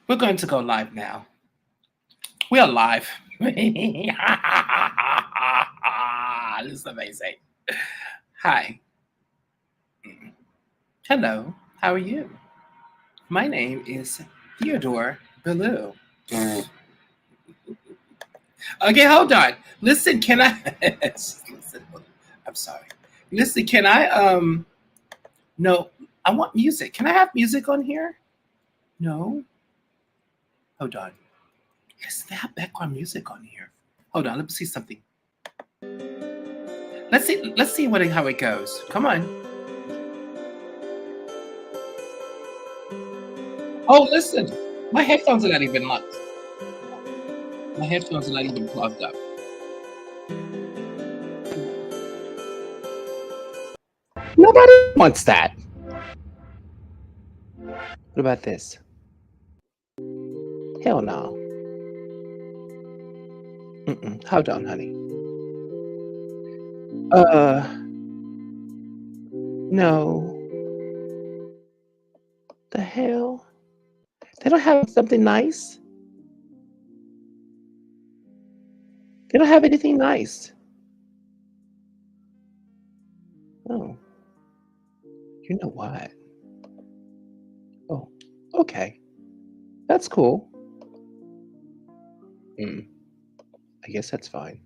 We're going to go live now. We are live. This is amazing. Hi. Hello. How are you? My name is Theodore Beaulieu. Okay, hold on. Listen, can I listen? I'm sorry. Listen, can I no, I want music. Can I have music on here? No. Hold on. Yes, they have background music on here. Hold on, let me see something. Let's see how it goes. Come on. Oh, listen. My headphones are not even locked. My headphones are not even plugged up. Nobody wants that. What about this? Hell no. Hold on, honey. No. The hell? They don't have something nice? They don't have anything nice. Oh, you know what? Oh, okay. That's cool. I guess that's fine.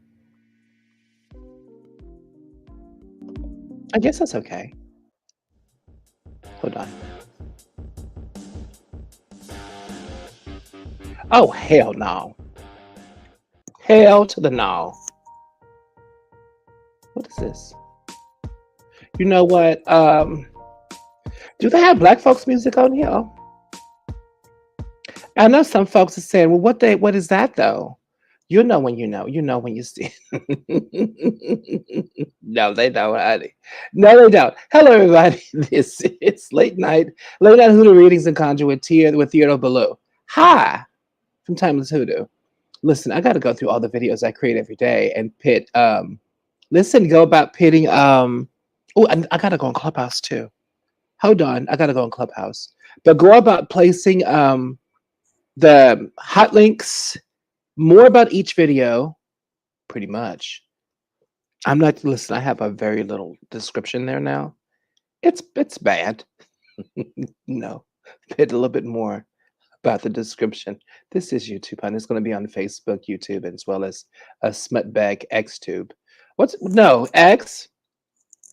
I guess that's okay. Hold on. Oh, hell no. Hell to the no. What is this? You know what? Do they have black folks music on here? I know some folks are saying, well, what is that though? You know when you know. You know when you see. No, they don't, honey. No, they don't. Hello, everybody. This is late night Hoodoo readings and Conjure with Theodore Beaulieu. Hi, from Timeless Hoodoo. Listen, I got to go through all the videos I create every day and pit. Listen, go about pitting. Oh, I got to go on Clubhouse too. Hold on, I got to go on Clubhouse. But go about placing the hot links, more about each video, pretty much. I'm not listen. I have a very little description there now. It's bad. No, put a little bit more about the description. This is YouTube, and it's going to be on Facebook, YouTube, as well as a Smutbag XTube. What's no X?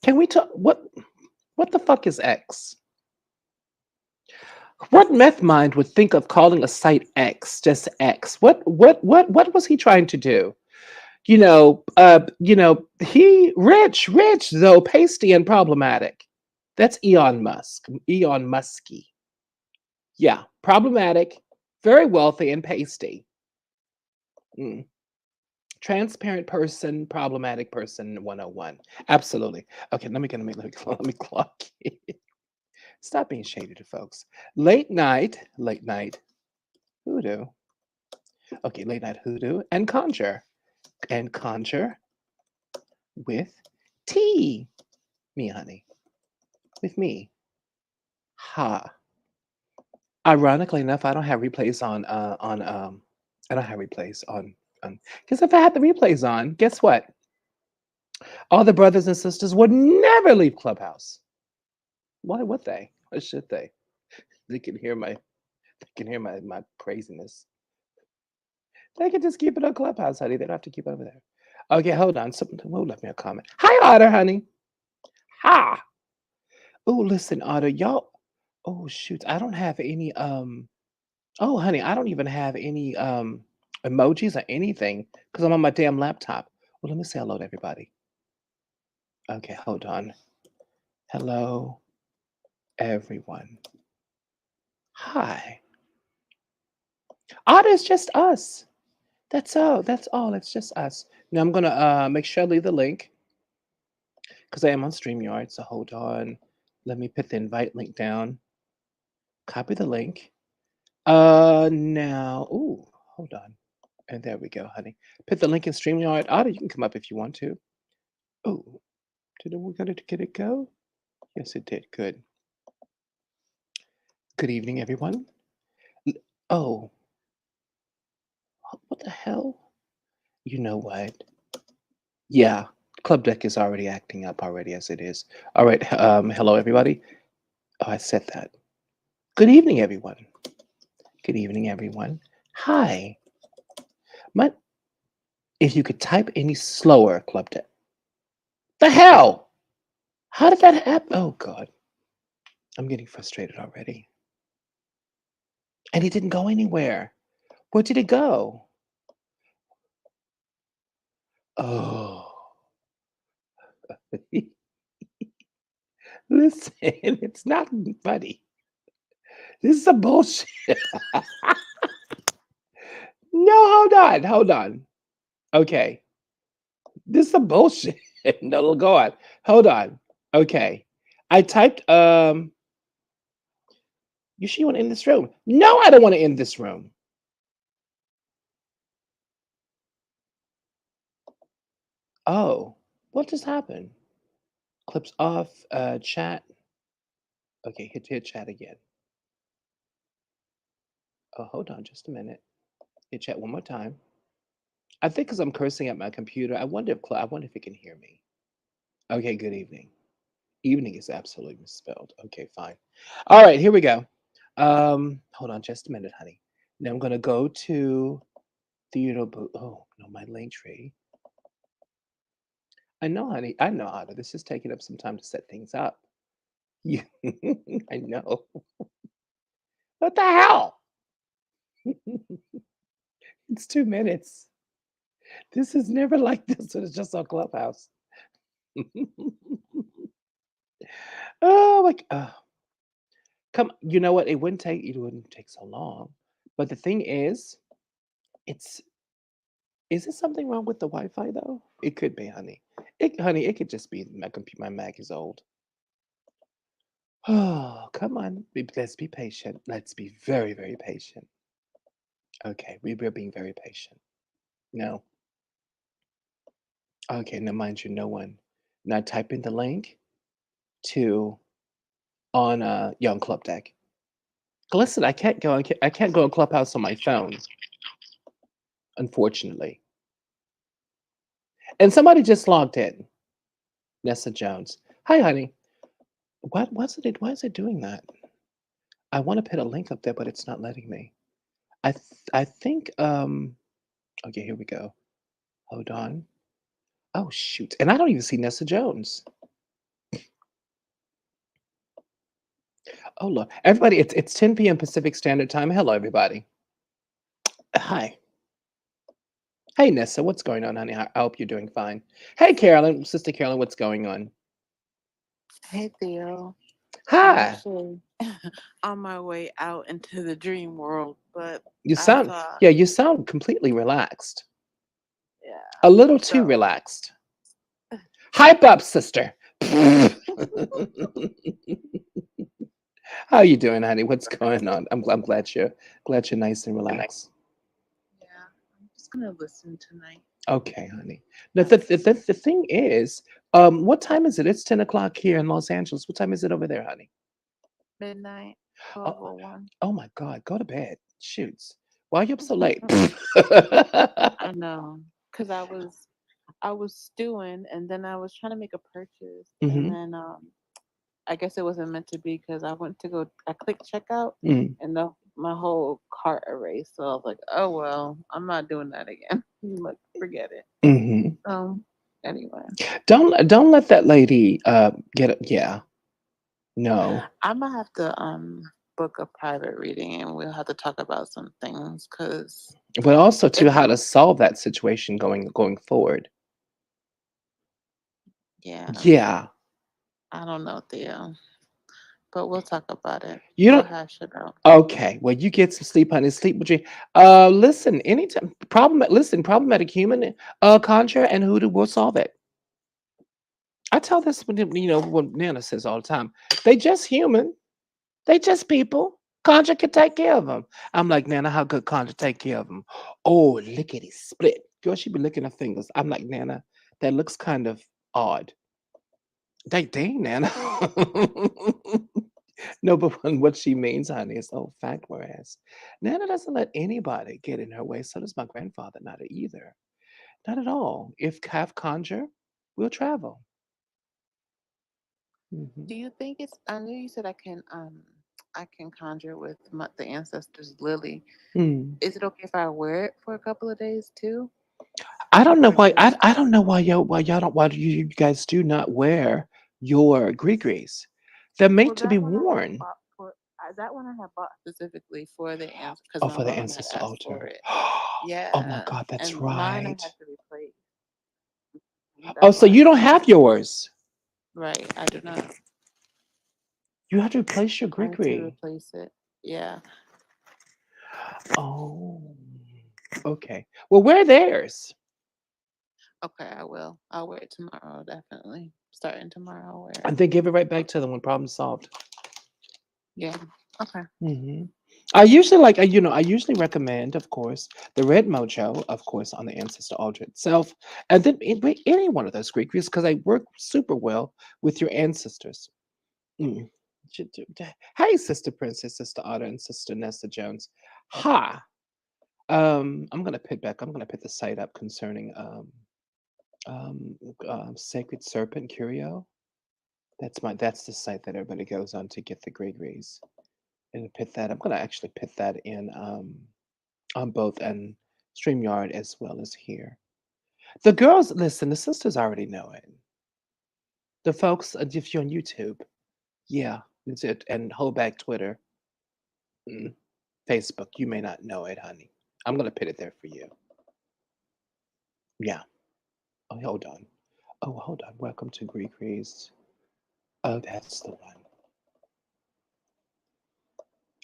Can we talk? What the fuck is X? What meth mind would think of calling a site X just X? What was he trying to do? He rich though pasty and problematic. That's Elon Musky. Yeah, problematic, very wealthy and pasty. Mm. Transparent person, problematic person 101. Absolutely. Okay, let me clock it. Stop being shady to folks. Late night hoodoo. Okay, late night hoodoo and conjure with tea. Me, honey. With me. Ha. Ironically enough, I don't have replays on I don't have replays on because if I had the replays on, guess what? All the brothers and sisters would never leave Clubhouse. Why would they? Why should they? They can hear my craziness. They can just keep it on Clubhouse, honey. They don't have to keep it over there. Okay, hold on. Someone will left me a comment. Hi, Otter, honey. Ha. Oh, listen, Otter, y'all. Oh shoot, I don't have any oh honey, I don't even have any emojis or anything because I'm on my damn laptop. Well, let me say hello to everybody. Okay, hold on. Hello, everyone. Hi. Otter is just us. That's all. That's all. It's just us. Now I'm gonna make sure I leave the link because I am on StreamYard. So hold on. Let me put the invite link down. Copy the link. Now, ooh, hold on. And there we go, honey. Put the link in StreamYard. Otter, you can come up if you want to. Oh, did it go? Yes, it did. Good. Good evening, everyone. Oh, what the hell? You know what? Yeah, club deck is already acting up already as it is. All right. Hello, everybody. Oh, I said that. Good evening, everyone. Good evening, everyone. Hi. My, if you could type any slower, club deck. The hell? How did that happen? Oh, God. I'm getting frustrated already. And it didn't go anywhere. Where did it go? Oh. Listen, it's not funny. This is some bullshit. No, hold on, hold on. Okay, this is some bullshit. No, go on. Hold on. Okay, I typed. You sure you want to end this room? No, I don't want to end this room. Oh, what just happened? Clips off. Chat. Okay, hit chat again. Oh, hold on, just a minute. Hit chat one more time. I think because I'm cursing at my computer. I wonder if it can hear me. Okay, good evening. Evening is absolutely misspelled. Okay, fine. All right, here we go. Hold on just a minute, honey. Now I'm gonna go to Theodore Booth. Oh no, my link tree. I know, honey. I know how to. This is taking up some time to set things up. Yeah, I know. What the hell? It's 2 minutes. This is never like this. It's just on Clubhouse. Oh my. Come. You know what? It wouldn't take. It wouldn't take so long. But the thing it's Is it something wrong with the Wi-Fi though? It could be, honey. Honey, it could just be my computer. My Mac is old. Oh, come on. Let's be patient. Let's be very, very patient. Okay, we're being very patient. No. Okay, now mind you, no one. Now type in the link to on Young Club Deck. Listen, I can't go on Clubhouse on my phone, unfortunately. And somebody just logged in. Nessa Jones. Hi, honey. Why is it doing that? I want to put a link up there, but it's not letting me. I think okay, here we go. Hold on. Oh shoot. And I don't even see Nessa Jones. Oh look. Everybody, it's 10 p.m. Pacific Standard Time. Hello, everybody. Hi. Hey Nessa, what's going on, honey? I hope you're doing fine. Hey Carolyn, Sister Carolyn, what's going on? Hey Theo, I'm Hi. actually on my way out into the dream world, but You I sound thought, yeah, you sound completely relaxed. A yeah, little too so relaxed. Hype up, sister. How you doing, honey? What's going on? I'm glad you're nice and relaxed. yeah, I'm just gonna listen tonight. Okay, honey. Now the thing is, what time is it? It's 10 o'clock here in Los Angeles. What time is it over there, honey? Midnight, Oh, 12:01. oh my God, go to bed. Shoots. Why are you up so late? I know, cause I was stewing, and then I was trying to make a purchase, and Hmm. then I guess it wasn't meant to be because I clicked checkout, Hmm. and my whole cart erased. So I was like, oh well, I'm not doing that again. Like, forget it. Hmm. Anyway, Don't let that lady get it. Yeah. No. I'm gonna have to book a private reading, and we'll have to talk about some things because But also too, it's how to solve that situation going forward. yeah, Yeah. I don't know, Theo, but we'll talk about it. You We'll don't. hash it out. Okay, well, you get some sleep, honey. Sleep with you. Listen, anytime problematic human, Conjure and Hoodoo will solve it. I tell this when Nana says all the time. They just human. They just people. Conjure can take care of them. I'm like, Nana, how could Conjure take care of them? Oh, lickety split. Girl, she be licking her fingers. I'm like, Nana, that looks kind of odd. Dang, Nana. No, but what she means, honey, is the old fact. Whereas Nana doesn't let anybody get in her way. So does my grandfather, not either. Not at all. If have conjure, we'll travel. Hmm. Do you think it's? I know you said I can conjure with the ancestors' lily. Mm. Is it okay if I wear it for a couple of days too, I don't know or why. just? I don't know why y'all don't why do you guys do not wear your gree-grees. They're Well, made to be that one I had worn. bought for that one I had bought specifically for the answer because Oh, my for the mom had ancestor asked for altar. it. Oh my Yeah, God, that's and mine I right. had to replace. Oh, That's so why I you don't didn't get have it. yours. Right, I do not. You have to replace your I need to gree-gree. replace it. Yeah. Oh, okay. Well, wear theirs. Okay, I will. I'll wear it tomorrow. Definitely. Starting tomorrow, I'll wear it. And then give it right back to them when problem solved. Yeah. Okay. Hmm. I usually like, I usually recommend, of course, the red mojo, of course, on the ancestor altar itself, and then any one of those Greek because they work super well with your ancestors. Mm. Hey, Sister Princess, Sister Otter, and Sister Nesta Jones. Ha! I'm gonna put the site up concerning um, Sacred Serpent Curio. That's the site that everybody goes on to get the Gregories. And put that. I'm gonna actually put that in on both and StreamYard as well as here. The girls, listen, the sisters already know it. The folks, if you're on YouTube, yeah, it's it, and hold back Twitter, mm, Facebook, you may not know it, honey. I'm gonna put it there for you. Yeah. Oh, hold on. Oh, hold on. Welcome to Gregory's. Oh, that's the one.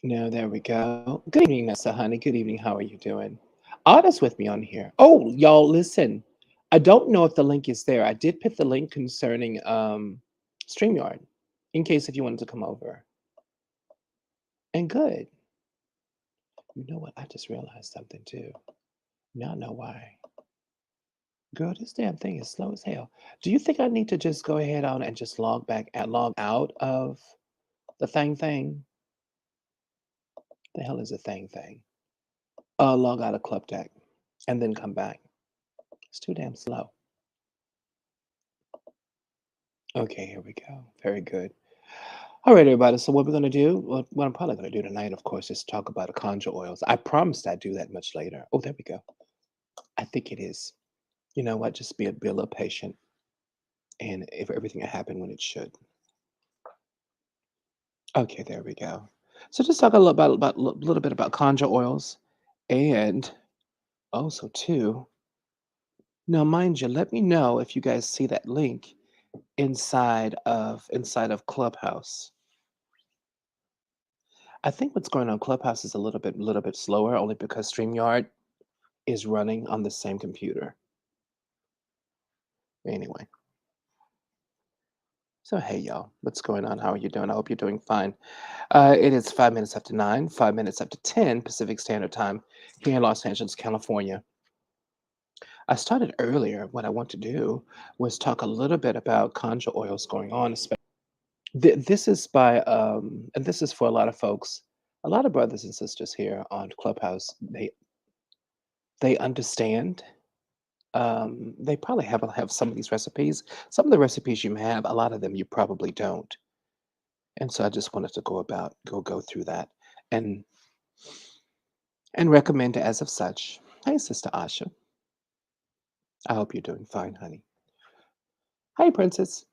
No, there we go. Good evening, Nessa, honey. Good evening. How are you doing? Otta's with me on here. Oh, y'all, listen. I don't know if the link is there. I did put the link concerning StreamYard in case if you wanted to come over. And good. You know what? I just realized something too. Now I know why. Girl, this damn thing is slow as hell. Do you think I need to just go ahead on and just log out of the thing? The hell is a thing? Log out of Club Deck and then come back. It's too damn slow. Okay, here we go. Very good. All right, everybody. So what we're gonna do, what I'm probably gonna do tonight, of course, is talk about the conjure oils. I promised I'd do that much later. Oh, there we go. I think it is. You know what? Just be a little patient, and if everything will happen when it should. Okay, there we go. So just talk a little about little bit about conjure oils, and also too. Now, mind you, let me know if you guys see that link inside of Clubhouse. I think what's going on Clubhouse is a little bit slower, only because StreamYard is running on the same computer. Anyway, so hey y'all, what's going on? How are you doing? I hope you're doing fine. It is 5 minutes after 9, 5 minutes after 10 Pacific Standard Time here in Los Angeles, California. I started earlier. What I want to do was talk a little bit about conjure oils going on. This is and this is for a lot of folks, a lot of brothers and sisters here on Clubhouse. They understand. They probably have some of these recipes. Some of the recipes you may have, a lot of them you probably don't. And so I just wanted to go through that and recommend it as of such. Hey, Sister Asha. I hope you're doing fine, honey. Hey, Princess.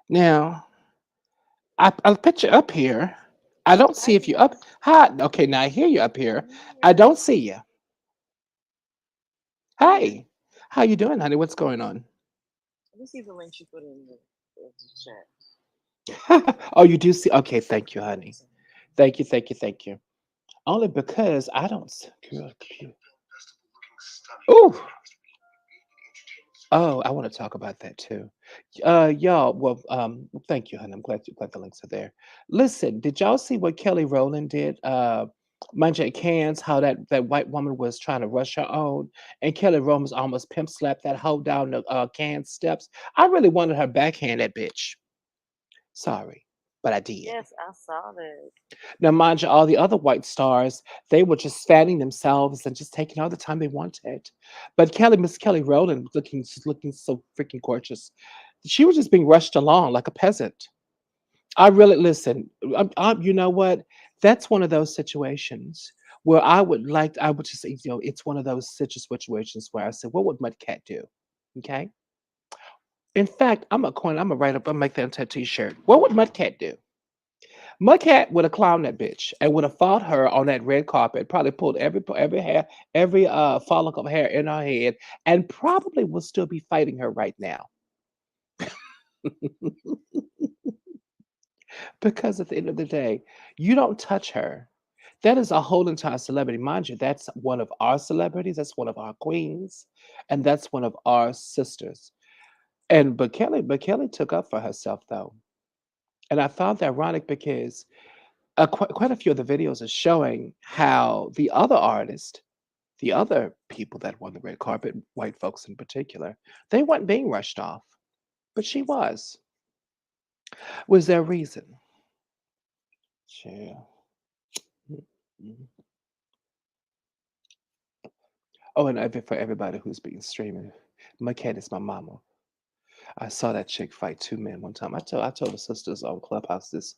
Now, I'll put you up here. I don't see Hi if you up. there. Hi. Okay, now I hear you up here. I'm I here. don't see you. Hi. Hey, how you doing, honey? What's going on? Let me see the link you put in the chat. Oh, you do see. Okay, thank you, honey. Awesome. Thank you, thank you, thank you. Only because I don't. Girl, cute. Ooh. Oh, I want to talk about that too. Y'all, well, thank you, honey. I'm glad the links are there. Listen, did y'all see what Kelly Rowland did? Munching cans, how that white woman was trying to rush her own, and Kelly Rowland was almost pimp slapped that hoe down the can steps. I really wanted her backhand that bitch. Sorry, but I did. Yes, I saw that. Now, mind you, all the other white stars, they were just fanning themselves and just taking all the time they wanted. But Miss Kelly Rowland, looking so freaking gorgeous, she was just being rushed along like a peasant. I really listen. You know what? That's one of those situations where I would just say, it's one of those situations where I said, what would Mudcat do? Okay. In fact, I'm gonna write up, I'm gonna make that into a t-shirt. What would Mudcat do? Mudcat would have clowned that bitch and would have fought her on that red carpet, probably pulled every hair, every follicle of hair in her head, and probably will still be fighting her right now. Because at the end of the day, you don't touch her. That is a whole entire celebrity. Mind you, that's one of our celebrities, that's one of our queens, and that's one of our sisters. And but Kelly took up for herself though. And I found that ironic because quite a few of the videos are showing how the other artists, the other people that won the red carpet, white folks in particular, they weren't being rushed off, but she was. Was there a reason? Sure. Mhm. Oh, and for everybody who's been streaming, my cat is my mama. I saw that chick fight two men one time. I told the sisters on Clubhouse this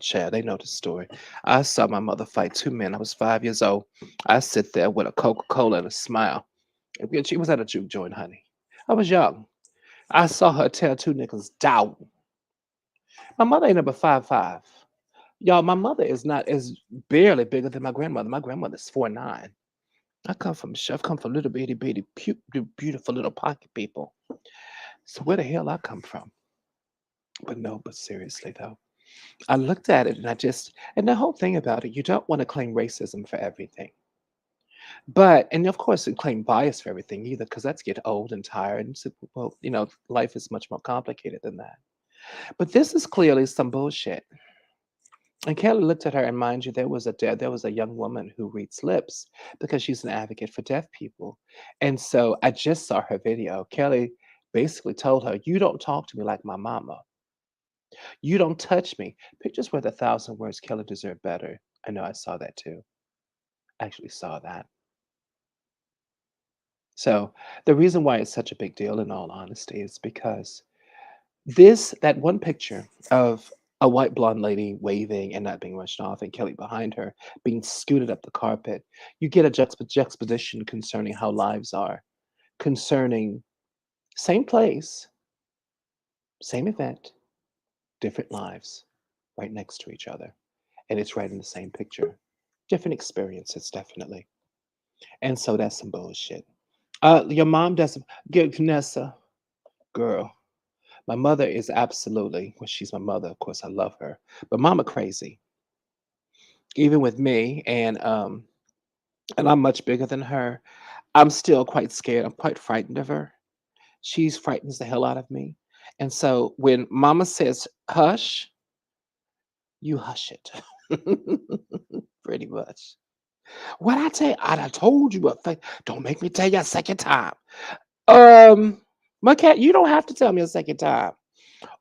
chat. They know the story. I saw my mother fight two men. I was 5 years old. I sit there with a Coca-Cola and a smile. And she was at a juke joint, honey. I was young. I saw her tear two niggas down. My mother ain't number 5'5". Y'all, my mother is barely bigger than my grandmother. My grandmother's 4'9". I've come from little bitty bitty beautiful little pocket people. So where the hell I come from? But no, but seriously though, I looked at it and and the whole thing about it, you don't want to claim racism for everything. But and of course, and claim bias for everything either, because that's get old and tired. And so, well, life is much more complicated than that. But this is clearly some bullshit. And Kelly looked at her, and mind you, there was a young woman who reads lips because she's an advocate for deaf people. And so I just saw her video. Kelly basically told her, "You don't talk to me like my mama. You don't touch me." Pictures worth a thousand words. Kelly deserved better. I know I saw that too. I actually saw that. So the reason why it's such a big deal, in all honesty, is because that one picture of a white blonde lady waving and not being rushed off, and Kelly behind her being scooted up the carpet, you get a juxtaposition concerning how lives are, concerning same place, same event, different lives, right next to each other, and it's right in the same picture. Different experiences, definitely. And so that's some bullshit. Your mom doesn't get Vanessa, girl. My mother is absolutely, well, she's my mother, of course, I love her, but mama crazy. Even with me, and I'm much bigger than her, I'm still quite scared. I'm quite frightened of her. She's frightens the hell out of me. And so when mama says hush, you hush it. Pretty much. What I tell you, I done told you what don't make me tell you a second time. Um, my cat, you don't have to tell me a second time.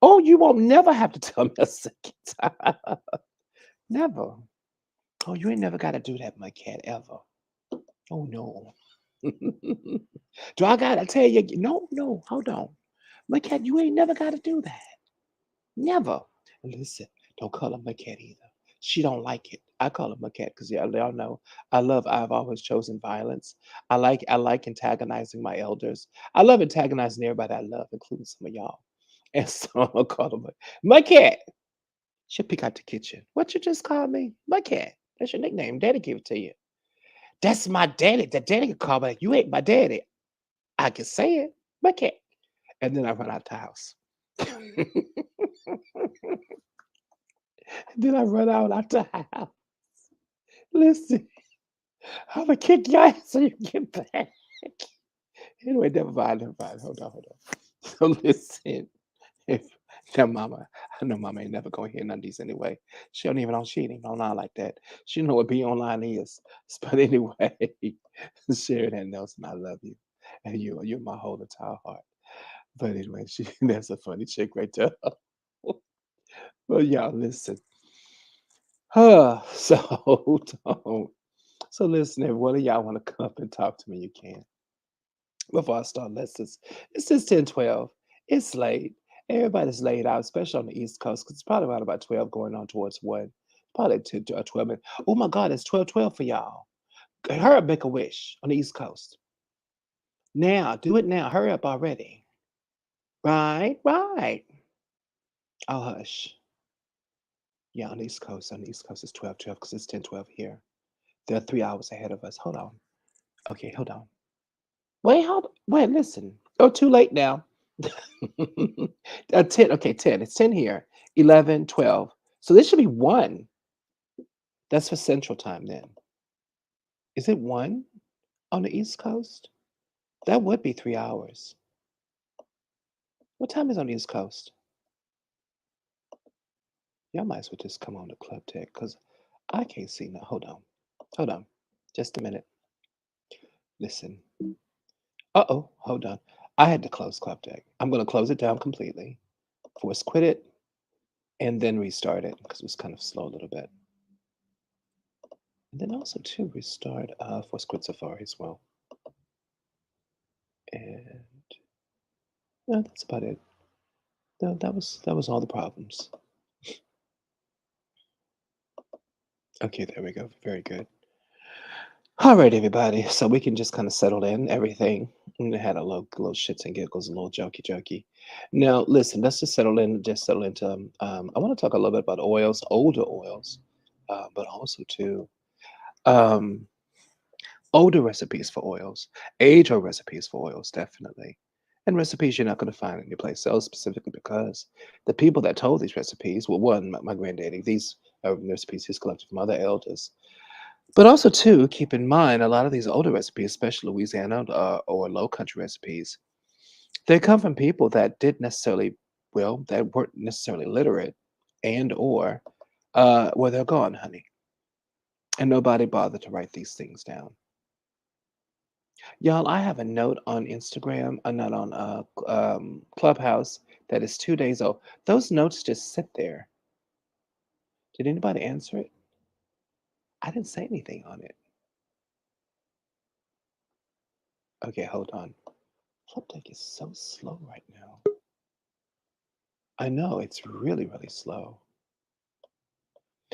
Oh, you won't never have to tell me a second time. Never. Oh, you ain't never got to do that, my cat, ever. Oh, no. Do I got to tell you? No, no, hold on. My cat, you ain't never got to do that. Never. Listen, don't call her my cat either. She don't like it. I call her my cat because y'all know I've always chosen violence. I like antagonizing my elders. I love antagonizing everybody I love, including some of y'all. And so I'll call her my cat. She'll pick out the kitchen. What you just called me? My cat. That's your nickname. Daddy gave it to you. That's my daddy. That daddy can call me. You ain't my daddy. I can say it. My cat. And then I run out the house. Then I run out the house. Listen, I'm gonna kick your ass so you get back. Anyway, never mind, never mind. Hold on. So listen, if now mama, I know mama ain't never gonna hear none of these anyway. She ain't even online like that. She know what being online is. But anyway, Sheridan Nelson, I love you. And you're my whole entire heart. But anyway, that's a funny chick right there. Well, y'all listen. Huh. Don't. So listen, if one of y'all want to come up and talk to me, you can. Before I start, it's just 10:12. It's late. Everybody's laid out, especially on the East Coast, because it's probably around about 12 going on towards 1. Probably 12 minutes. Oh my God, it's 12:12 for y'all. Hurry up, make a wish on the East Coast. Now, do it now. Hurry up already. Right, right. Oh, hush. Yeah, on the East Coast, it's 12:12 because it's 10:12 here. They're 3 hours ahead of us. Hold on. Okay, hold on. Wait, listen. Oh, too late now. 10. Okay, 10. It's 10 here. 11, 12. So this should be 1. That's for Central Time then. Is it 1 on the East Coast? That would be 3 hours. What time is on the East Coast? Y'all might as well just come on to Club Tech because I can't see now. Hold on. Hold on. Just a minute. Listen. Uh-oh. Hold on. I had to close Club Tech. I'm going to close it down completely. Force quit it and then restart it because it was kind of slow a little bit. And then also to restart for Squid Safari as well. And no, that's about it. No, that was all the problems. Okay, there we go. Very good. All right, everybody. So we can just kind of settle in everything. And it had a little shits and giggles, a little jokey. Now, listen, let's just settle in. Just settle into. I want to talk a little bit about oils, older oils, but also too. Um, Older recipes for oils, age-old recipes for oils, definitely. And recipes you're not going to find any place else, specifically because the people that told these recipes, well, one, my granddaddy, these recipes he's collected from other elders. But also, too, keep in mind a lot of these older recipes, especially Louisiana or Low Country recipes, they come from people that didn't necessarily, well, that weren't necessarily literate, and or well, they're gone, honey, and nobody bothered to write these things down. Y'all, I have a note on Instagram, not on Clubhouse, that is 2 days old. Those notes just sit there. Did anybody answer it? I didn't say anything on it. Okay, hold on. Flipdeck is so slow right now. I know, it's really, really slow.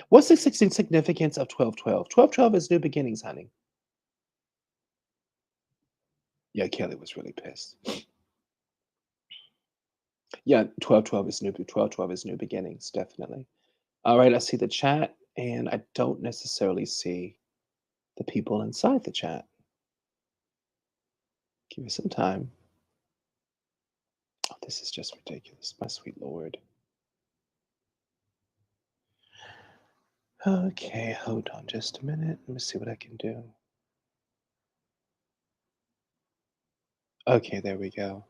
What's the significance of 1212? 1212 is new beginnings, honey. Yeah, Kelly was really pissed. Yeah, 1212 is new. 1212 is new beginnings, definitely. All right, I see the chat, and I don't necessarily see the people inside the chat. Give me some time. Oh, this is just ridiculous, my sweet lord. Okay, hold on just a minute. Let me see what I can do. Okay, there we go.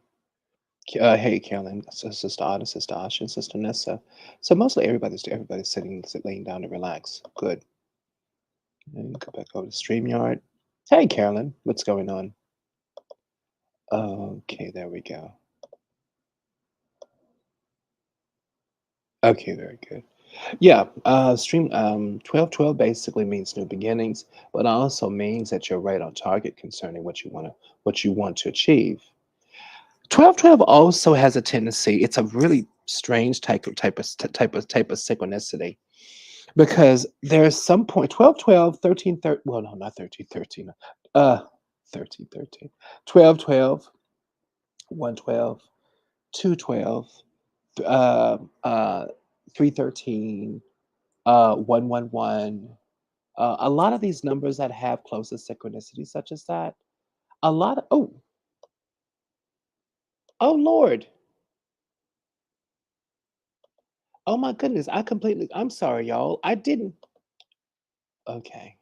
Hey, Carolyn, Sister Autumn, Sister Asha, and Sister Nessa. So mostly everybody's laying down to relax. Good. And go back over to StreamYard. Hey, Carolyn, what's going on? Okay, there we go. Okay, very good. Yeah, stream 1212 basically means new beginnings, but also means that you're right on target concerning what you want to achieve. 1212 also has a tendency, it's a really strange type of synchronicity because there's some point 1212 1313 well no not 1313 1313 1212 112 212 uh, uh, 313 111. A lot of these numbers that have closest synchronicity, such as that, a lot of, oh Lord, oh my goodness, I'm sorry, y'all. I didn't, okay.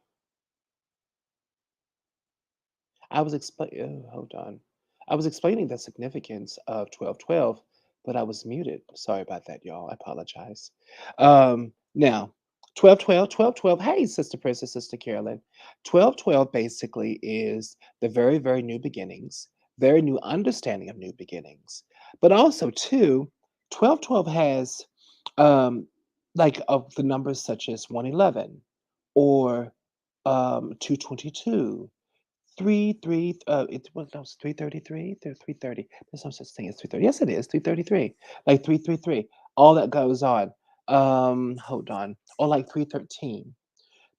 I was explaining, hold on. I was explaining the significance of 1212, but I was muted. Sorry about that, y'all. I apologize. Now, 1212, 1212. Hey, Sister Princess, Sister Carolyn. 1212 basically is the very, very new beginnings, very new understanding of new beginnings. But also, too, 1212 has um, like of the numbers such as 111 or 222, 3 3 it was that was 333, 330. There's no such thing as 330. Yes, it is 333. Like 333. All that goes on. Hold on. Or like 313.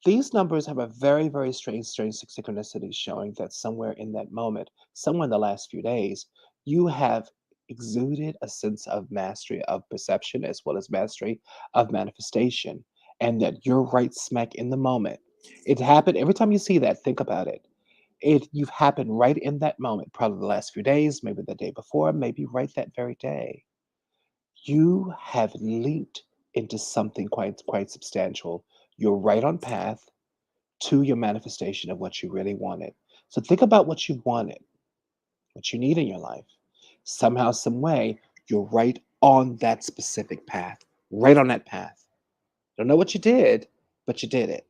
These numbers have a very, very strange synchronicity showing that somewhere in that moment, somewhere in the last few days, you have exuded a sense of mastery of perception as well as mastery of manifestation, and that you're right smack in the moment. It happened every time you see that, think about it. You've happened right in that moment, probably the last few days, maybe the day before, maybe right that very day. You have leaped into something quite substantial. You're right on path to your manifestation of what you really wanted. So think about what you wanted, what you need in your life. Somehow, some way, you're right on that specific path, right on that path. Don't know what you did, but you did it.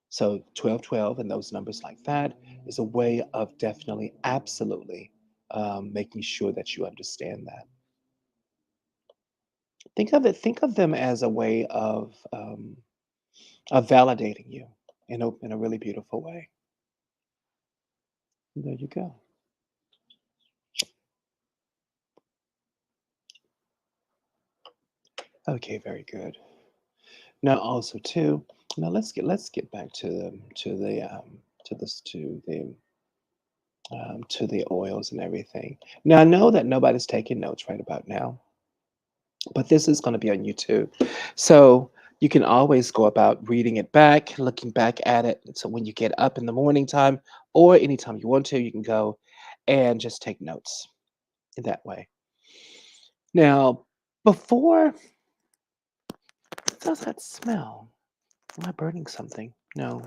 So 1212 and those numbers like that is a way of definitely, absolutely making sure that you understand that. Think of it. Think of them as a way of validating you in a really beautiful way. There you go. Okay, very good. Now, also too. Now let's get back to the oils and everything. Now I know that nobody's taking notes right about now, but this is going to be on YouTube, so you can always go about reading it back, looking back at it. So when you get up in the morning time, or anytime you want to, you can go and just take notes in that way. Now, before, what does that smell? Am I burning something? No.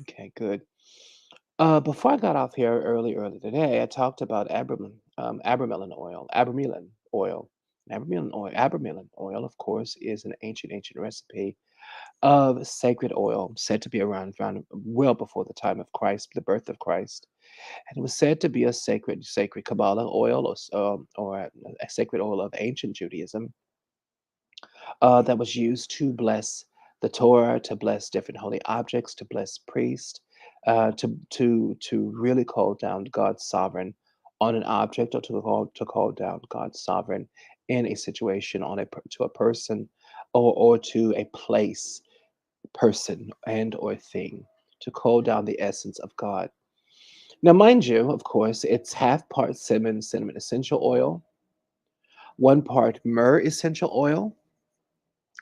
Okay, good. Before I got off here early today, I talked about abramelin oil. Abramelin oil, of course, is an ancient recipe of sacred oil, said to be around well before the time of Christ, the birth of Christ, and it was said to be a sacred Kabbalah oil, or a sacred oil of ancient Judaism, that was used to bless the Torah, to bless different holy objects, to bless priests, to really call down God's sovereign on an object, or to call down God's sovereign in a situation to a person, or to a place, person, and or thing, to call down the essence of God. Now, mind you, of course, it's half part cinnamon essential oil, 1 part myrrh essential oil,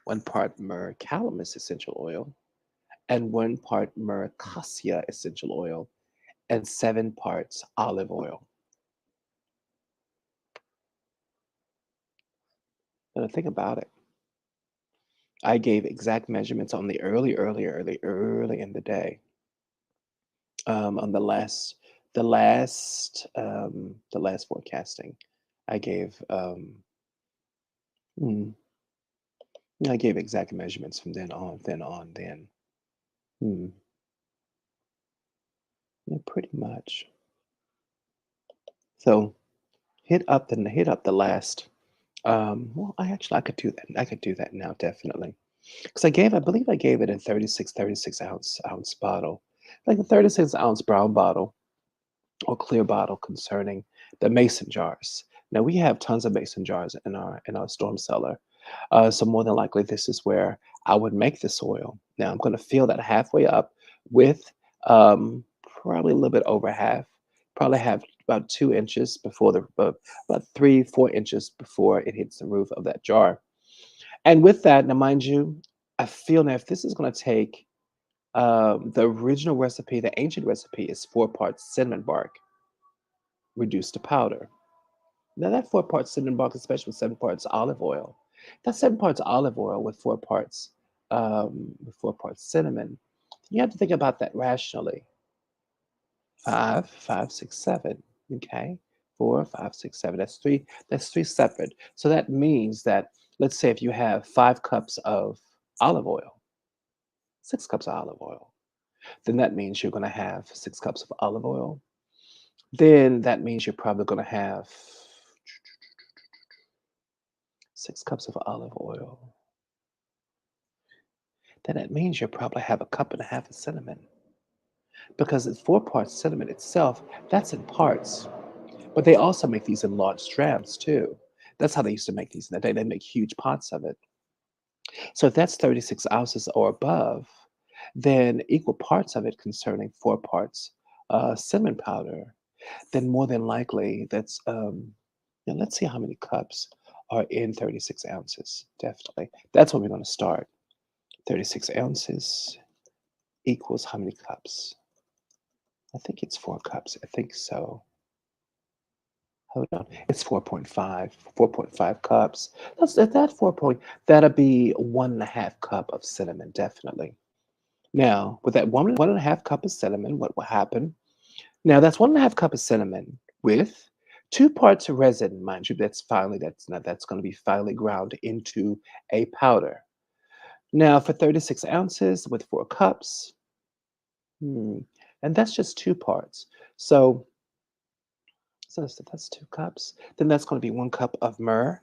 1 part myrrh calamus essential oil, and 1 part myrrh cassia essential oil, and 7 parts olive oil. Now, think about it. I gave exact measurements on the early in the day. On the last forecasting, I gave mm, I gave exact measurements from then. Hmm, yeah, pretty much. So hit up the last. Well, I could do that. I could do that now, definitely. Because I believe I gave it a 36 ounce bottle, like a 36-ounce brown bottle or clear bottle, concerning the mason jars. Now we have tons of mason jars in our storm cellar, so more than likely this is where I would make this oil. Now I'm going to fill that halfway up with probably a little bit over half. Probably have about 2 inches before about 3-4 inches before it hits the roof of that jar. And with that, now mind you, I feel now if this is going to take the original recipe, the ancient recipe is 4 parts cinnamon bark reduced to powder. Now that 4 parts cinnamon bark, especially with 7 parts olive oil, that's 7 parts olive oil with 4 parts cinnamon. You have to think about that rationally. Five, five, six, seven. Okay, 4, 5, 6, 7. That's three. That's three separate. So that means that, let's say if you have 5 cups of olive oil, 6 cups of olive oil, then that means you're going to have 6 cups of olive oil. Then that means you're probably going to have 6 cups of olive oil. Then that means you'll probably have a cup and a half of cinnamon because it's 4 parts cinnamon itself. That's in parts. But they also make these in large strands too. That's how they used to make these in the day. They make huge pots of it. So if that's 36 ounces or above, then equal parts of it concerning 4 parts cinnamon powder, then more than likely that's, now let's see how many cups are in 36 ounces. Definitely. That's where we're going to start. 36 ounces equals how many cups? I think it's 4 cups. I think so. Hold on. It's 4.5. 4.5 cups. That 4 point, that'll be 1.5 cup of cinnamon, definitely. Now, with that 1.5 cup of cinnamon, what will happen? Now, that's 1.5 cup of cinnamon with 2 parts of resin, mind you. That's going to be finely ground into a powder. Now, for 36 ounces with 4 cups, and that's just 2 parts. So that's 2 cups. Then that's going to be 1 cup of myrrh,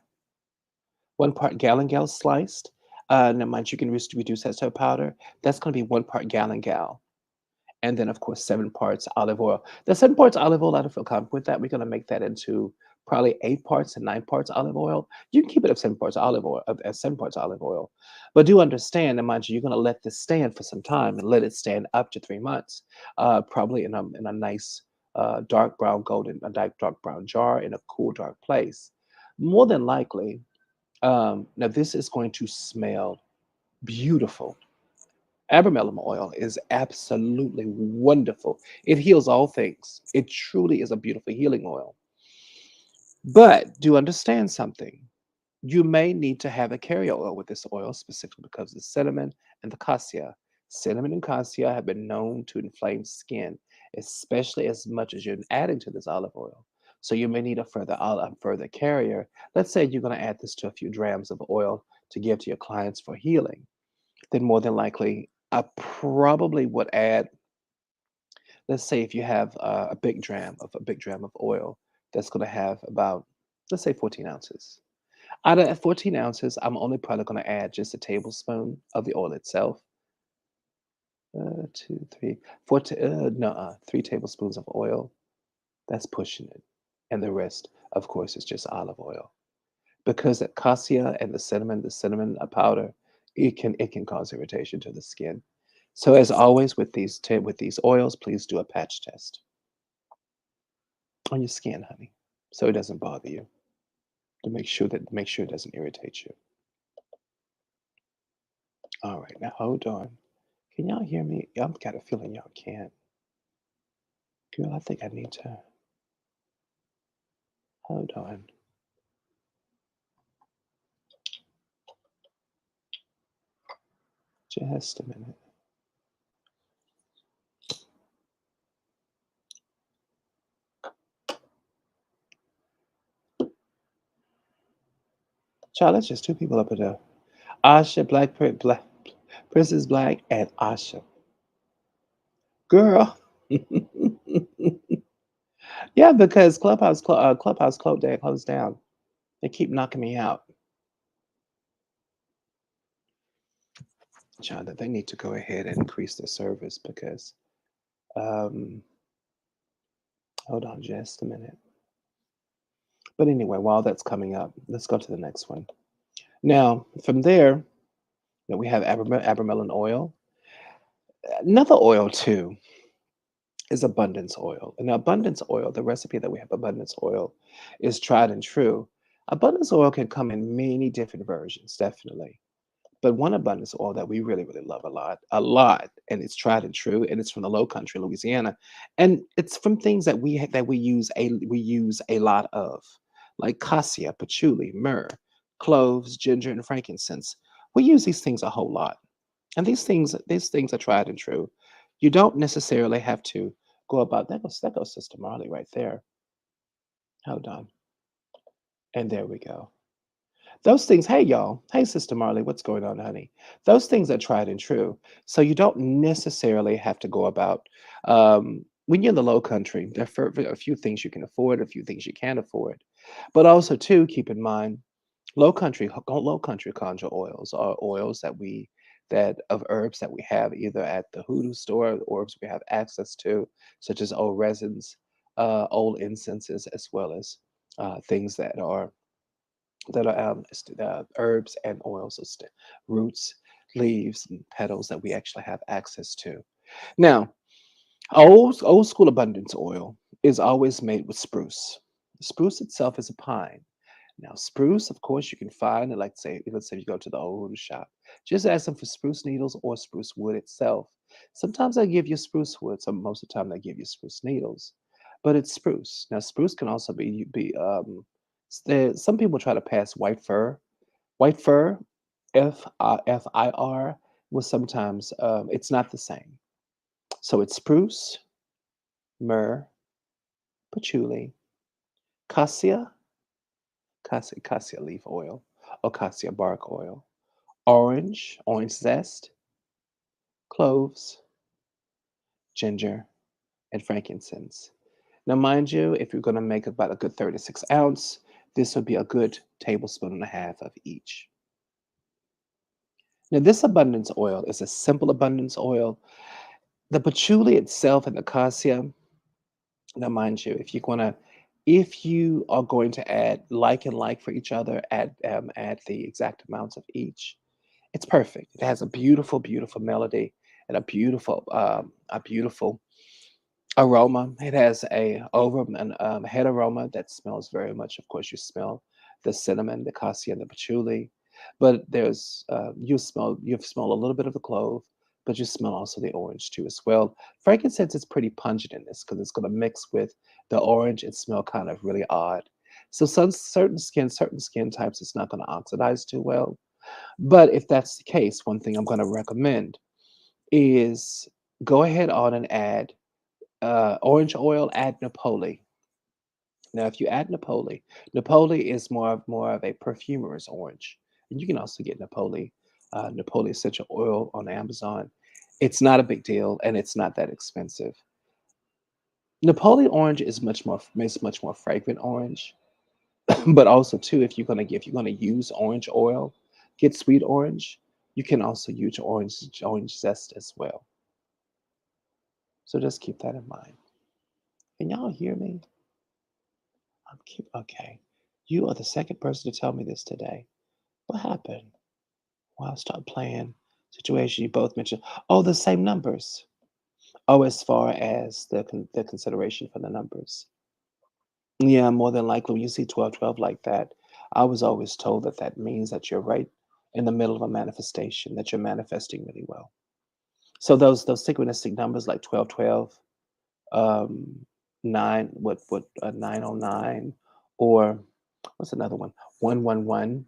1 part galangal sliced. Now, mind you, can reduce that to a powder. That's going to be 1 part galangal. And then, of course, 7 parts olive oil. The 7 parts olive oil, I don't feel comfortable with that. We're going to make that into probably 8 parts and 9 parts olive oil. You can keep it at 7 parts olive oil, at 7 parts olive oil. But do understand, and mind you, you're going to let this stand for some time and let it stand up to 3 months, probably in a nice dark brown golden, a dark brown jar in a cool, dark place. More than likely, now this is going to smell beautiful. Abramelin oil is absolutely wonderful. It heals all things. It truly is a beautiful healing oil. But do understand something. You may need to have a carrier oil with this oil, specifically because of the cinnamon and the cassia. Cinnamon and cassia have been known to inflame skin, especially as much as you're adding to this olive oil. So you may need a further carrier. Let's say you're going to add this to a few drams of oil to give to your clients for healing. Then more than likely, I probably would add, let's say if you have a big dram of oil that's going to have about, let's say 14 ounces. Out of that 14 ounces, I'm only probably going to add just a tablespoon of the oil itself. Two, three, four, no, 3 tablespoons of oil. That's pushing it. And the rest, of course, is just olive oil. Because that cassia and the cinnamon powder, it can cause irritation to the skin. So as always with these oils, please do a patch test on your skin, honey, so it doesn't bother you. To make sure it doesn't irritate you. All right, now hold on. Can y'all hear me? I've got a feeling y'all can't. Girl, I think I need to hold on. Just a minute. Child, that's just 2 people up there. Asha, Black Princess Black, and Asha. Girl. Yeah, because Clubhouse closed down. They keep knocking me out. Child, that they need to go ahead and increase their service because, um, hold on just a minute. But anyway, while that's coming up, let's go to the next one. Now, from there, we have Abramelin oil. Another oil too is abundance oil. And abundance oil, the recipe that we have, abundance oil, is tried and true. Abundance oil can come in many different versions, definitely. But one abundance oil that we really, really love a lot, and it's tried and true, and it's from the Low Country, Louisiana, and it's from things that we use a lot of, like cassia, patchouli, myrrh, cloves, ginger, and frankincense. We use these things a whole lot, and these things are tried and true. You don't necessarily have to go about that goes Sister Marley right there. Hold on, and there we go. Those things, hey y'all, hey Sister Marley, what's going on, honey? Those things are tried and true. So you don't necessarily have to go about, when you're in the low country, there are a few things you can afford, a few things you can't afford. But also, too, keep in mind, Low country conjure oils are oils that of herbs that we have either at the Hoodoo store or herbs we have access to, such as old resins, old incenses, as well as things that are herbs and oils, so roots, leaves, and petals that we actually have access to. Now, old school abundance oil is always made with spruce. Spruce itself is a pine. Now, spruce, of course, you can find, like say, let's say you go to the old Hoodoo shop, just ask them for spruce needles or spruce wood itself. Sometimes they give you spruce wood, most of the time they give you spruce needles, but it's spruce. Now, spruce can also some people try to pass white fir. White fir, FIR, was sometimes it's not the same. So it's spruce, myrrh, patchouli, cassia, cassia leaf oil, or cassia bark oil, orange zest, cloves, ginger, and frankincense. Now, mind you, if you're going to make about a good 36 ounce, this would be a good tablespoon and a half of each. Now, this abundance oil is a simple abundance oil. The patchouli itself and the cassia, now mind you, if you are going to add like and like for each other, add the exact amounts of each. It's perfect. It has a beautiful, beautiful melody and a beautiful aroma. It has a over an head aroma that smells very much. Of course, you smell the cinnamon, the cassia, and the patchouli, but there's you smell a little bit of the clove, but you smell also the orange too as well. Frankincense is pretty pungent in this because it's going to mix with the orange and smell kind of really odd. So some certain skin types it's not going to oxidize too well. But if that's the case, one thing I'm going to recommend is go ahead on and add orange oil, add Napoli. Now, if you add Napoli, Napoli is more of a perfumer's orange, and you can also get Napoli essential oil on Amazon. It's not a big deal, and it's not that expensive. Napoli orange is much more fragrant orange, but also too, if you're gonna use orange oil, get sweet orange. You can also use orange zest as well. So just keep that in mind. Can y'all hear me? Okay. You are the second person to tell me this today. What happened? Well, I start playing situation. You both mentioned, oh, the same numbers. Oh, as far as the consideration for the numbers. Yeah, more than likely, when you see 1212 like that, I was always told that that means that you're right in the middle of a manifestation, that you're manifesting really well. So those synchronistic numbers like 1212, um, 909, or what's another one? 111,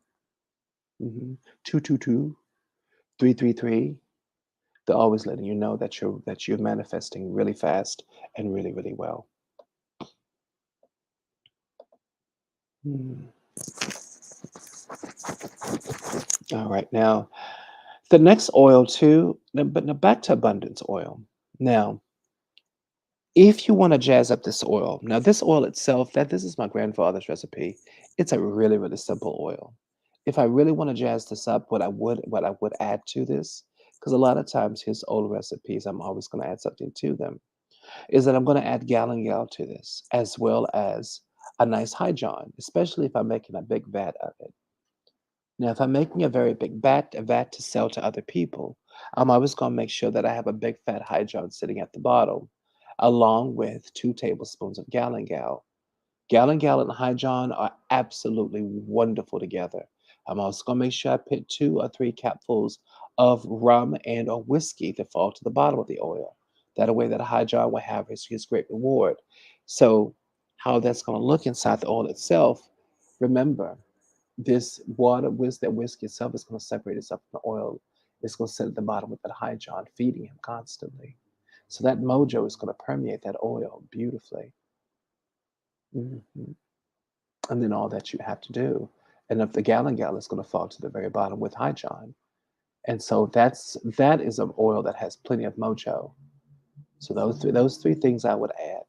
222, 333. They're always letting you know that you're manifesting really fast and really, really well. Hmm. All right, now the next oil too, but now back to abundance oil. Now, if you want to jazz up this oil, now this oil itself, that this is my grandfather's recipe. It's a really, really simple oil. If I really want to jazz this up, what I would add to this, because a lot of times his old recipes, I'm always going to add something to them, is that I'm going to add galangal to this, as well as a nice John, especially if I'm making a big vat of it. Now, if I'm making a very big vat to sell to other people, I'm always going to make sure that I have a big fat John sitting at the bottom, along with 2 tablespoons of galangal. Galangal and John are absolutely wonderful together. I'm also going to make sure I put 2 or 3 capfuls of rum and or whiskey to fall to the bottom of the oil. That way that John will have his great reward. So how that's going to look inside the oil itself, remember, this that whiskey itself is going to separate itself from the oil. It's going to sit at the bottom with that John, feeding him constantly. So that mojo is going to permeate that oil beautifully. Mhm. And then all that you have to do. And if the galangal is going to fall to the very bottom with John. And so that is an oil that has plenty of mojo. So those three things I would add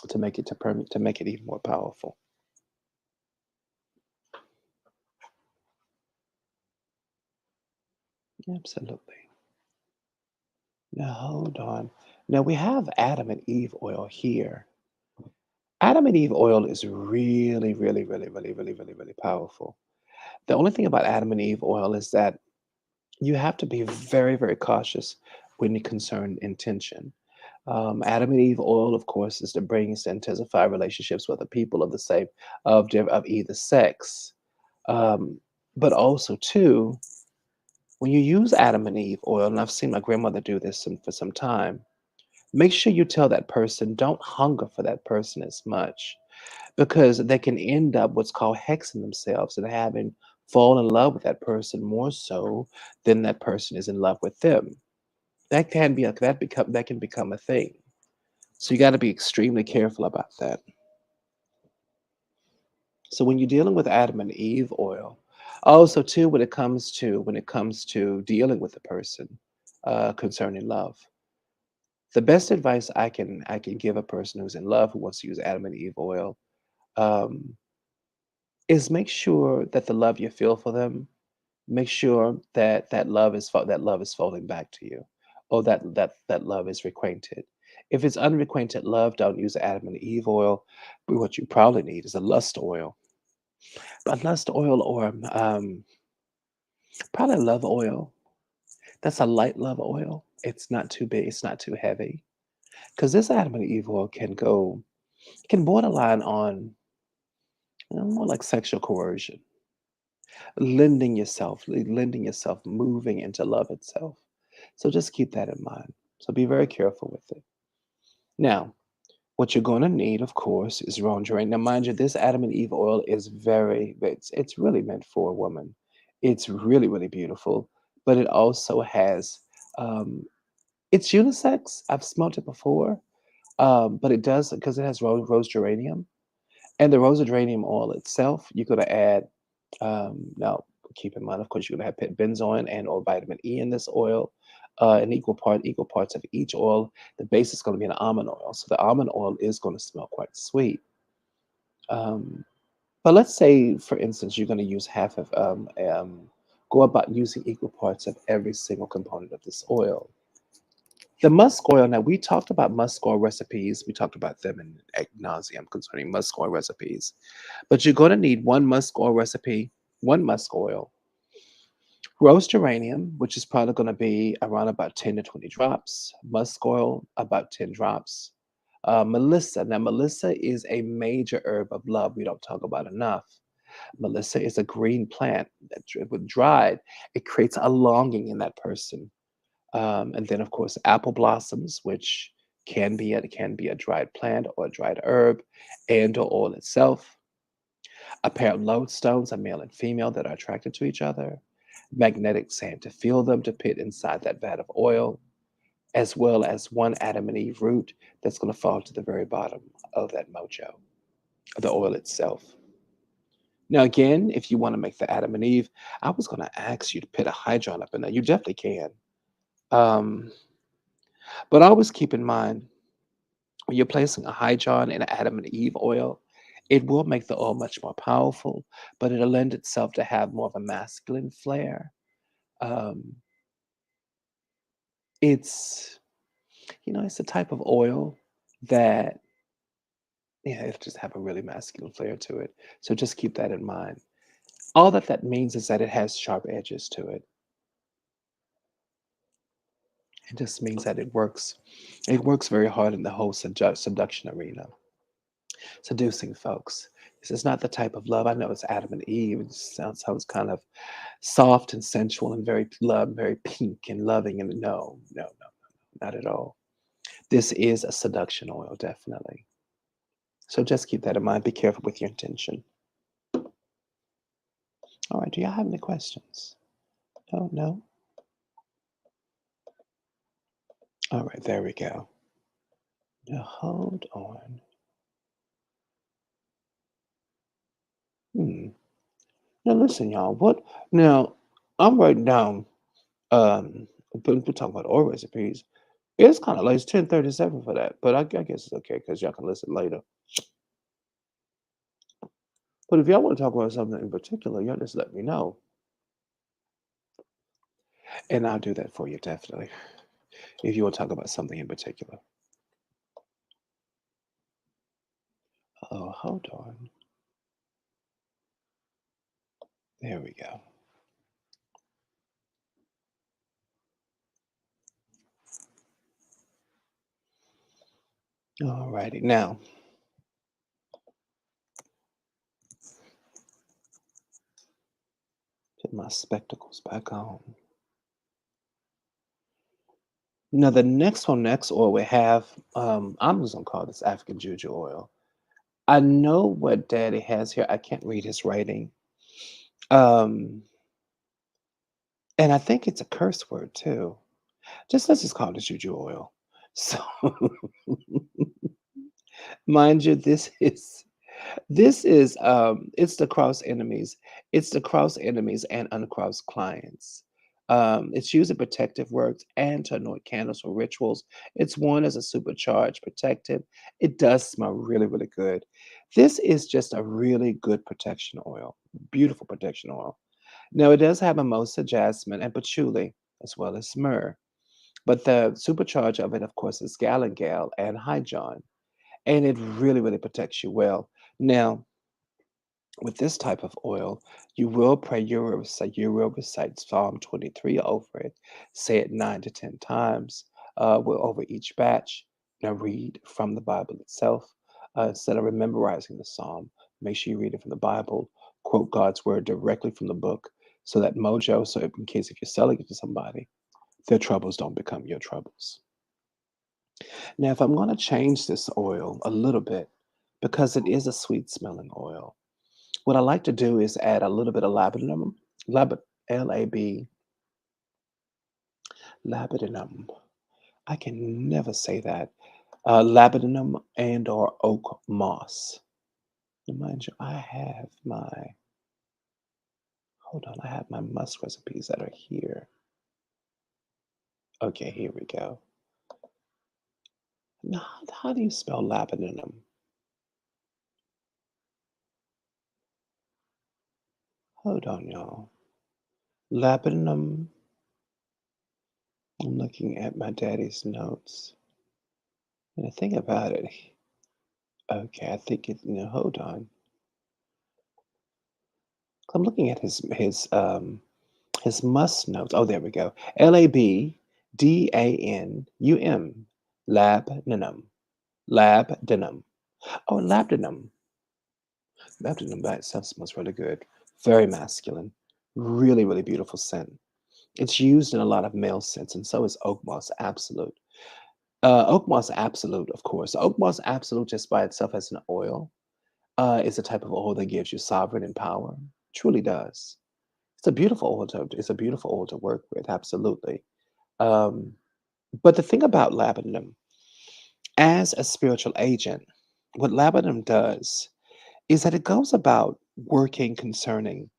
to make it even more powerful. Absolutely. Now hold on. Now we have Adam and Eve oil here. Adam and Eve oil is really, really, really, really, really, really, really powerful. The only thing about Adam and Eve oil is that you have to be very, very cautious when you concern intention. Adam and Eve oil, of course, is to bring to intensify relationships with the people of the same of either sex. Um, but also too, when you use Adam and Eve oil, and I've seen my grandmother do this for some time, make sure you tell that person don't hunger for that person as much because they can end up what's called hexing themselves and having fall in love with that person more so than that person is in love with them. That can become a thing. So you got to be extremely careful about that. So when you're dealing with Adam and Eve oil, also too when it comes to dealing with a person concerning love, the best advice I can give a person who's in love who wants to use Adam and Eve oil um, is make sure that the love you feel for them, make sure that that love is falling back to you, or that love is requainted. If it's unrequited love, don't use Adam and Eve oil. But what you probably need is a lust oil, or probably a love oil. That's a light love oil. It's not too big. It's not too heavy. Because this Adam and Eve oil can borderline on more like sexual coercion, lending yourself, moving into love itself. So just keep that in mind. So be very careful with it. Now, what you're going to need, of course, is rosary. Now, mind you, this Adam and Eve oil is it's really meant for a woman. It's really, really beautiful, but it also has, um, it's unisex. I've smelt it before, but it does, because it has rose geranium. And the rosodranium oil itself, you're going to add, now keep in mind, of course, you're going to have benzoin and or vitamin E in this oil, in equal parts of each oil. The base is going to be an almond oil. So the almond oil is going to smell quite sweet. Um, but let's say, for instance, you're going to use go about using equal parts of every single component of this oil. The musk oil, now we talked about musk oil recipes. We talked about them in ad nauseum concerning musk oil recipes. But you're going to need one musk oil recipe, one musk oil, roast geranium, which is probably going to be around about 10 to 20 drops, musk oil, about 10 drops. Melissa. Now, Melissa is a major herb of love we don't talk about enough. Melissa is a green plant that, when dried, it creates a longing in that person. And then, of course, apple blossoms, which can be a dried plant or a dried herb, and or oil itself. A pair of lodestones, a male and female that are attracted to each other. Magnetic sand to feel them to pit inside that vat of oil, as well as one Adam and Eve root that's going to fall to the very bottom of that mojo, the oil itself. Now, again, if you want to make the Adam and Eve, I was going to ask you to put a hydron up in there. You definitely can. Um, but always keep in mind, when you're placing a hydron in Adam and Eve oil, it will make the oil much more powerful, but it'll lend itself to have more of a masculine flair. Um, it's it's a type of oil that, yeah, it just have a really masculine flair to it. So just keep that in mind. All that means is that it has sharp edges to it. It just means that it works. It works very hard in the whole seduction arena, seducing folks. This is not the type of love. I know it's Adam and Eve. It sounds kind of soft and sensual and very pink and loving. And no, no, no, not at all. This is a seduction oil, definitely. So just keep that in mind. Be careful with your intention. All right. Do y'all have any questions? Oh, no? All right. There we go. Now, hold on. Hmm. Now, listen, y'all. What? Now, I'm writing down, we're talking about oil recipes. It's kind of late. It's 10:37 for that. But I guess it's okay because y'all can listen later. But if y'all want to talk about something in particular, y'all just let me know. And I'll do that for you, definitely. If you want to talk about something in particular. Oh, hold on. There we go. All righty. Now, put my spectacles back on. Now, the next oil we have, I'm just gonna call this African Juju oil. I know what Daddy has here. I can't read his writing. Um, and I think it's a curse word too. Let's just call it Juju oil. So, mind you, it's the cross enemies. It's the cross enemies and uncrossed clients. It's used in protective works and to anoint candles for rituals. It's worn as a supercharged protective. It does smell really, really good. This is just a really good protection oil. Beautiful protection oil. Now it does have mimosa, jasmine, and patchouli, as well as myrrh. But the supercharge of it, of course, is galangal and hyjon, and it really, really protects you well. Now, with this type of oil, you will recite Psalm 23 over it. Say it 9 to 10 times over each batch. Now read from the Bible itself. Instead of memorizing the psalm, make sure you read it from the Bible. Quote God's word directly from the book, so that mojo, so in case if you're selling it to somebody, their troubles don't become your troubles. Now, if I'm going to change this oil a little bit, because it is a sweet smelling oil, what I like to do is add a little bit of labdanum, L-A-B, labdanum. I can never say that. Labdanum and or oak moss. Now, mind you, hold on, I have my musk recipes that are here. Okay, here we go. Now, how do you spell labdanum? Hold on, y'all. Labdanum. I'm looking at my daddy's notes. And the thing about it, okay, I think it, no, hold on. I'm looking at his must notes. Oh, there we go. Labdanum. Labdanum. Labdanum. Oh, labdanum. Labdanum by itself smells really good. Very masculine. Really, really beautiful scent. It's used in a lot of male scents, and so is oak moss absolute. Oak moss absolute, of course. Oak moss absolute just by itself as an oil is a type of oil that gives you sovereign and power. Truly does. It's a beautiful oil to work with, absolutely. Um, but the thing about labdanum, as a spiritual agent, what labdanum does is that it goes about working concerning,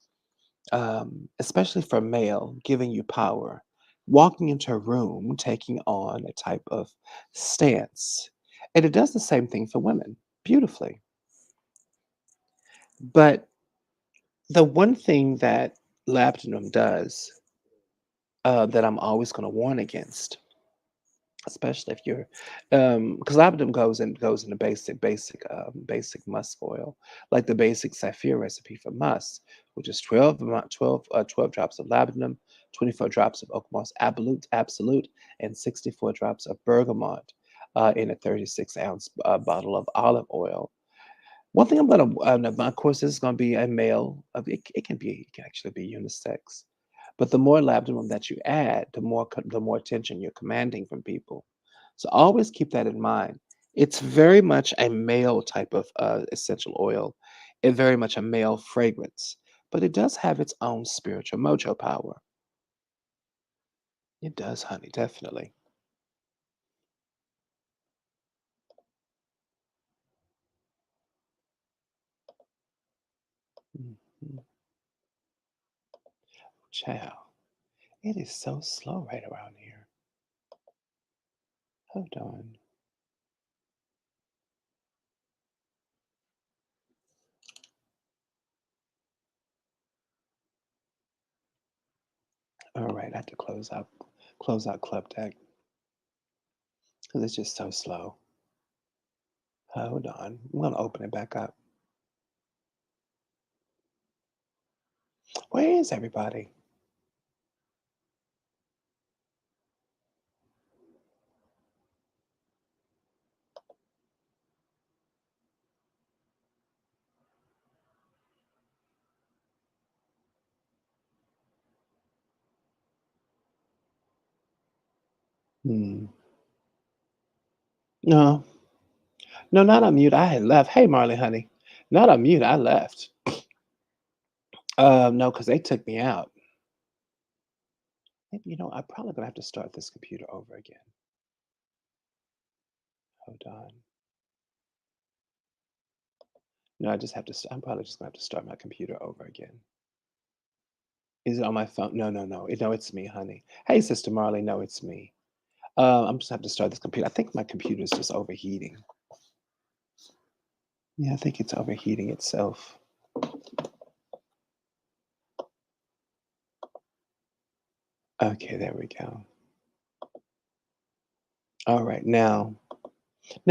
especially for male, giving you power, walking into a room, taking on a type of stance. And it does the same thing for women beautifully. But the one thing that labdanum does that I'm always going to warn against, especially if you're, because labdanum goes in the basic musk oil, like the basic Saphir recipe for musk, which is 12 drops of labdanum, 24 drops of oak moss absolute, and 64 drops of bergamot in a 36-ounce bottle of olive oil. One thing I'm gonna, now, of course, this is gonna be a male. It can actually be unisex, but the more labdanum that you add, the more attention you're commanding from people. So always keep that in mind. It's very much a male type of essential oil, and very much a male fragrance, but it does have its own spiritual mojo power. It does, honey, definitely. Mhm. Child, it is so slow right around here. Hold on. All right, I have to close out Club Deck because it's just so slow. Hold on. I'm gonna open it back up. Where is everybody? Hmm. No, no, not on mute. I had left. Hey, Marley, honey. Not on mute. I left. No, because they took me out. Maybe, I'm probably gonna have to start this computer over again. Hold on. No, I just have to. I'm probably just gonna have to start my computer over again. Is it on my phone? No, no, no. No, it's me, honey. Hey, Sister Marley. No, it's me. I'm just have to start this computer. I think my computer is just overheating. Yeah, I think it's overheating itself. Okay, there we go. All right, now,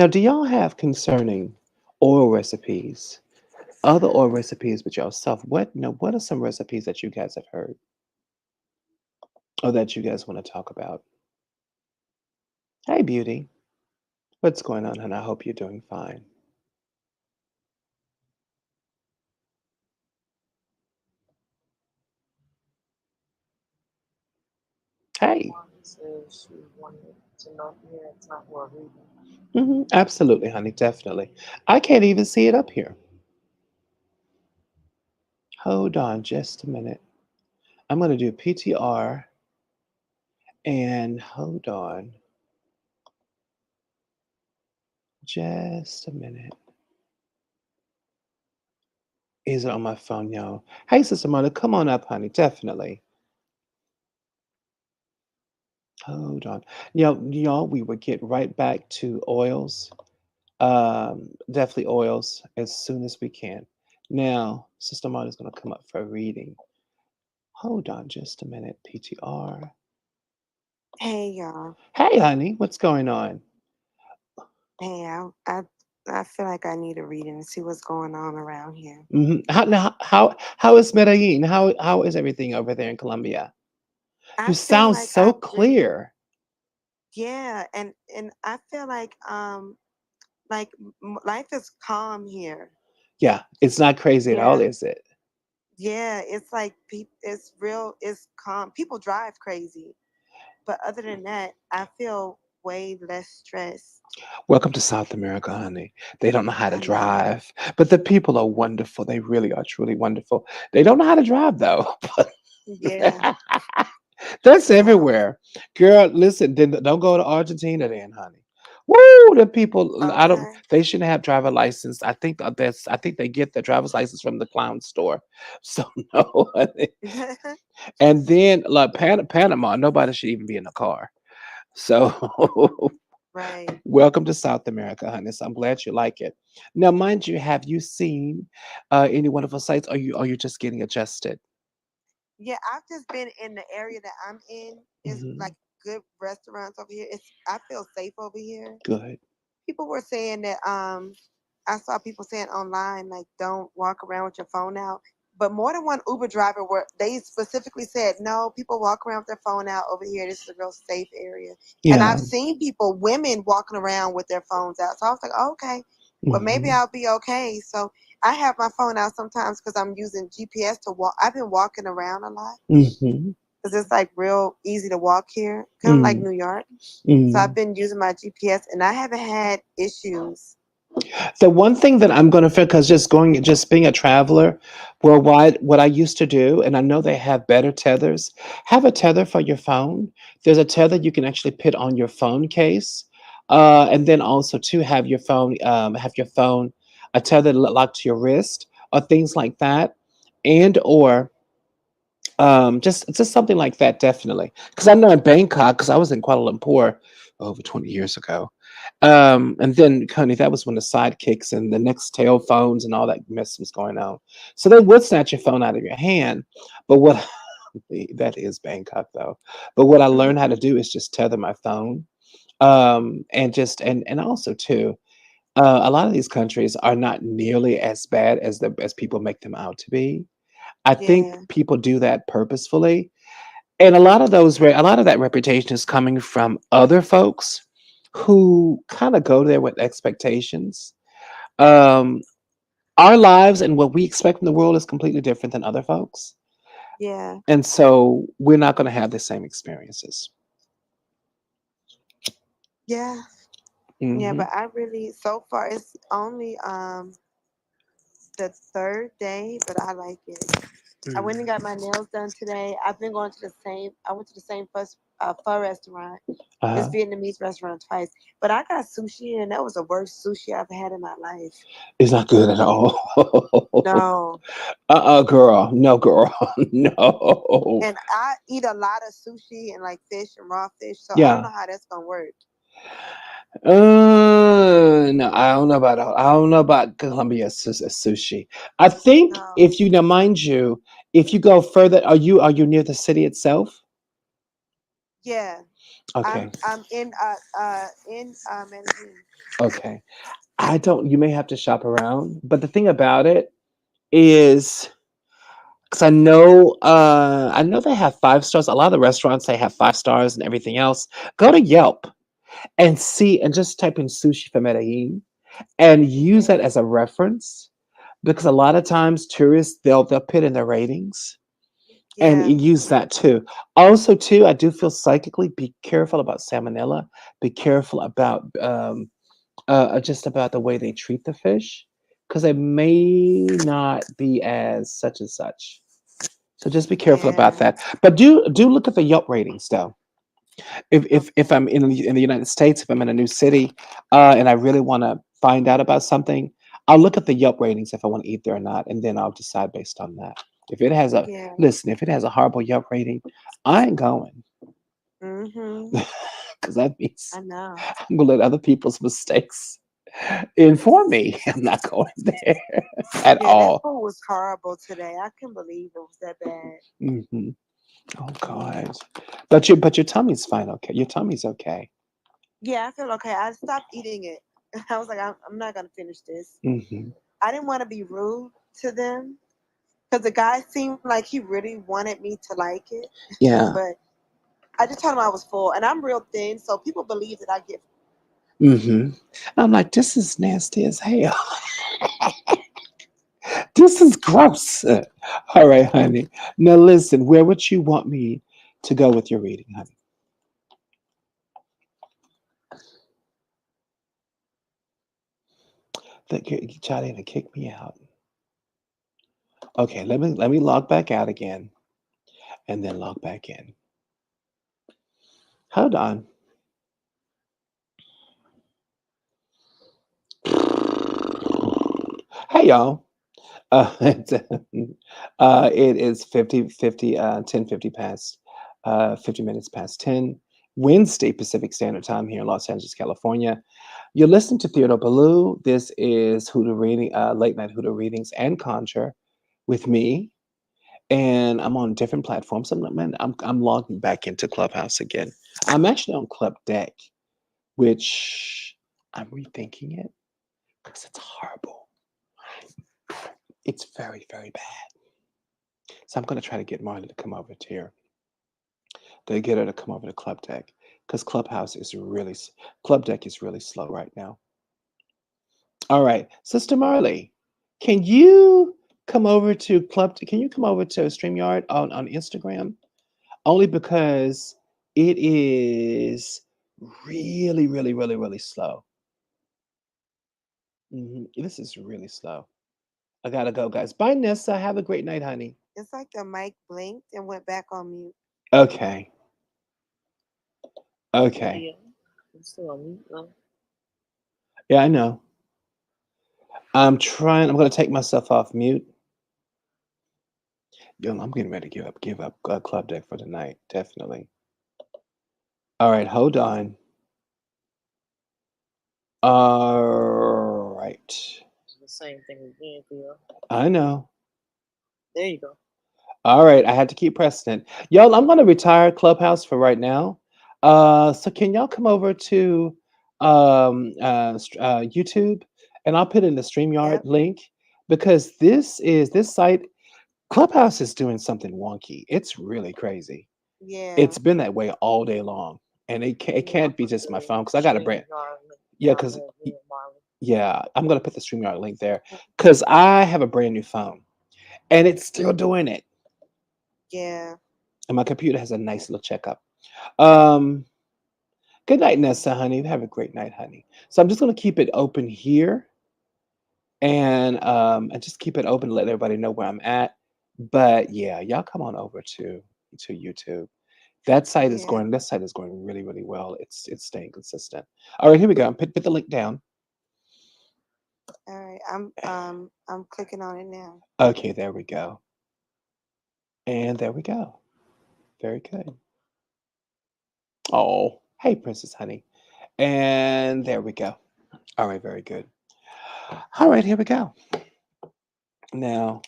do y'all have concerning oil recipes, other oil recipes with yourself? What are some recipes that you guys have heard or that you guys want to talk about? Hey, Beauty, what's going on, honey? I hope you're doing fine. Hey, One says she wanted to know if you had time for a reading. absolutely, honey, definitely. I can't even see it up here. Hold on just a minute. I'm going to do PTR and hold on just a minute. Is it on my phone, y'all? Hey, Sister Mother, come on up, honey. Definitely. Hold on. Y'all, we would get right back to oils. Definitely oils as soon as we can. Now, Sister Mother's going to come up for a reading. Hold on just a minute. PTR. Hey y'all. Hey, honey, what's going on? Hey, I feel like I need a reading to see what's going on around here. How is Medellin? How is everything over there in Colombia? I You feel sound like so clear. yeah, and I feel like life is calm here. Yeah, it's not crazy at all, Yeah. is it? Yeah, it's like it's real, it's calm. People drive crazy, but other than that, I feel way less stressed. Welcome to South America, honey. They don't know how to I know. drive, but the people are wonderful. They really are truly wonderful. They don't know how to drive though. Yeah. That's Wow. everywhere. Girl, listen, then don't go to Argentina then, honey. Woo, the people I don't Okay. they shouldn't have driver license. I think they get their driver's license from the clown store. So no, honey. And then like Panama, nobody should even be in the car. So Right. welcome to South America, honey. So I'm glad you like it. Now, mind you, have you seen any wonderful sites? Are you just getting adjusted? Yeah, I've just been in the area that I'm in. Is Hmm. like good restaurants over here. It's I feel safe over here. Good. People were saying that I saw people saying online like don't walk around with your phone out. But more than one Uber driver were they specifically said no, people walk around with their phone out over here. This is a real safe area. And I've Yeah. seen people, women walking around with their phones out. So I was like, oh, okay, well maybe Hmm. I'll be okay. So I have my phone out sometimes because I'm using GPS to walk. I've been walking around a lot Hmm. because it's like real easy to walk here, kind of like Hmm. New York. So I've Hmm. been using my GPS and I haven't had issues. The one thing that I'm going to feel, because just being a traveler worldwide, what I used to do, and I know they have better tethers, have a tether for your phone. There's a tether you can actually put on your phone case, and then also to have your phone a tether locked to your wrist or things like that, and or just something like that, definitely. Because I know in Bangkok, because I was in Kuala Lumpur over 20 years ago, and then, honey, that was when the sidekicks and the Nextel phones and all that mess was going on. So they would snatch your phone out of your hand. But what That is Bangkok though. But what I learned how to Mhm. do is just tether my phone. And just and also too, a lot of these countries are not nearly as bad as the as people make them out to be. I think Yeah. people do that purposefully. And a lot of that reputation is coming from other folks who kind of go there with expectations. Um, our lives and what we expect from the world is completely different than other folks. Yeah. And so we're not going to have the same experiences. Yeah. Yeah. Hmm. But I really, so far, it's only the third day, but I like it. I went and got my nails done today. I've been going to the same. I went to the same pho restaurant. This Uh-huh. Vietnamese restaurant twice, but I got sushi and that was the worst sushi I've had in my life. It's not good at all. No, Girl. No, girl. No. and I eat a lot of sushi and like fish and raw fish, so I don't Yeah. know how that's gonna work. No, I don't know about Colombia sushi. I think No, if you now mind you, if you go further, are you near the city itself? yeah, Okay. I'm in Medellin. Okay. I don't you may have to shop around, but the thing about it is because I know they have 5 stars. A lot of the restaurants they have 5 stars and everything else. Go to Yelp and see and just type in sushi for Medellin and use that Yeah, as a reference because a lot of times tourists they'll put in their ratings and yeah, use that too. Also, too, I do feel psychically be careful about salmonella. Be careful about just about the way they treat the fish because it may not be as such and such. So just be careful about yeah. that. But do look at the Yelp ratings though. If Okay, I'm in the United States, if I'm in a new city, and I really want to find out about something, I'll look at the Yelp ratings if I want to eat there or not, and then I'll decide based on that. If it has a yeah. listen, if it has a horrible Yelp rating, I ain't going Mhm. because that means I know. I'm gonna let other people's mistakes inform me. I'm not going there at Yeah, that all. food was horrible today. I couldn't believe it was that bad. Hmm. Oh Yeah. God, but your tummy's fine. Okay, your tummy's okay. Yeah, I feel okay. I stopped eating it. I was like, I'm not gonna finish this. Hmm. I didn't want to be rude to them because the guy seemed like he really wanted me to like it, Yeah. but I just told him I was full, and I'm real thin, so people believe that I get. Hmm. I'm like, this is nasty as hell. This is gross. All right, honey. Now listen, where would you want me to go with your reading, honey? That you tried to even kick me out. Okay, let me log back out again and then log back in. Hold on. Hey y'all. It's, it is 10:50 past 50 minutes past 10 Wednesday Pacific Standard Time here in Los Angeles, California. You're listening to Theodore Baloo. This is Hoodoo reading, late night Hoodoo readings and Conjure with me, and I'm on different platforms. I'm logging back into Clubhouse again. I'm actually on Club Deck, which I'm rethinking it because it's horrible. It's very very bad. So I'm going to try to get Marley to come over to here. To get her to come over to Club Deck because Club Deck is really slow right now. All right, Sister Marley, can you come over to Can you come over to Streamyard on Instagram? Only because it is really, really, really, really slow. This is really slow. I gotta go, guys. Bye, Nessa. Have a great night, honey. It's like the mic blinked and went back on mute. Okay. Okay. Lydia. I'm still on mute. No. Yeah, I know. I'm gonna take myself off mute. Yo, I'm getting ready to give up Club Deck for tonight. Definitely. All right, hold on. All right. It's the same thing again, Theo. I know. There you go. All right, I had to keep pressing it. Y'all, I'm gonna retire Clubhouse for right now. So can y'all come over to YouTube, and I'll put in the StreamYard Yep. link because this site Clubhouse is doing something wonky. It's really crazy. Yeah. It's been that way all day long, and it Yeah, I can't be put just my the phone because I got a brand. stream yard link Yeah, down because there again, Marlon. yeah, I'm gonna put the StreamYard link there because I have a brand new phone, and it's still doing it, Yeah. and my computer has a nice little checkup. Um, Good night, Nessa, honey. Have a great night, honey. So I'm just gonna keep it open here, and just keep it open to let everybody know where I'm at. But yeah, y'all come on over to YouTube. Yeah. That site is going really, really well. It's staying consistent. All right, here we go. Put the link down. All right. I'm clicking on it now. Okay, there we go. And there we go. Very good. Oh, hey, Princess Honey. And there we go. All right, very good. All right, here we go. Now,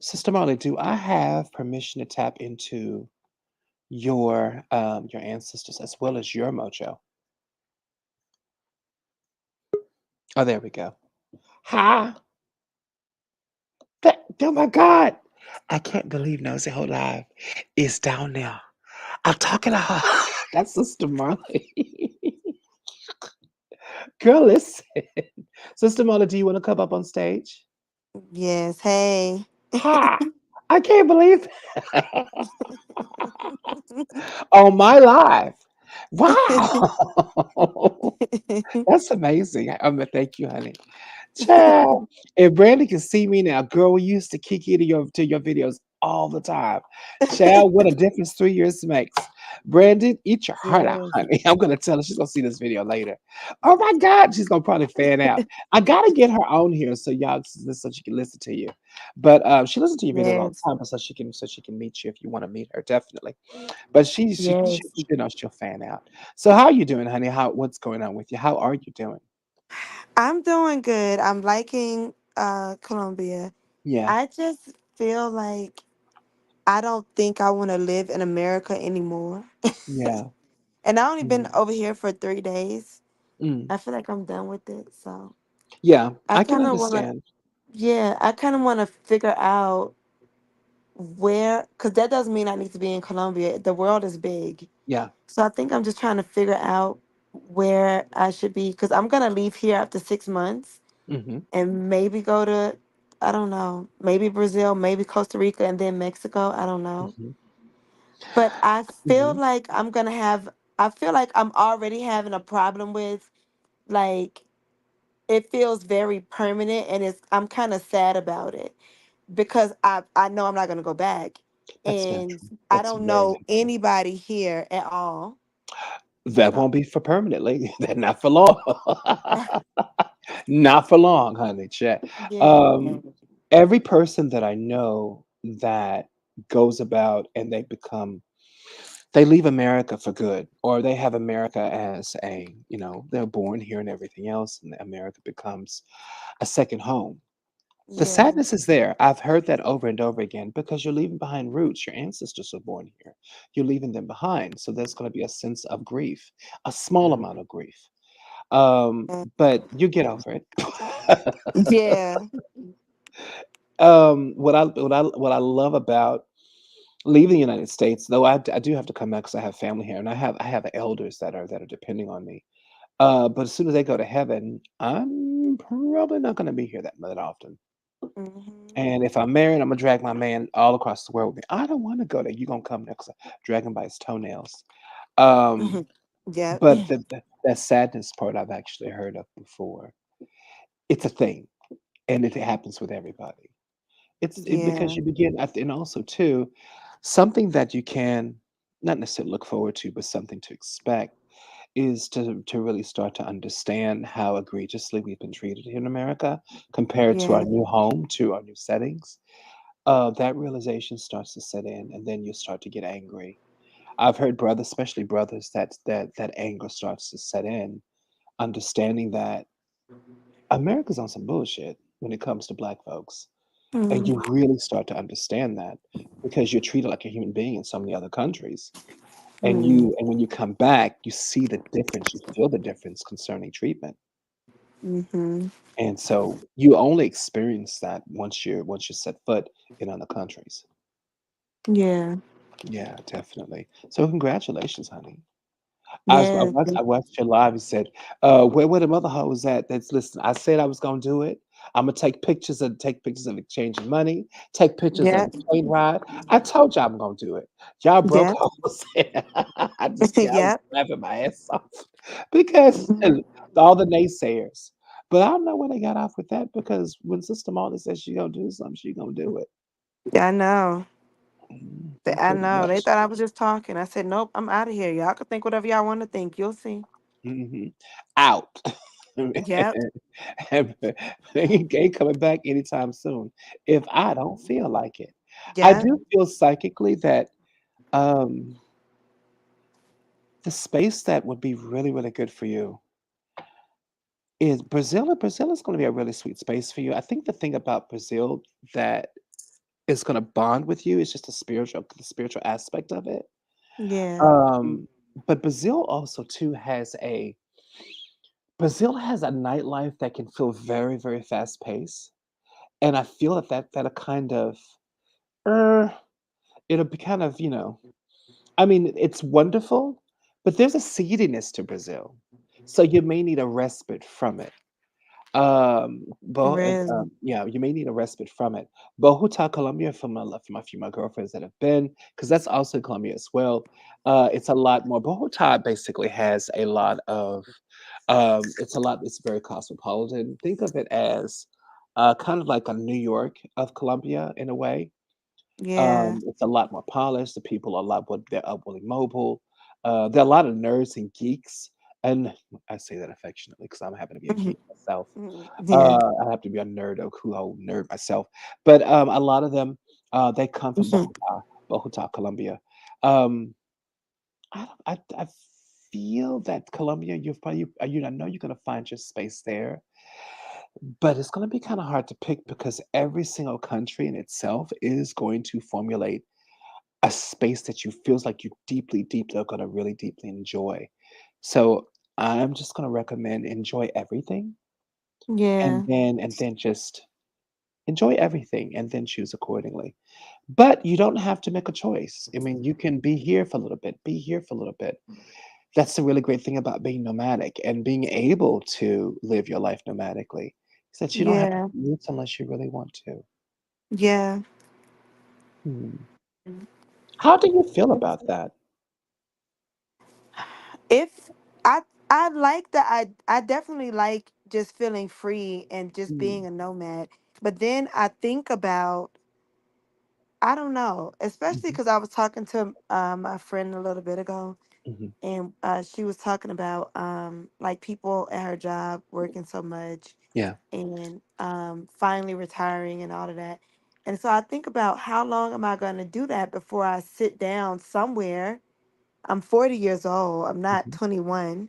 Sister Marley, do I have permission to tap into your ancestors as well as your mojo? Oh, there we go. Hi. Oh my God. I can't believe Nosy Whole Live is down there. I'm talking to her. That's Sister Marley. Girl, listen. Sister Marley, do you want to come up on stage? Yes. Hey. Hi. I can't believe on my live. Wow. That's amazing. Thank you, honey. Child, if Brandy can see me now, girl, we used to kick you to your videos all the time. Child, what a difference 3 years makes. Brandon, eat your heart out, Yes. honey. I'm gonna tell her she's gonna see this video later. Oh my God, she's gonna probably fan out. I gotta get her on here so so she can listen to you. But she listens to your videos all Yes. the time, so she can meet you if you want to meet her, definitely. But Yes. you know she'll fan out. So how are you doing, honey? What's going on with you? How are you doing? I'm doing good. I'm liking Colombia. Yeah, I just feel like I don't think I want to live in America anymore. yeah. And I only been Mm. over here for 3 days. Mm. I feel like I'm done with it. So Yeah, I I can kind of want to, understand. yeah, I kind of want to figure out where, because that doesn't mean I need to be in Colombia. The world is big. Yeah. So I think I'm just trying to figure out where I should be because I'm going to leave here after 6 months Hmm. and maybe go to, I don't know, maybe Brazil, maybe Costa Rica, and then Mexico. I don't know. Hmm. But I feel Hmm. like I feel like I'm already having a problem with, like, it feels very permanent and I'm kind of sad about it because I know I'm not going to go back. That's And natural. I That's don't very know natural. anybody here at all. That So, won't be for permanently. That not for long. Not for long, honey. Chat. yeah. Um, every person that I know that goes about and they leave America for good, or they have America as they're born here and everything else, and America becomes a second home. The Yeah. sadness is there. I've heard that over and over again because you're leaving behind roots. Your ancestors were born here. You're leaving them behind. So there's going to be a sense of grief, a small amount of grief. But you get over it. Yeah. What I love about leaving the United States, though I do have to come back because I have family here, and I have elders that are depending on me. But as soon as they go to heaven, I'm probably not going to be here that often. Hmm. And if I'm married, I'm gonna drag my man all across the world with me. I don't want to go there. You gonna come there 'cause I drag him by his toenails. Um, Yep. but that sadness part I've actually heard of before. It's a thing, and it happens with everybody. Because Yeah. you begin, and also too, something that you can not necessarily look forward to, but something to expect is to really start to understand how egregiously we've been treated here in America compared to our Yeah. new home, to our new settings. That realization starts to set in, and then you start to get angry. I've heard brothers, especially brothers, that anger starts to set in, understanding that America's on some bullshit when it comes to Black folks. and Mhm. you really start to understand that because you're treated like a human being in so many other countries. Mhm. And when you come back, you see the difference, you feel the difference concerning treatment. Mhm. And so you only experience that once you set foot in other countries. Yeah. Yeah, definitely. So congratulations, honey. Yeah. I watched your live and said, where the mother hoes at that's listening. I said I was gonna do it. Imma take pictures of exchanging money, take pictures of Yeah. the plane ride. I told y'all I'm gonna do it. Y'all broke Yeah. hoes. I was Yep. laughing my ass off because Mhm. all the naysayers. But I don't know where they got off with that because when Sister Martha says she gonna do something, she gonna do it. Yeah, I know. I Pretty know. They much. thought I was just talking. I said, nope, I'm out of here. Y'all can think whatever y'all want to think. You'll see. Mhm. Out. Yep. Ain't coming back anytime soon if I don't feel like it. I Yep. do feel psychically that, um, the space that would be really, really good for you is Brazil, and Brazil is gonna be a really sweet space for you. I think the thing about Brazil that is gonna bond with you is just the spiritual aspect of it. Yeah. Um, but Brazil has a nightlife that can feel very, very fast paced. And I feel that'll kind of, uh, it'll be kind of, I mean, it's wonderful, but there's a seediness to Brazil, so you may need a respite from it. Really. Yeah, you may need a respite from it. Bogota, Colombia, from a few of my girlfriends that have been, because that's also in Colombia as well. It's a lot more. Bogota basically has a lot of, it's very cosmopolitan. Think of it as kind of like a New York of Colombia in a way. Yeah. It's a lot more polished. The people are a lot more they're upwardly mobile. There are a lot of nerds and geeks, and I say that affectionately because I'm happen to be a Mhm. geek myself. Mhm. Yeah. I have to be a nerd, a cool old nerd myself. But a lot of them, they come from Mhm. Bogota, Colombia. Um, I feel that Colombia, I know you're gonna find your space there, but it's gonna be kind of hard to pick because every single country in itself is going to formulate a space that you feels like you deeply, deeply are gonna really deeply enjoy. So I'm just gonna recommend enjoy everything Yeah. and then just enjoy everything and then choose accordingly. But you don't have to make a choice. I mean, you can be here for a little bit, be here for a little bit. That's the really great thing about being nomadic and being able to live your life nomadically. Is that you don't have to Yeah. commute unless you really want to. Yeah. Hmm. How do you feel about that? If I like that I definitely like just feeling free and just being Mm, a nomad. But then I think about I don't know, especially mhm, because I was talking to my friend a little bit ago, mhm. and she was talking about like people at her job working so much Yeah. and finally retiring and all of that. And so I think about how long am I going to do that before I sit down somewhere. I'm 40 years old. I'm not Mhm. 21,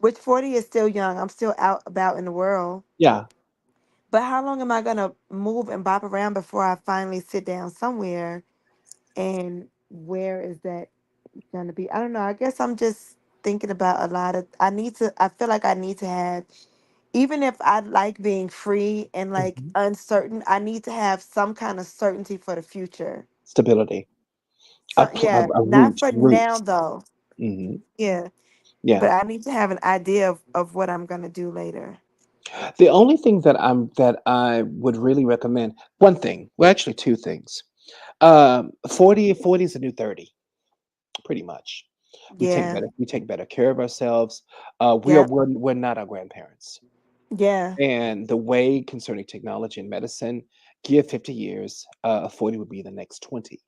which 40 is still young. I'm still out about in the world. Yeah. But how long am I going to move and bop around before I finally sit down somewhere? And where is that going to be? I don't know. I guess I'm just thinking about a lot of, I feel like I need to have, even if I like being free and like Mhm. uncertain, I need to have some kind of certainty for the future. Stability. So, yeah, A not root, for now roots. though. Mhm. Yeah. Yeah. But I need to have an idea of what I'm going to do later. The only thing that I would really recommend, one thing, well, actually 2 things. 40 is the new 30, pretty much. Yeah. We take better care of ourselves. Yep. We're not our grandparents. Yeah. And the way concerning technology and medicine, give 50 years, 40 would be the next 20.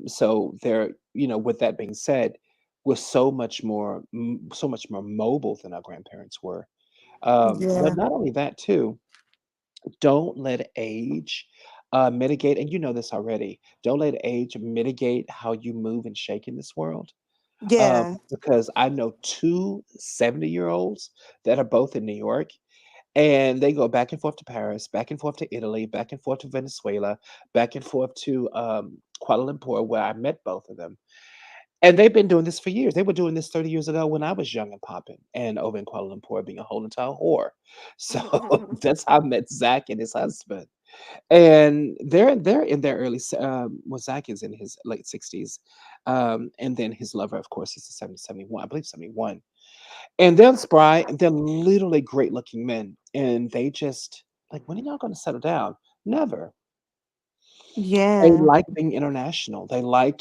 So with that being said, we're so much more mobile than our grandparents were. But Yeah. not only that too, don't let age mitigate, and you know this already. Don't let age mitigate how you move and shake in this world. Yeah. Because I know 2 70-year-olds that are both in New York, and they go back and forth to Paris, back and forth to Italy, back and forth to Venezuela, back and forth to Kuala Lumpur, where I met both of them. And they've been doing this for years. They were doing this 30 years ago when I was young and popping, and over in Kuala Lumpur being a whole entire whore. So that's how I met Zach and his husband. And they're in their well, Zach is in his late 60s. And then his lover, of course, he's a 71, I believe 71. And they're spry, and they're literally great looking men. And they just like, when are y'all gonna settle down? Never. They Yeah. like being international. They like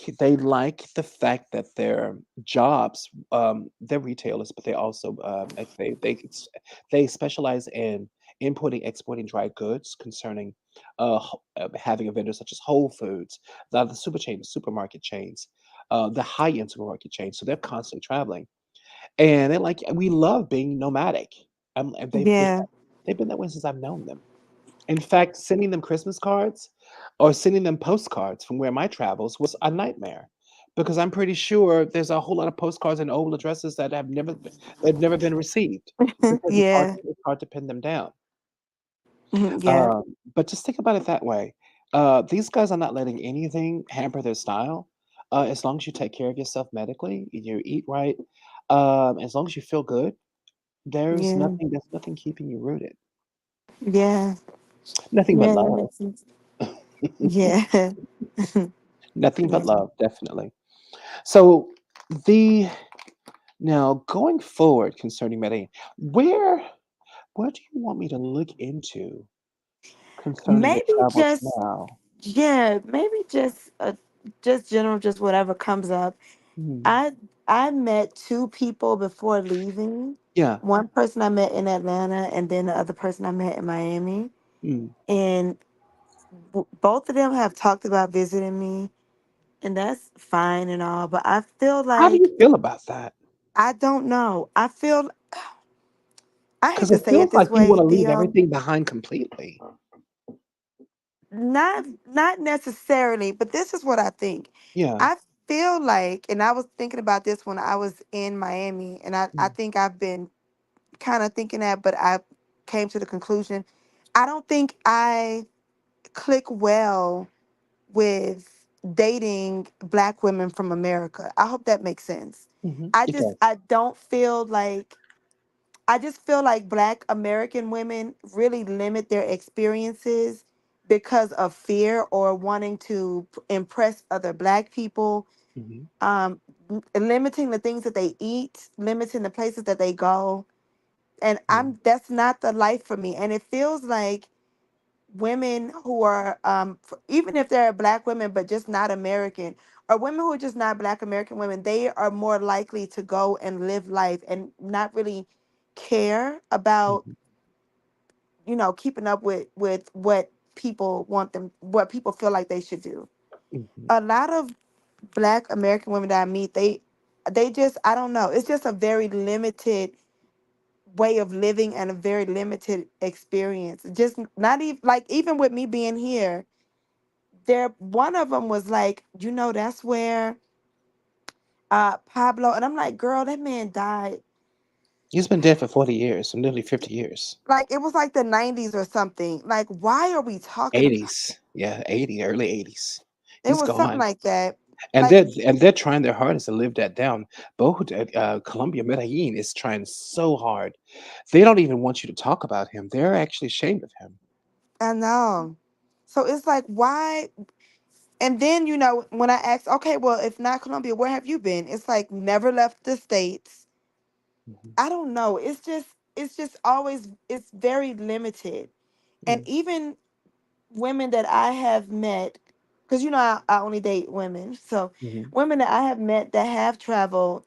the fact that their jobs, they're retailers, but they also like they specialize in importing, exporting dry goods concerning having a vendor such as Whole Foods, the supermarket chains, the high end supermarket chains. So they're constantly traveling, and they're like, we love being nomadic. And Yeah. they've been that way since I've known them. In fact, sending them Christmas cards or sending them postcards from where my travels was a nightmare because I'm pretty sure there's a whole lot of postcards and old addresses that have never been received because Yeah. it's hard to pin them down. Yeah. But just think about it that way. These guys are not letting anything hamper their style. As long as you take care of yourself medically, you eat right, as long as you feel good, Yeah. there's nothing keeping you rooted. Yeah. Nothing but Yeah, that love. makes sense. Yeah. Nothing but Yeah. love, definitely. So the now going forward concerning Medellin, where where do you want me to look into concerning your Maybe travels just now? yeah, maybe just general, just whatever comes up. Mhm. I I met two people before leaving. Yeah. One person I met in Atlanta, and then the other person I met in Miami. Mm. And both of them have talked about visiting me, and that's fine and all. But I feel How do like you feel about that? I don't know. I hate Because to it say it feels this like you want way, to leave Theo. everything behind completely. Not necessarily, but this is what I think. Yeah. I feel like, and I was thinking about this when I was in Miami, and I Mm. think I've been kind of thinking that, but I came to the conclusion I don't think I click well with dating black women from America. I hope that makes sense. It does. I don't feel like I just feel like black American women really limit their experiences because of fear or wanting to impress other black people, Hmm. limiting the things that they eat, limiting the places that they go. And Mm. I'm that's not the life for me. And it feels like women who are even if they're black women but just not American, or women who are just not black American women, they are more likely to go and live life and not really care about, Mhm. keeping up with what people want them, what people feel like they should do. Mhm. A lot of black American women that I meet, they just, I don't know, it's just a very limited way of living and a very limited experience. Just not even like, even with me being here, there one of them was like, that's where Pablo, and I'm like, girl, that man died He's been dead for 40 years, nearly 50 years. like it was like the 90s or something. Like, why are we talking about 80s. Yeah, 80, early 80s. it? He's Was something gone. like that. And Like, they're trying their hardest to live that down. Both Colombia, Medellin is trying so hard. They don't even want you to talk about him. They're actually ashamed of him. I know. So it's like, why? And then, when I asked, okay, well, if not Colombia, where have you been? It's like never left the States. Mhm. I don't know. It's just always, it's very limited. And Mm. even women that I have met, because I only date women. So Mhm. women that I have met that have traveled,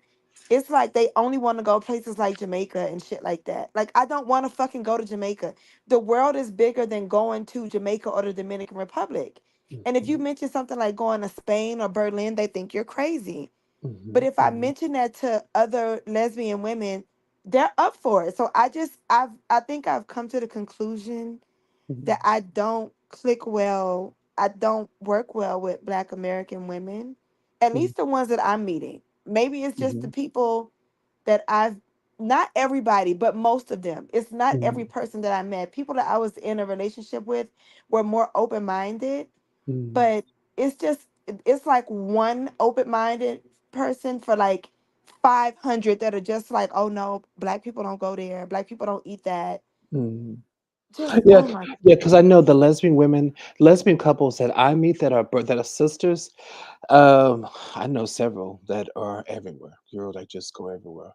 it's like they only want to go places like Jamaica and shit like that. Like, I don't want to fucking go to Jamaica. The world is bigger than going to Jamaica or the Dominican Republic. And if you Mhm. mention something like going to Spain or Berlin, they think you're crazy. But Mhm. if I Mhm. mention that to other lesbian women, they're up for it. So I think I've come to the conclusion that Mhm. I don't click well. I don't work well with Black American women, at Mhm. least the ones that I'm meeting. Maybe it's just the Mhm. people that I've not everybody, but most of them. It's not every Mm, person that I met. People that I was in a relationship with were more open minded, mm, but it's like one open minded person for like 500 that are just like, oh no, black people don't go there, black people don't eat that. mm. Just Yeah, oh my yeah, because I know the lesbian couples that I meet that are sisters. I know several that are everywhere. Girl, they just go everywhere,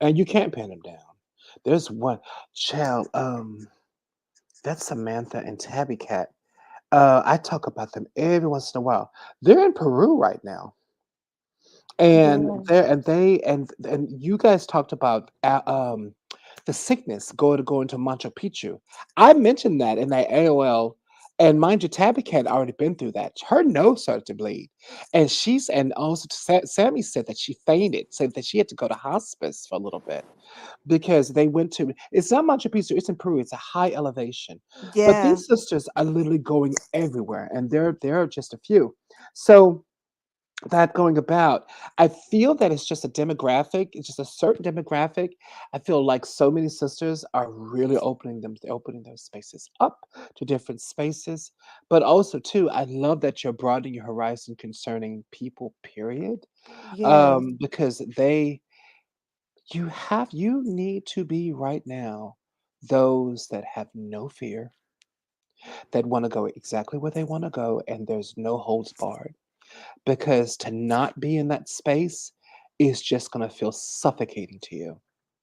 and you can't pin them down. There's one child. That's Samantha and Tabby Cat. I talk about them every once in a while. They're in Peru right now, and yeah, and you guys talked about the sickness going to Machu Picchu. I mentioned that in that AOL, and mind you, Tabby had already been through that. Her nose started to bleed, and also Sammy said that she fainted, said that she had to go to hospice for a little bit because they went to. It's not Machu Picchu; it's in Peru. It's a high elevation, but yeah, these sisters are literally going everywhere, and there are just a few. So that going about. I feel that it's just a demographic. It's just a certain demographic. I feel like so many sisters are really opening those spaces up to different spaces. But also too, I love that you're broadening your horizon concerning people, period. yes, Because you need to be right now those that have no fear, that want to go exactly where they want to go, and there's no holds barred because to not be in that space is just going to feel suffocating to you.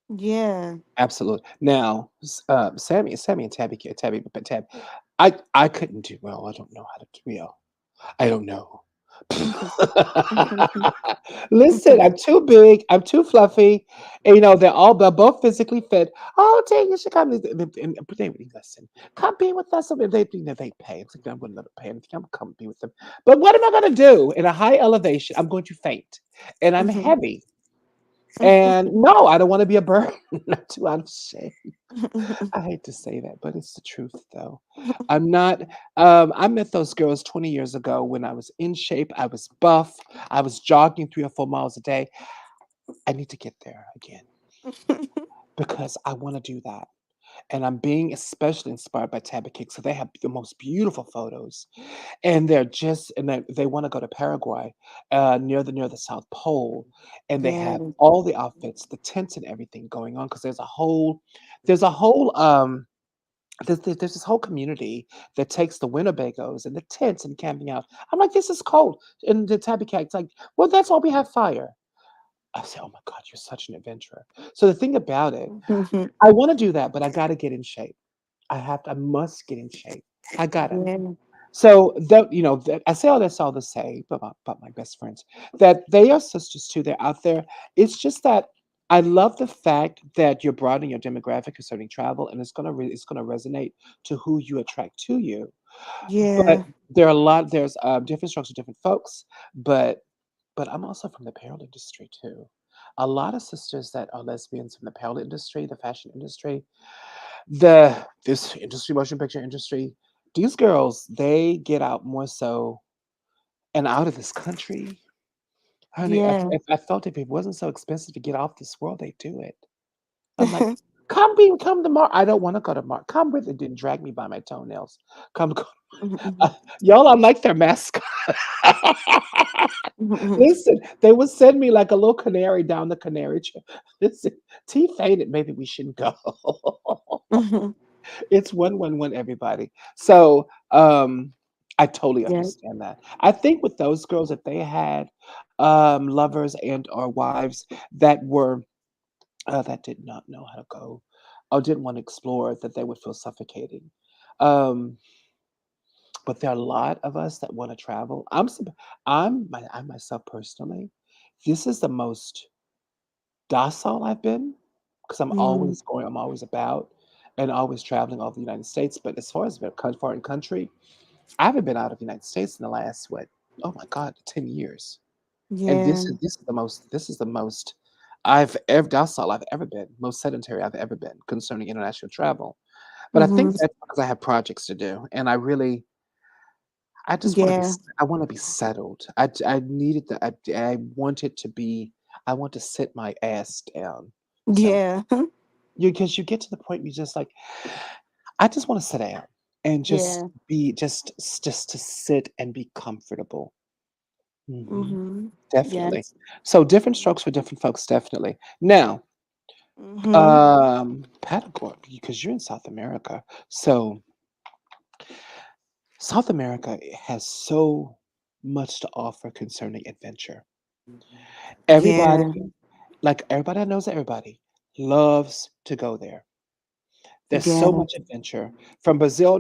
yeah. Absolutely. Now, Sammy and but I couldn't do well. I don't know how to do well. I don't know. Listen, I'm too big. I'm too fluffy. And, they're both physically fit. Oh, dang, you should come. But they would listen. Come be with us. And they pay. It's like I'm going to let them pay. I'm going to come be with them. But what am I going to do in a high elevation? I'm going to faint, and I'm heavy. And no, I don't want to be a burden. Not too out of shape. I hate to say that, but it's the truth, though. I'm not. I met those girls 20 years ago when I was in shape. I was buff. I was jogging 3 or 4 miles a day. I need to get there again because I want to do that. And I'm being especially inspired by Tabby Cake. So they have the most beautiful photos, and they want to go to Paraguay, near the South Pole, and they yeah, have all the outfits, the tents, and everything going on because there's this whole community that takes the Winnebagos and the tents and camping out. I'm like, this is cold. And the Tabby Cake's like, well, that's why we have fire. I say, oh my God, you're such an adventurer. So the thing about it, I want to do that, but I got to get in shape. I must get in shape. I gotta. yeah, So I say all to say about my best friends that they are sisters too. They're out there. It's just that I love the fact that you're broadening your demographic concerning travel, and it's gonna resonate to who you attract to you. But yeah, there's different strokes for different folks. But I'm also from the apparel industry too. A lot of sisters that are lesbians from the apparel industry, the fashion industry, this industry, motion picture industry, these girls, they get out more so and out of this country. Honey, yeah. if I felt if it wasn't so expensive to get off this world, they do it. I'm like, come to Mar. I don't want to go to Mar. Come with it. Didn't drag me by my toenails. Come, y'all. I'm like their mascot. Listen, they would send me like a little canary down the canary trail. Listen, T fainted. Maybe we shouldn't go. It's 111, everybody. So, I totally Yeah, understand that. I think with those girls, if they had, lovers and or wives that were, that did not know how to go or didn't want to explore, that they would feel suffocating. Um, but there are a lot of us that want to travel. I myself personally, this is the most docile I've been because mm, I'm always about and always traveling all over the United States. But as far as a foreign country, I haven't been out of the United States in the last what? Oh my God, 10 years. And yeah, this is the most I've ever docile I've ever been, most sedentary I've ever been concerning international travel. But I think hmm, that's because I have projects to do, and I just want to yeah, I want to be settled. I needed I wanted to be I want to sit my ass down So Yeah. you because you get to the point you just like, I just want to sit down and just Yeah. be just to sit and be comfortable. Hmm. Mhm. Definitely. Yes. So different strokes for different folks, definitely. Now, Mhm. Patagonia, because you're in South America. So South America has so much to offer concerning adventure. Yeah. Everybody, like everybody that knows everybody, loves to go there. There's so Yeah. much adventure from Brazil,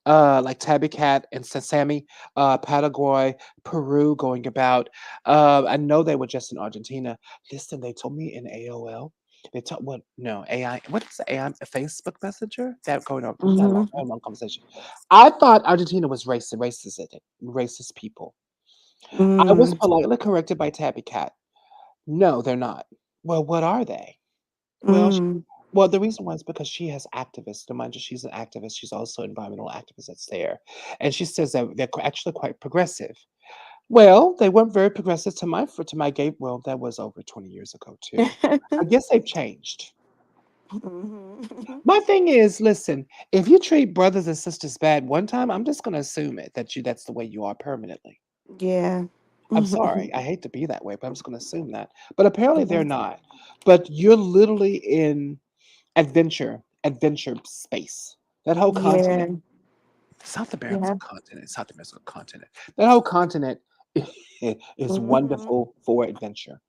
like Tabby Cat and Sesame, Paraguay, Peru, going about. I know they were just in Argentina. Listen, they told me in AOL. They told what? No AI. What is the AI? A Facebook Messenger? That going on? We had Mhm. a long conversation. I thought Argentina was racist people. I was Mm. politely corrected by Tabby Cat. No, they're not. Well, what are they? Well, Mm. well, the reason why is because she has activists. And mind you, she's an activist. She's also an environmental activist that's there. And she says that they're actually quite progressive. Well, they weren't very progressive to my gay. Well, that was over 20 years ago too. I guess they've changed. Mhm. My thing is, listen, if you treat brothers and sisters bad one time, I'm just gonna assume it that that's the way you are permanently. Yeah. I'm Mhm. sorry. I hate to be that way, but I'm just gonna assume that. But apparently they're not. But you're literally in adventure space. That whole continent. Yeah. South America's a Yeah. continent. South America's a continent. That whole continent is Mhm. wonderful for adventure.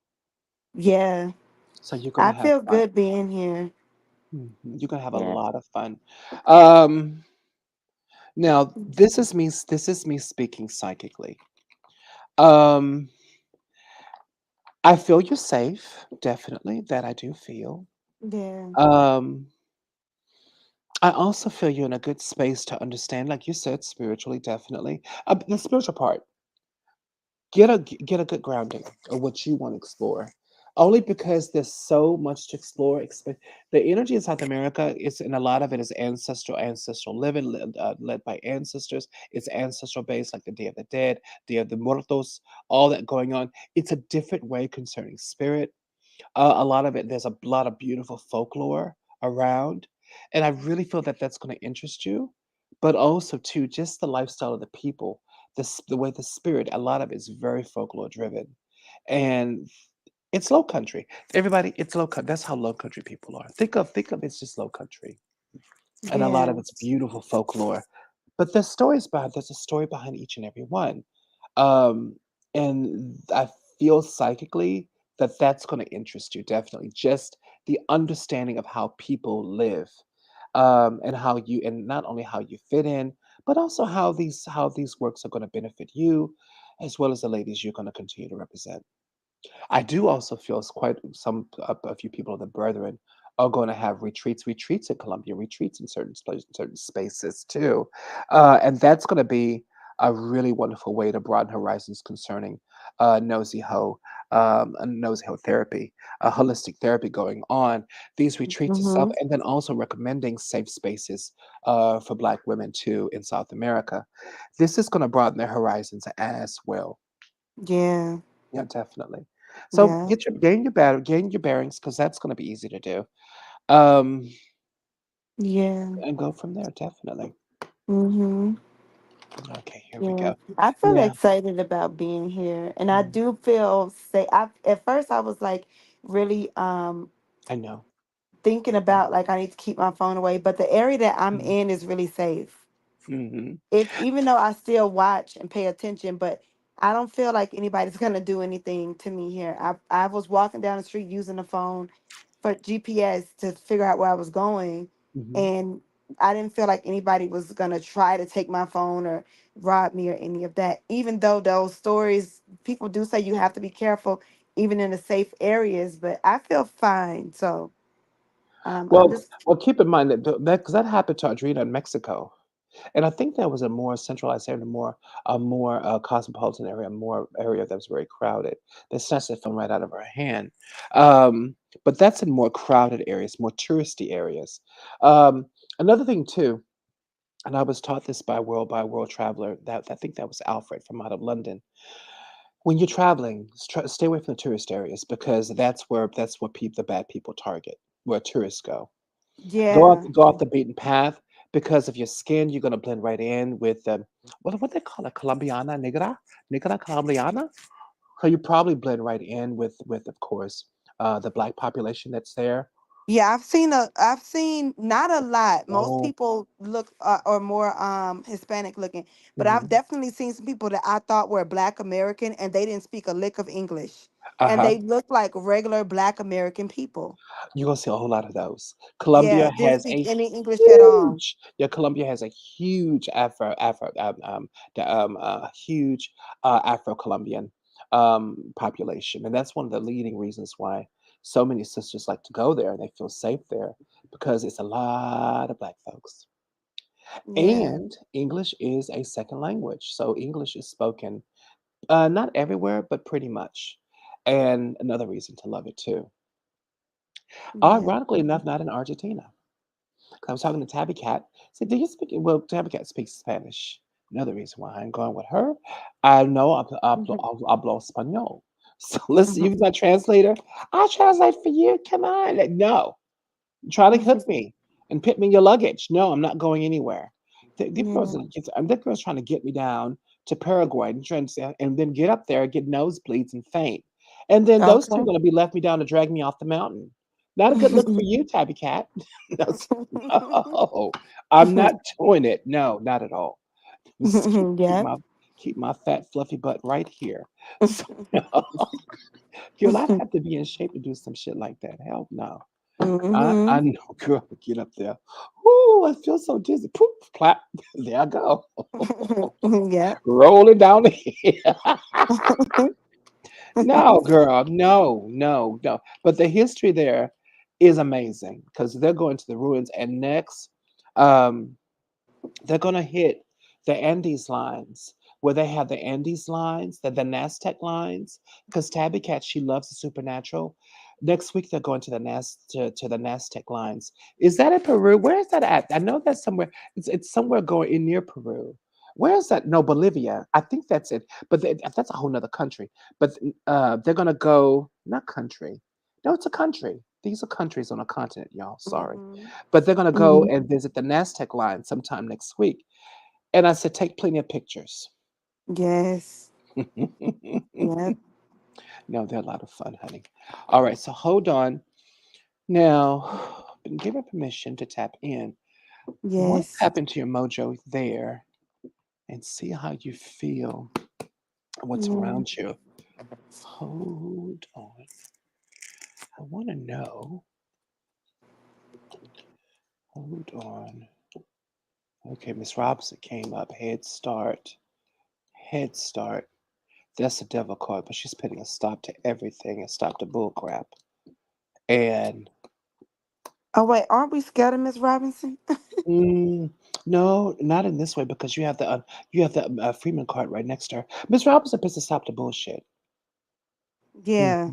Yeah. So you're gonna I have feel fun. good being here. Mhm. You're gonna have a Yeah. lot of fun. Um, now this is me speaking psychically. Um, I feel you're safe, definitely. That I do feel. Yeah. Um, I also feel you're in a good space to understand, like you said, spiritually, definitely. The spiritual part. Get a good grounding of what you want to explore. Only because there's so much to explore. The energy in South America is, and a lot of it is ancestral living, led by ancestors. It's ancestral based, like the Day of the Dead, Day of the Muertos, all that going on. It's a different way concerning spirit. A lot of it, there's a lot of beautiful folklore around, and I really feel that that's going to interest you. But also, too, just the lifestyle of the people, the way the spirit, a lot of it's very folklore driven, and it's low country. Everybody, it's low country. That's how low country people are. Think of it's just low country, and a lot of Yeah. it's beautiful folklore. But there's a story behind each and every one. And I feel psychically that that's going to interest you definitely. Just the understanding of how people live, and how you, and not only how you fit in, but also how these works are going to benefit you, as well as the ladies you're going to continue to represent. I do also feel quite a few people of the brethren are going to have retreats in Colombia, retreats in certain spaces too, and that's going to be a really wonderful way to broaden horizons concerning nosy ho therapy, holistic therapy going on. These retreats itself, Mhm. and then also recommending safe spaces for Black women too in South America. This is going to broaden their horizons as well. Yeah. Yeah, definitely. So Yeah. gain your bearings because that's going to be easy to do. Um, Yeah. and go from there. Definitely. Mhm. Okay, here we Yeah. go. I feel Now, excited about being here, and I mm, do feel say I at first I was like really I know. thinking about like I need to keep my phone away, but the area that I'm Mm, in is really safe. mhm. It's even though I still watch and pay attention, but I don't feel like anybody's gonna do anything to me here. I was walking down the street using the phone for GPS to figure out where I was going, Mhm. and I didn't feel like anybody was gonna try to take my phone or rob me or any of that. Even though those stories, people do say you have to be careful, even in the safe areas, but I feel fine. So I'm Well, just keep in mind that because that happened to Adrina in Mexico. And I think that was a more centralized area, a more cosmopolitan area, a more area that was very crowded. They snatched the phone right out of her hand. But that's in more crowded areas, more touristy areas. Um, Another thing too, and I was taught this by a world traveler. That I think that was Alfred from out of London. When you're traveling, stay away from the tourist areas because that's where the bad people target, where tourists go. Yeah. Go off the beaten path because of your skin. You're gonna blend right in with what they call it, Colombiana negra Colombiana. So you probably blend right in with of course the black population that's there. Yeah, I've seen not a lot. Most Oh, people look are more Hispanic looking, but I've hmm, definitely seen some people that I thought were Black American and they didn't speak a lick of English. And uh-huh. they look like regular Black American people. You're gonna see a whole lot of those. Yeah, Colombia didn't has speak a any English at all. huge, yeah, Colombia has a huge huge Afro-Colombian population, and that's one of the leading reasons why so many sisters like to go there and they feel safe there because it's a lot of black folks. Yeah. And English is a second language, so English is spoken not everywhere, but pretty much. And another reason to love it too. Yeah. Ironically enough, not in Argentina. I was talking to Tabby Cat. I said, "Do you speak?" Well, Tabby Cat speaks Spanish. Another reason why I'm going with her. I know hablo español. So listen, you're my translator. I'll translate for you. Come on. Like, no, try to hook me and put me in your luggage. No, I'm not going anywhere. Yeah. That girl's trying to get me down to Paraguay and trying to say, and then get up there, get nosebleeds and faint. And then those two are Okay. going to be left me down to drag me off the mountain. Not a good look for you, Tabby Cat. No, I'm not doing it. No, not at all. Just Yeah. keep my fat fluffy butt right here. So no, girl, I'd have to be in shape to do some shit like that. Hell no. I Hmm. know, girl, get up there. Ooh, I feel so dizzy. Poof, clap. There I go. Yeah. Rolling down the hill. No, girl, no, no, no. But the history there is amazing because they're going to the ruins, and next, um, they're gonna hit the Andes lines where they have the Andes lines, the Naztec lines. Because Tabby Cat, she loves the supernatural. Next week they're going to to the Naztec lines. Is that in Peru? Where is that at? I know that's somewhere. It's somewhere going in near Peru. Where is that? No, Bolivia. I think that's it. But that's a whole nother country. But they're gonna go not country. No, it's a country. These are countries on a continent, y'all. Sorry, Hmm. but they're gonna go Hmm. and visit the Naztec line sometime next week. And I said, take plenty of pictures. Yes. Yep. No, they're a lot of fun, honey. All right, so hold on. Now, been given permission to tap in. I want to Yes. tap into your mojo there and see how you feel, what's Yeah. around you. Hold on. I want to know. Hold on. Okay, Miss Robinson came up. Head start. Head start. That's the devil card, but she's putting a stop to everything, a stop to bull crap. And Oh wait, aren't we scared of Miss Robinson? mm, no, not in this way because you have the Freeman card right next to her. Miss Robinson puts a stop to bullshit. Mm. Yeah.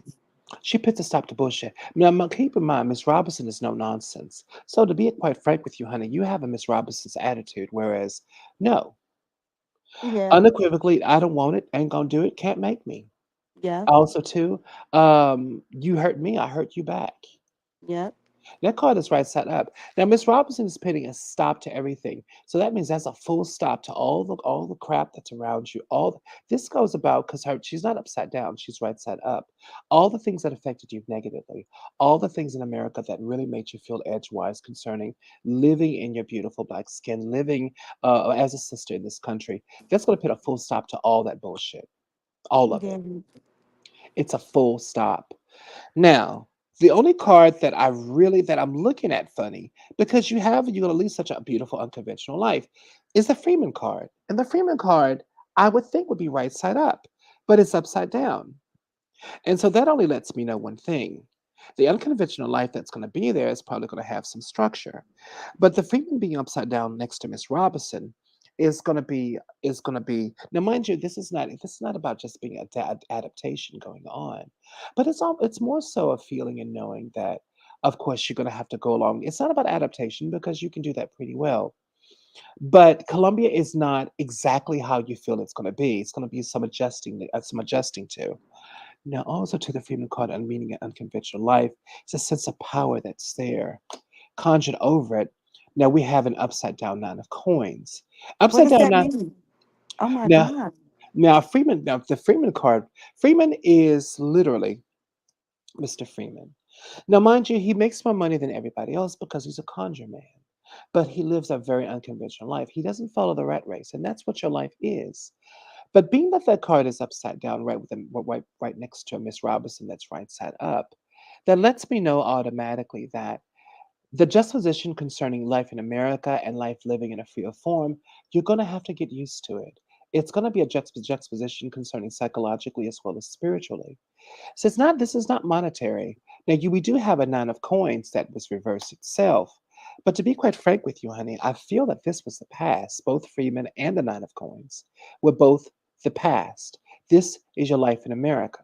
She puts a stop to bullshit. Now, keep in mind, Miss Robinson is no nonsense. So to be quite frank with you, honey, you have a Miss Robinson's attitude, whereas no, Yeah. unequivocally, I don't want it, ain't gonna do it, can't make me. Yep. Also, too, you hurt me, I hurt you back. Yep. That card is right side up. Now, Miss Robinson is putting a stop to everything. So that means that's a full stop to all the crap that's around you. This goes about because her she's not upside down, she's right side up. All the things that affected you negatively, all the things in America that really made you feel edgewise concerning living in your beautiful black skin, living as a sister in this country. That's going to put a full stop to all that bullshit, all of Yeah. it. It's a full stop. Now, the only card that I'm looking at funny, because you're gonna lead such a beautiful unconventional life, is the Freeman card. And the Freeman card, I would think would be right side up, but it's upside down. And so that only lets me know one thing. The unconventional life that's going to be there is probably going to have some structure. But the Freeman being upside down next to Miss Robinson is going to be now, mind you, this is not about just being adaptation going on, but it's more so a feeling and knowing that of course you're going to have to go along. It's not about adaptation because you can do that pretty well, But Colombia is not exactly how you feel it's going to be. It's going to be some adjusting to. Now, also to the Freeman card on meaning an unconventional life, it's a sense of power that's there, conjured over it. Now we have an upside down nine of coins. What Upside does down that nine. mean? Oh my Now, God. now the Freeman card. Freeman is literally Mr. Freeman. Now, mind you, he makes more money than everybody else because he's a conjure man. But he lives a very unconventional life. He doesn't follow the rat race, and that's what your life is. But being that that card is upside down, right with them, right next to Miss Robinson, that's right side up, that lets me know automatically that the juxtaposition concerning life in America and life living in a freer form, you're going to have to get used to it. It's going to be a juxtaposition concerning psychologically as well as spiritually. So it's not. This is not monetary. Now we do have a nine of coins that was reversed itself. But to be quite frank with you, honey, I feel that this was the past. Both Freeman and the nine of coins were both the past. This is your life in America.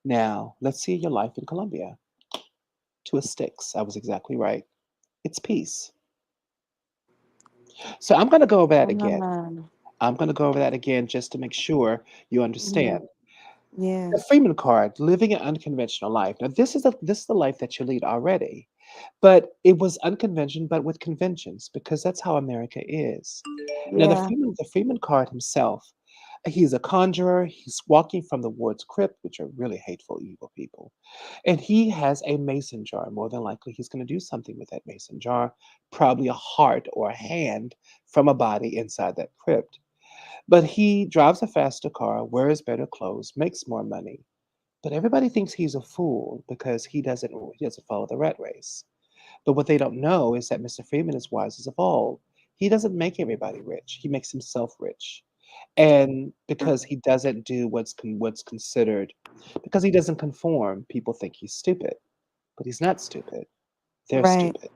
Now let's see your life in Colombia. Two of sticks. I was exactly right. It's peace. So I'm going to go over that again. Um, I'm going to go over that again just to make sure you yeah. understand. Yeah. The Freeman card, living an unconventional life. Now this is the life that you lead already. But it was unconventional, but with conventions, because that's how America is. Now, Yeah. The Freeman card himself, he's a conjurer. He's walking from the ward's crypt, which are really hateful, evil people. And he has a mason jar. More than likely, he's going to do something with that mason jar, probably a heart or a hand from a body inside that crypt. But he drives a faster car, wears better clothes, makes more money. But everybody thinks he's a fool because he doesn't follow the rat race. But what they don't know is that Mr. Freeman is wise as of all. He doesn't make everybody rich. He makes himself rich. And because he doesn't do what's considered, because he doesn't conform, people think he's stupid. But he's not stupid. They're Right. stupid.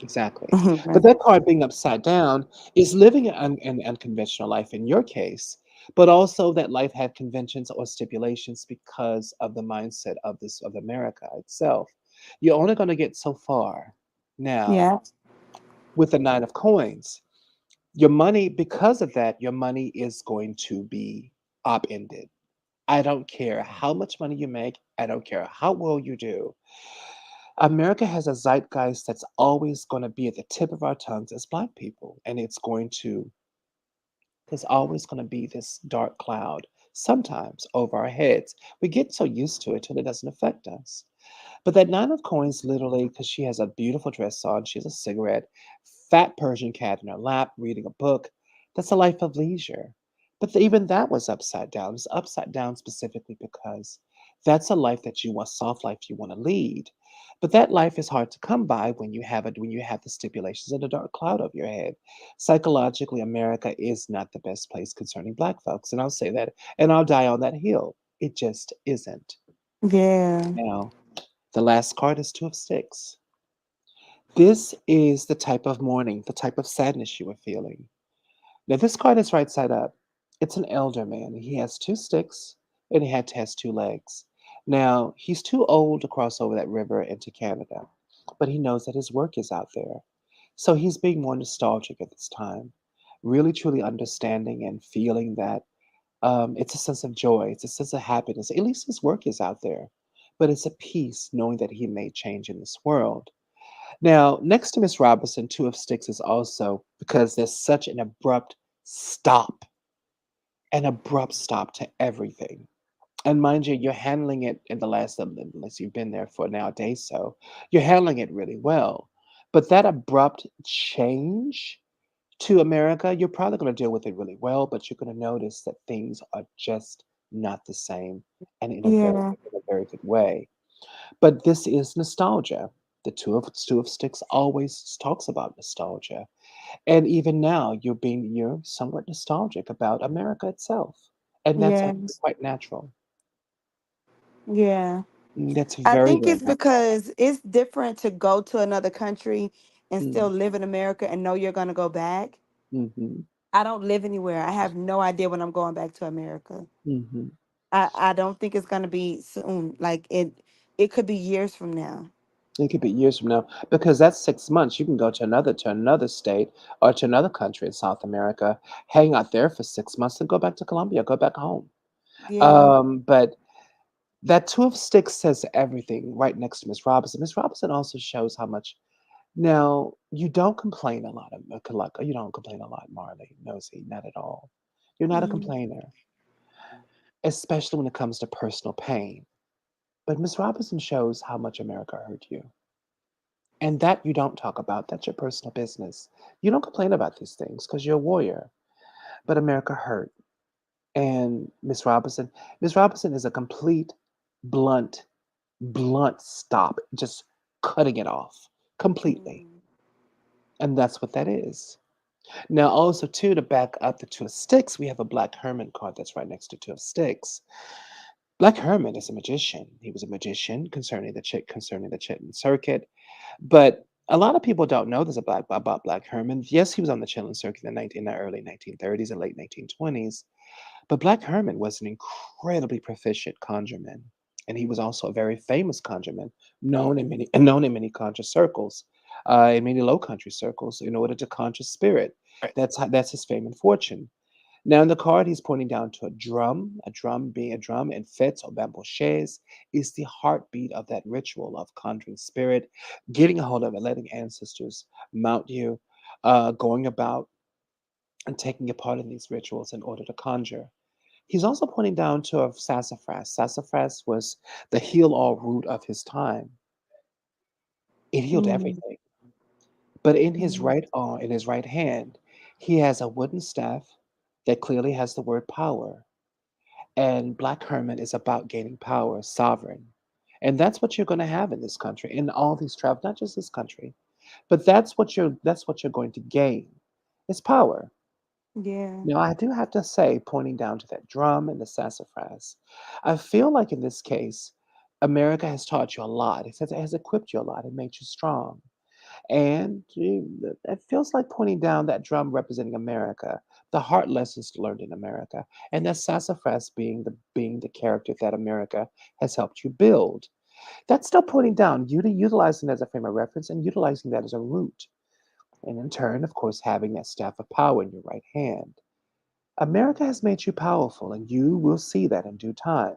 Exactly. But Right. that card being upside down is living an unconventional life in your case, but also that life had conventions or stipulations because of the mindset of America itself. You're only going to get so far. Now, Yeah. with the nine of coins, your money, because of that, your money is going to be upended. I don't care how much money you make. I don't care how well you do. America has a zeitgeist that's always going to be at the tip of our tongues as Black people. And there's always going to be this dark cloud sometimes over our heads. We get so used to it till it doesn't affect us. But that nine of coins, literally, because she has a beautiful dress on, she has a cigarette, fat Persian cat in her lap, reading a book. That's a life of leisure. But even that was upside down. It's upside down specifically because that's a life that you want, soft life you want to lead. But that life is hard to come by when you have the stipulations and the dark cloud over your head. Psychologically, America is not the best place concerning Black folks, and I'll say that, and I'll die on that hill. It just isn't. Yeah. Now, the last card is Two of Sticks. This is the type of mourning, the type of sadness you were feeling. Now, this card is right side up. It's an elder man. He has two sticks and has two legs. Now, he's too old to cross over that river into Canada, but he knows that his work is out there. So he's being more nostalgic at this time, really truly understanding and feeling that it's a sense of joy, it's a sense of happiness. At least his work is out there, but it's a peace knowing that he made change in this world. Now, next to Miss Robinson, Two of Sticks is also because there's such stop, an abrupt stop to everything. And mind you, you're handling it in the last, unless you've been there for now a day so, you're handling it really well. But that abrupt change to America, you're probably going to deal with it really well, but you're going to notice that things are just not the same and Yeah. in a very good way. But this is nostalgia. The Two of Sticks always talks about nostalgia. And even now, you're somewhat nostalgic about America itself. And that's Yeah. actually quite natural. Yeah. That's I very, think very it's natural. because it's different to go to another country and still Mm, live in America and know you're gonna go back. mhm, I don't live anywhere. I have no idea when I'm going back to America. mhm. I don't think it's gonna be soon. Like it could be years from now. It could be years from now because that's 6 months. You can go to another state or to another country in South America, hang out there for 6 months, and go back to Colombia, go back home. Yeah. But that two of sticks says everything right next to Miss Robinson. Miss Robinson also shows how much. Now you don't complain a lot of you don't complain a lot, Marley. No, see, not at all. You're not a Mm, complainer, especially when it comes to personal pain. But Miss Robinson shows how much America hurt you. And that you don't talk about. That's your personal business. You don't complain about these things because you're a warrior. But America hurt. And Miss Robinson is a complete, blunt, blunt stop, just cutting it off completely. mm, And that's what that is. Now, also, too, to back up the two of sticks, we have a Black Hermit card that's right next to two of sticks. Black Hermit is a magician. He was a magician concerning the Chitlin Circuit. But a lot of people don't know this about Black Herman. Yes, he was on the Chitlin Circuit in the early 1930s and late 1920s. But Black Herman was an incredibly proficient conjurman, and he was also a very famous conjurman, known in many conjure circles, in many Low Country circles, in order to conjure spirit. That's his fame and fortune. Now in the card, he's pointing down to a drum being a drum, and fets or bamboches is the heartbeat of that ritual of conjuring spirit, getting a hold of it, letting ancestors mount you, going about and taking a part in these rituals in order to conjure. He's also pointing down to a sassafras. Sassafras was the heal all root of his time. It healed mm, everything. But mm, in his right hand, he has a wooden staff that clearly has the word power. And Black Hermit is about gaining power, sovereign. And that's what you're going to have in this country, in all these travels, not just this country, but that's what you're going to gain. It's power. yeah. Now, I do have to say, pointing down to that drum and the sassafras, I feel like in this case, America has taught you a lot. It has equipped you a lot. It made you strong. And it feels like pointing down that drum representing America, the hard lessons learned in America, and that sassafras being the character that America has helped you build. That's still pointing down, utilizing that as a frame of reference and utilizing that as a root. And in turn, of course, having that staff of power in your right hand. America has made you powerful, and you will see that in due time.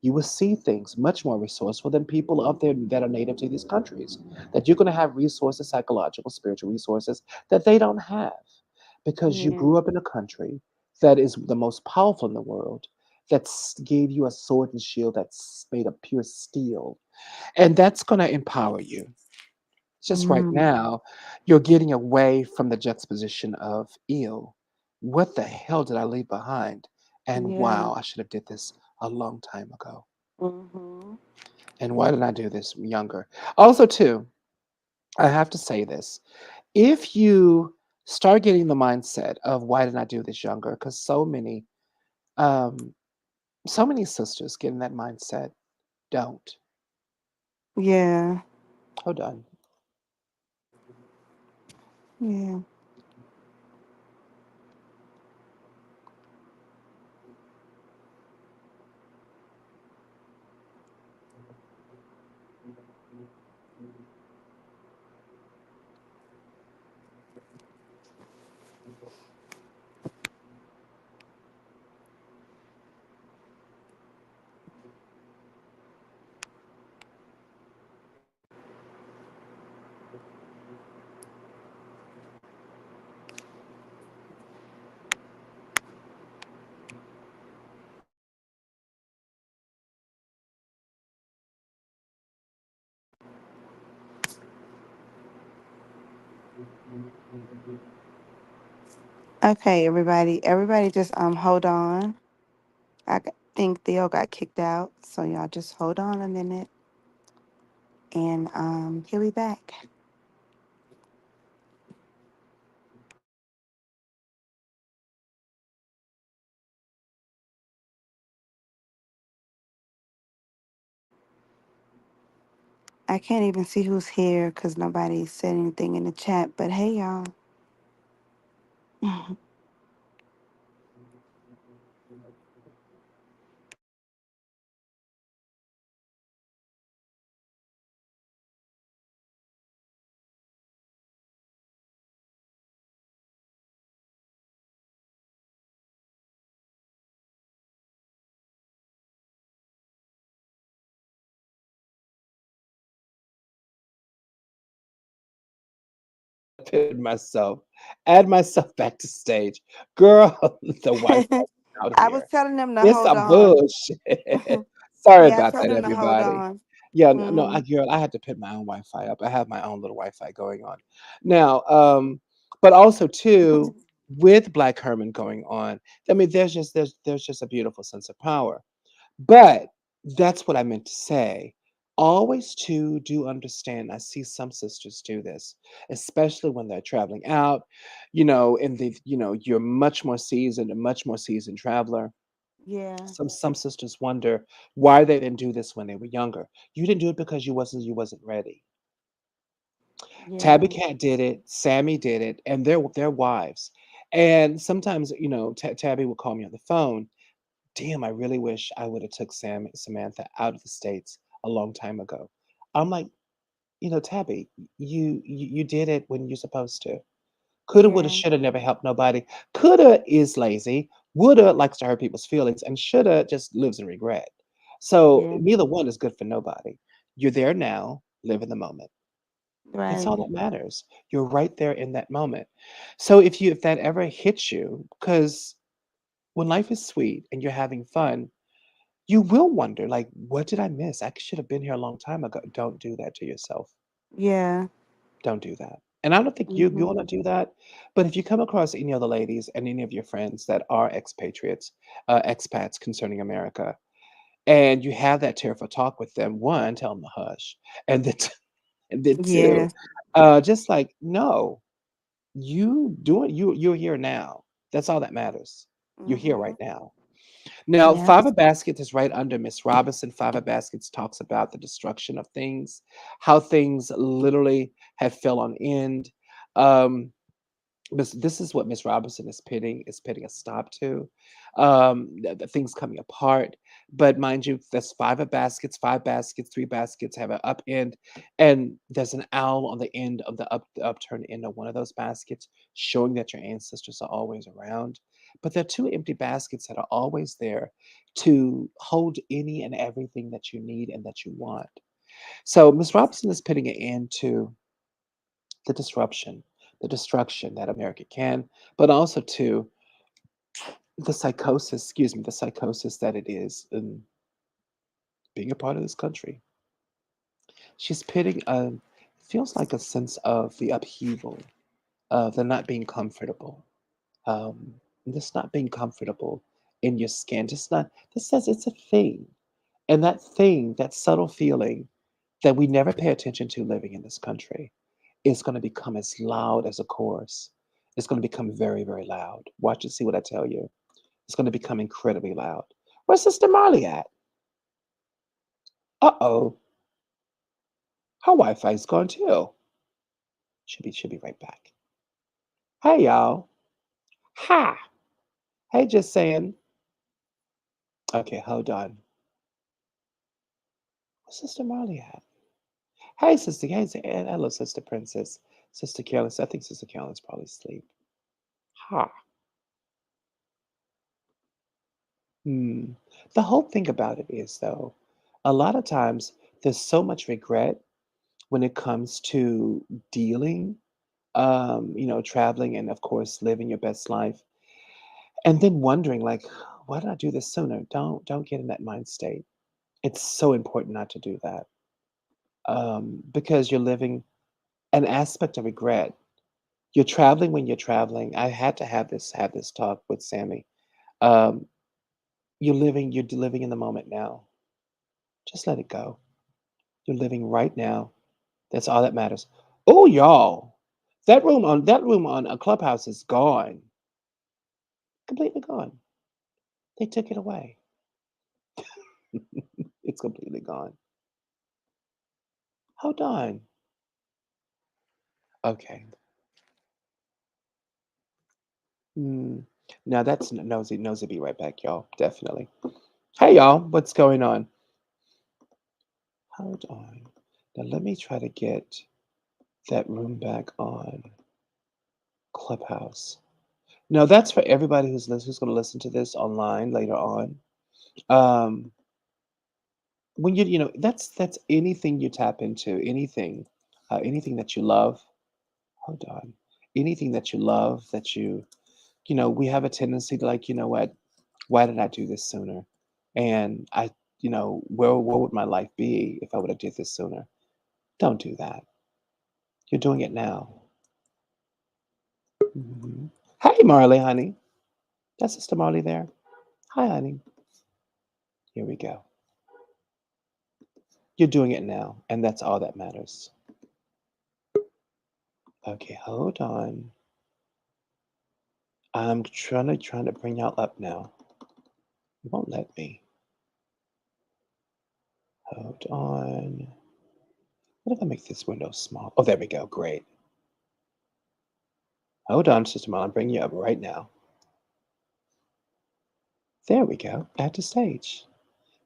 You will see things much more resourceful than people up there that are native to these countries. That you're going to have resources, psychological, spiritual resources that they don't have because you Yeah. grew up in a country that is the most powerful in the world, that gave you a sword and shield that's made of pure steel. And that's going to empower you. Just right Mm, now, you're getting away from the juxtaposition of ill. What the hell did I leave behind? And yeah. wow, I should have did this a long time ago. Mm-hmm. And why did I do this younger? Also, too, I have to say this. If you start getting the mindset of why didn't I do this younger? Because um, so many sisters get in that mindset. Don't. Yeah. Hold on. Yeah. Okay, everybody. Everybody just hold on. Think Theo got kicked out, so y'all just hold on a minute and he'll be back. I can't even see who's here because nobody said anything in the chat, but hey y'all. put myself, add myself back to stage. Girl, the Wi-Fi out I was here. telling them to It's hold a on. bullshit. Sorry Yeah, I about told that, them to hold everybody. on. Yeah, no, Mhm. girl, I had to put my own Wi-Fi up. I have my own little Wi-Fi going on now. But also too, with Black Herman going on, I mean, there's just a beautiful sense of power. But that's what I meant to say. Always to do understand. I see some sisters do this, especially when they're traveling out, and you're much more seasoned, a much more seasoned traveler. Yeah, Some sisters wonder why they didn't do this when they were younger. You didn't do it because you wasn't ready. Tabby yeah, Cat did it, Sammy did it, and their wives. And sometimes, Tabby would call me on the phone. Damn, I really wish I would have took Samantha out of the States a long time ago. I'm like, Tabby, you did it when you're supposed to. Coulda, woulda, yeah, shoulda never helped nobody. Coulda is lazy. Woulda likes to hurt people's feelings, and shoulda just lives in regret. So yeah. neither one is good for nobody. You're there now. Live in the moment. That's all Right. that matters. You're right there in that moment. So if that ever hits you, because when life is sweet and you're having fun, you will wonder, like, what did I miss? I should have been here a long time ago. Don't do that to yourself. Yeah. Don't do that. And I don't think you Mhm. want to do that. But if you come across any other ladies and any of your friends that are expatriates, expats concerning America, and you have that tearful talk with them, one, tell them to hush, and then and then two, Yeah. just like, no, you're here now. That's all that matters. You're here right Mhm. now. Now, Yep. Five of Baskets is right under Miss Robinson. Five of Baskets talks about the destruction of things, how things literally have fell on end. Um, this is what Miss Robinson is pitting a stop to. The things coming apart. But mind you, there's five baskets, three baskets have an up end, and there's an owl on the end of the upturned end of one of those baskets, showing that your ancestors are always around. But there are two empty baskets that are always there to hold any and everything that you need and that you want. So Miss Robinson is putting an end to the disruption, the destruction that America can, but also to the psychosis that it is in being a part of this country. She's pitting feels like a sense of the upheaval, of the not being comfortable, this not being comfortable in your skin. Just not, this says it's a thing. And that thing, that subtle feeling that we never pay attention to living in this country, is going to become as loud as a chorus. It's going to become very, very loud. Watch and see what I tell you. It's going to become incredibly loud. Where's Sister Marley at? Uh-oh. Her Wi-Fi's gone too. Should be right back. Hey y'all. Hi. Hey, just saying. Okay, hold on. Where's Sister Marley at? Hey, Sister. Hey, hello, Sister Princess. Sister Careless. I think Sister Carolyn's probably asleep. Ha. Hmm. The whole thing about it is, though, a lot of times there's so much regret when it comes to dealing, traveling and of course living your best life, and then wondering like, why did I do this sooner? Don't get in that mind state. It's so important not to do that, because you're living an aspect of regret. You're traveling when you're traveling. I had to have this talk with Sammy. Um, you're living in the moment now. Just let it go. You're living right now. That's all that matters. Oh, y'all, that room on a Clubhouse is gone, completely gone. They took it away. It's completely gone. Hold on. Okay. Hmm. Now that's nosy. Nosy, be right back, y'all. Definitely. Hey, y'all. What's going on? Hold on. Now let me try to get that room back on Clubhouse. Now that's for everybody who's going to listen to this online later on. Um, when that's anything you tap into, anything that you love. hold on. Anything that you love, that we have a tendency to like, you know what? Why did I do this sooner? And where would my life be if I would have did this sooner? Don't do that. You're doing it now. Mhm. Hey, Marley, honey. That's Sister Marley there. Hi, honey. Here we go. You're doing it now, and that's all that matters. Okay, hold on. I'm trying to bring y'all up now. You won't let me. Hold on. What if I make this window small? Oh, there we go. Great. Hold on, Sister Marley. I'm bringing you up right now. There we go. Add to stage.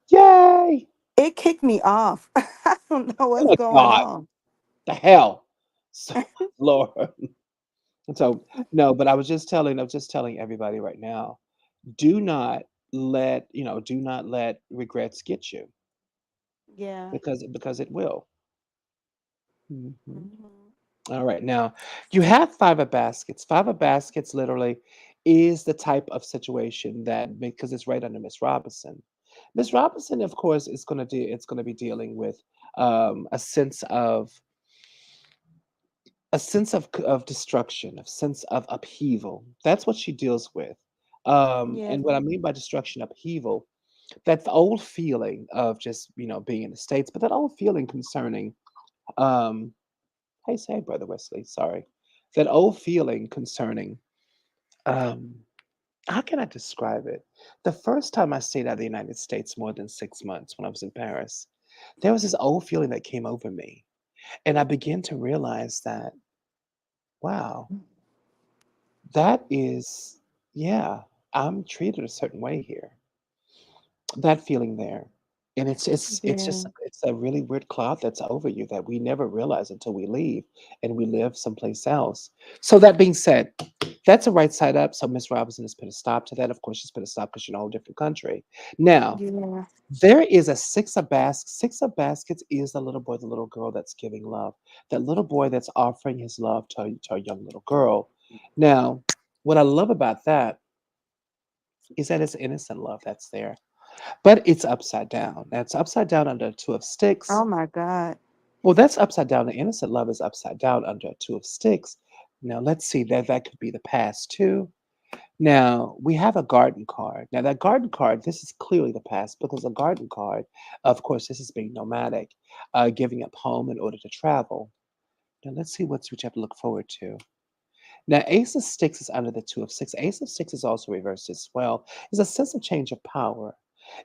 Yay! It kicked me off. I don't know Oh what's my going God. on. The hell. So, Lord. And so no, but I was just telling everybody right now, do not let regrets get you Yeah. because it will. Mhm. Mhm. All right. Now, you have five of baskets. Five of baskets literally is the type of situation that because it's right under Miss Robinson. Miss Robinson, of course, is going to be dealing with um, a sense of a sense of destruction, a sense of upheaval. That's what she deals with. Yeah. And what I mean by destruction, upheaval, that old feeling of just being in the States, but that old feeling concerning um, hey, say, Brother Wesley, sorry. That old feeling concerning, um, how can I describe it? The first time I stayed out of the United States more than 6 months when I was in Paris, there was this old feeling that came over me. And I began to realize that, wow, that is, yeah, I'm treated a certain way here. That feeling there. And it's just Yeah. it's a really weird cloud that's over you that we never realize until we leave and we live someplace else. So that being said, that's a right side up. So Miss Robinson has put a stop to that. Of course, she's put a stop because you're in a whole different country. Now, Yeah. there is a six of baskets. Six of baskets is the little boy, the little girl that's giving love. That little boy that's offering his love to a young little girl. Now, what I love about that is that it's innocent love that's there. But it's upside down. That's upside down under a two of sticks. Oh my God. Well, that's upside down. The innocent love is upside down under a two of sticks. Now let's see that could be the past too. Now we have a garden card. Now that garden card, this is clearly the past because a garden card, of course, this is being nomadic, giving up home in order to travel. Now let's see what you have to look forward to. Now, Ace of Sticks is under the Two of Six. Ace of Sticks is also reversed as well. It's a sense of change of power.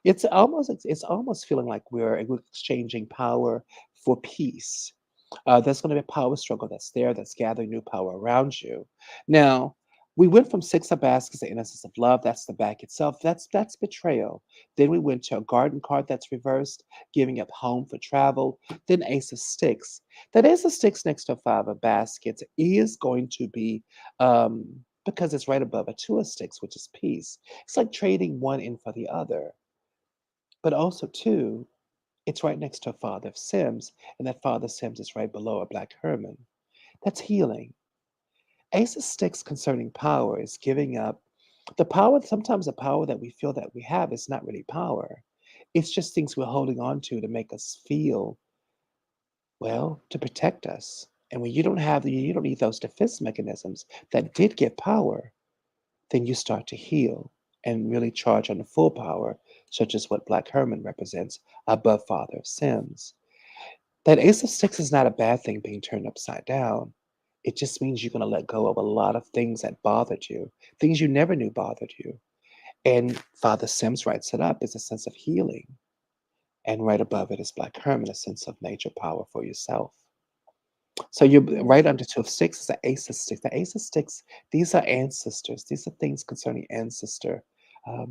It's almost feeling like we're exchanging power for peace. There's going to be a power struggle that's there that's gathering new power around you. Now, we went from Six of Baskets to Innocence of Love. That's the back itself. That's betrayal. Then we went to a garden card that's reversed, giving up home for travel. Then Ace of Sticks. That Ace of Sticks next to a Five of Baskets is going to be because it's right above a Two of Sticks, which is peace. It's like trading one in for the other. But also, too, it's right next to a Father of Sims, and that Father Sims is right below a Black Herman. That's healing. Ace of Sticks concerning power is giving up the power. Sometimes the power that we feel that we have is not really power. It's just things we're holding on to make us feel, well, to protect us. And when you don't need those defense mechanisms that did give power, then you start to heal and really charge on the full power, such as what Black Herman represents above Father of Sims. That Ace of Sticks is not a bad thing being turned upside down. It just means you're going to let go of a lot of things that bothered you, things you never knew bothered you. And Father Sims writes it up as a sense of healing. And right above it is Black Herman, a sense of nature power for yourself. So you're Yeah. right under Two of Sticks is the Ace of Sticks. The Ace of Sticks, these are ancestors. These are things concerning ancestor,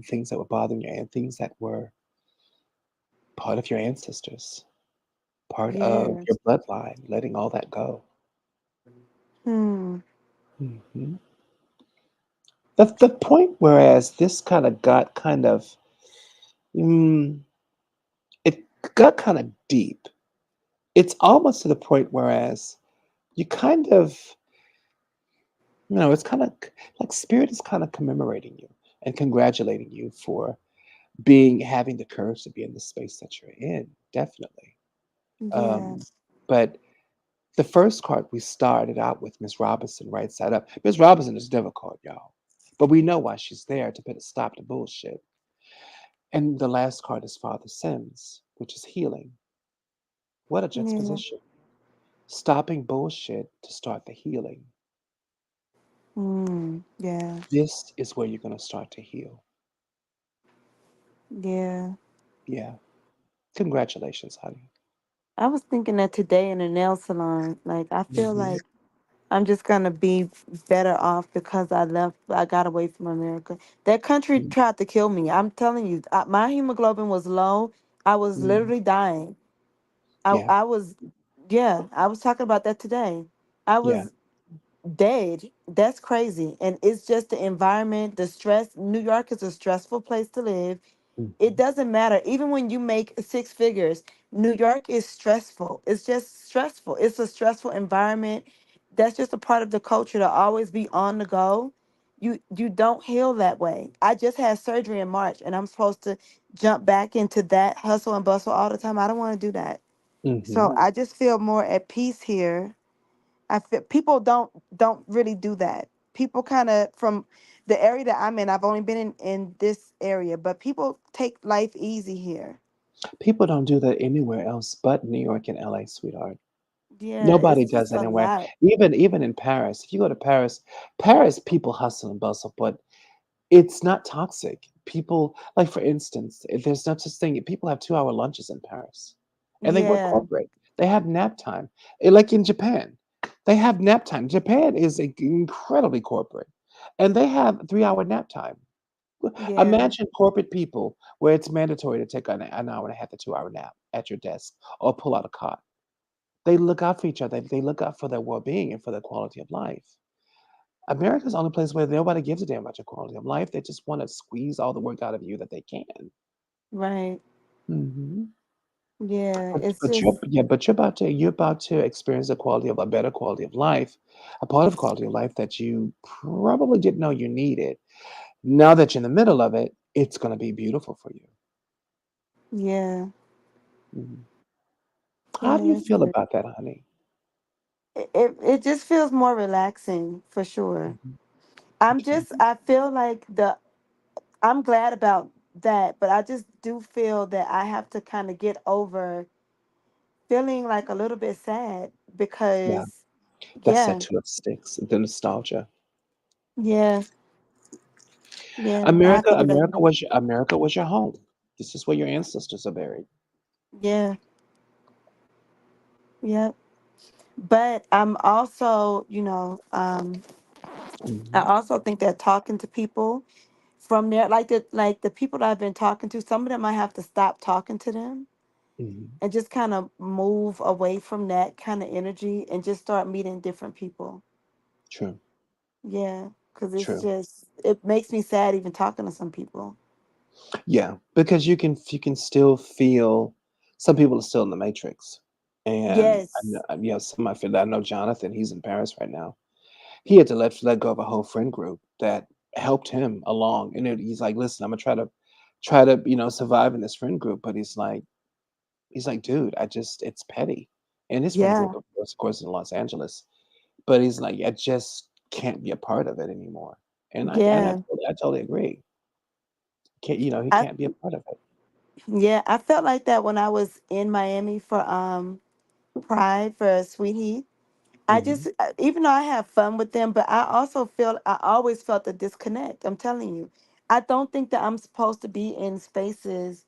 things that were bothering you, and things that were part of your ancestors, part of Yes. your bloodline, letting all that go. Hmm. Mhm. The point whereas this kind of got kind of mm, it got kind of deep. It's almost to the point whereas you kind of No, it's kind of like spirit is kind of commemorating you and congratulating you for having the courage to be in the space that you're in. Definitely. Yeah. Um, but the first card we started out with, Miss Robinson, right side up. Miss Robinson is difficult, y'all. But we know why she's there to put a stop to bullshit. And the last card is Father Sims, which is healing. What a Yeah. juxtaposition. Stopping bullshit to start the healing. Yeah. This is where you're going to start to heal. Yeah. Yeah. Congratulations, honey. I was thinking that today in a nail salon. Like, I feel Hmm. like I'm just gonna be better off because I got away from America. That country tried to kill me. I'm telling you, my hemoglobin was low. I was Hmm. literally dying. Yeah. I was, yeah, I was talking about that today. I Yeah. was dead. That's crazy. And it's just the environment, the stress. New York is a stressful place to live. It Hmm. doesn't matter. Even when you make six figures, New York is stressful. It's just stressful. It's a stressful environment. That's just a part of the culture to always be on the go. You don't heal that way. I just had surgery in March and I'm supposed to jump back into that hustle and bustle all the time. I don't want to do that. So Hmm. I just feel more at peace here. I feel people don't really do that. People kind of from the area that I'm in. I've only been in this area, but people take life easy here. People don't do that anywhere else but New York and LA, sweetheart. Yeah, Nobody it's does just that a anywhere. lot. Even in Paris. If you go to Paris, Paris people hustle and bustle, but it's not toxic. People, like for instance, if there's no such thing. People have 2 hour lunches in Paris, and they work Yeah, corporate. They have nap time. Like in Japan, they have nap time. Japan is incredibly corporate, and they have 3 hour nap time. yeah, Imagine corporate people where it's mandatory to take an hour and a half to 2 hour nap at your desk or pull out a cot. They look out for each other. They look out for their well being and for their quality of life. America's the only place where nobody gives a damn about your quality of life. They just want to squeeze all the work out of you that they can. right. Hmm. Yeah, it's But you're just yeah, but you're about to experience a better quality of life, a part of quality of life that you probably didn't know you needed. Now that you're in the middle of it, it's going to be beautiful for you. yeah, Mhm. How yeah. do you That's feel good. about that, honey? It just feels more relaxing for sure. Mhm. Okay. I feel like the I'm glad about that, but I just do feel that I have to kind of get over feeling like a little bit sad Yeah, because that's that yeah, two of sticks, the nostalgia. yeah, yeah, I have America, to get over it. America was your home. This is where your ancestors are buried. Yeah, yeah. But I'm also, I Hmm. also think that talking to people from there, like the people that I've been talking to, some of them I have to stop talking to them Hmm. and just kind of move away from that kind of energy and just start meeting different people. True, Yeah, because it's true. just it makes me sad even talking to some people. Yeah, because you can still feel some people are still in the matrix, and I know, Yes. some I feel that I know Jonathan. He's in Paris right now. He had to let go of a whole friend group that helped him along, and he's like, "Listen, I'm gonna try to survive in this friend group," but he's like, "Dude, I just it's petty." And his friend group, Yeah. of course, in Los Angeles, but he's like, "I just can't be a part of it anymore." And Yeah. I totally agree. He I can't be a part of it. yeah, I felt like that when I was in Miami for Pride for Sweet Heat. I Hmm. just even though I have fun with them, but I always felt a disconnect. I'm telling you. I don't think that I'm supposed to be in spaces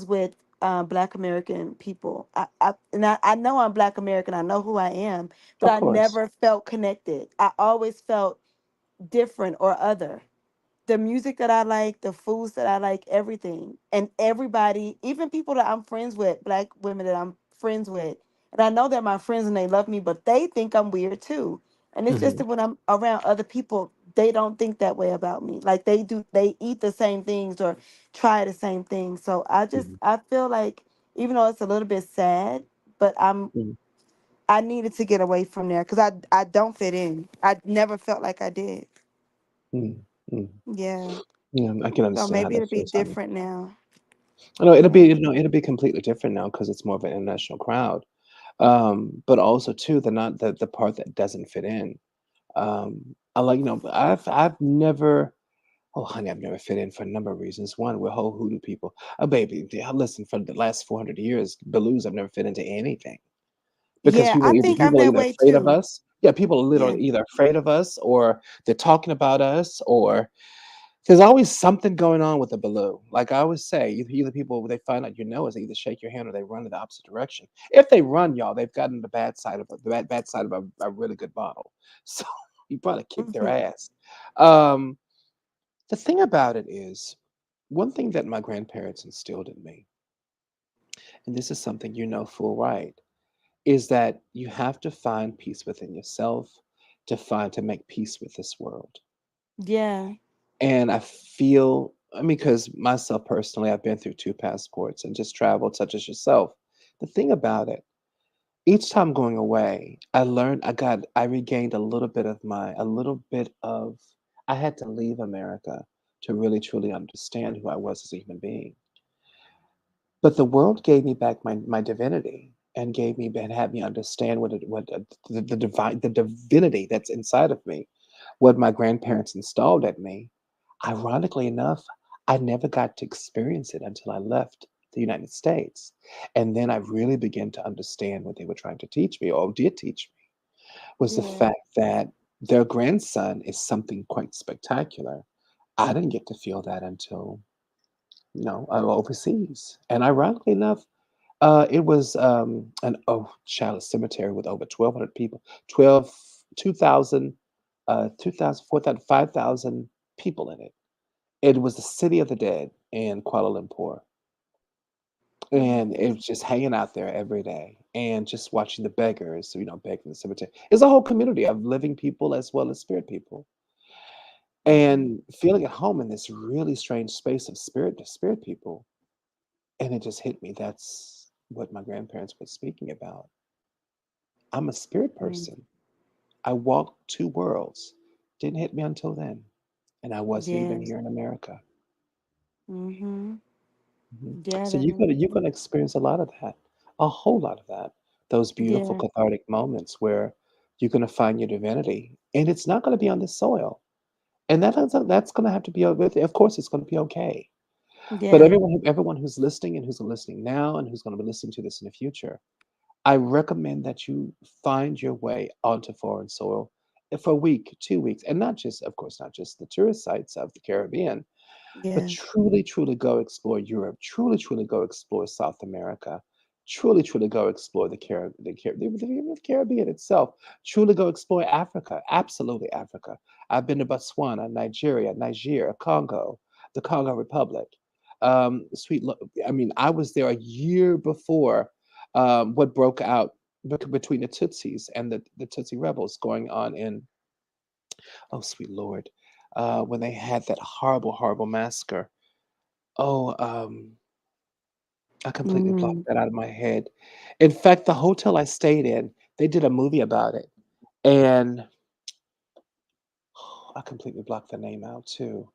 with Black American people. I know I'm Black American. I know who I am, but Of I course. never felt connected. I always felt different or other. The music that I like, the foods that I like, everything. And everybody, even people that I'm friends with, black women that I'm friends with, and I know they're my friends and they love me, but they think I'm weird too. And it's just Hmm. that when I'm around other people, they don't think that way about me. Like they eat the same things or try the same things. So Hmm. I feel like even though it's a little bit sad, but I needed to get away from there because I don't fit in. I never felt like I did. Mm, mm. Yeah. Yeah, I can So understand how maybe that it'll be feels, honey. different now. No, it'll be Yeah. it'll be completely different now because it's more of an international crowd. But also too, the part that doesn't fit in. I like, I've never, oh honey, I've never fit in for a number of reasons. One, we're whole hoodoo people. Baby, listen, for the last 400 years, Blues, I've never fit into anything because Yeah, I think I'm people are that either way afraid of too. us. Yeah, people are Yeah. literally either afraid of us or they're talking about us or there's always something going on with the balloon. Like I always say, either people when they find out you know is they either shake your hand or they run in the opposite direction. If they run, y'all, they've gotten the bad side of a really good bottle. So you probably kick their Hmm. ass. Um, the thing about it is, one thing that my grandparents instilled in me, and this is something you know full right, is that you have to find peace within yourself to make peace with this world. Yeah. And I feel, I mean, because myself personally, I've been through two passports and just traveled, such as yourself. The thing about it, each time going away, I regained a little bit of, I had to leave America to really truly understand who I was as a human being. But the world gave me back my divinity and gave me and had me understand the divinity that's inside of me, what my grandparents installed at me. Ironically enough, I never got to experience it until I left the United States. And then I really began to understand what they were trying to teach me, or did teach me, was the Yeah. fact that their grandson is something quite spectacular. I didn't get to feel that until, overseas. And ironically enough, it was an child cemetery with over 1,200 people, 12, 2,000, 2,000, 4,000, 5,000 people in it. It was the city of the dead in Kuala Lumpur. And it Mm. was just hanging out there every day and just watching the beggars, beg in the cemetery. It's a whole community of living people as well as spirit people. Mm. And feeling at home in this really strange space of spirit to spirit people. And it just hit me. That's what my grandparents were speaking about. I'm a spirit Mm. person. I walk two worlds. Didn't hit me until then. And I wasn't even Yeah. here in America. Mhm. Mhm. Yeah. So That you're is. gonna experience a lot of that, a whole lot of that. Those beautiful Yeah. cathartic moments where you're gonna find your divinity, and it's not gonna be on this soil. And that's gonna have to be of course it's gonna be okay. But Yeah. everyone who's listening and who's listening now and who's gonna be listening to this in the future, I recommend that you find your way onto foreign soil for a week, 2 weeks, and not just, of course, not just the tourist sites of the Caribbean, but Yeah. truly, truly go explore Europe. Truly, truly go explore South America. Truly, truly go explore the Caribbean itself. Truly go explore Africa. Absolutely Africa. I've been to Botswana, Nigeria, Congo, the Congo Republic. I mean, I was there a year before what broke out between the Tutsis and the Tutsi rebels going on in, oh, sweet Lord, when they had that horrible, horrible massacre. Oh, I completely blocked Mhm. that out of my head. In fact, the hotel I stayed in, they did a movie about it, and I completely blocked the name out too.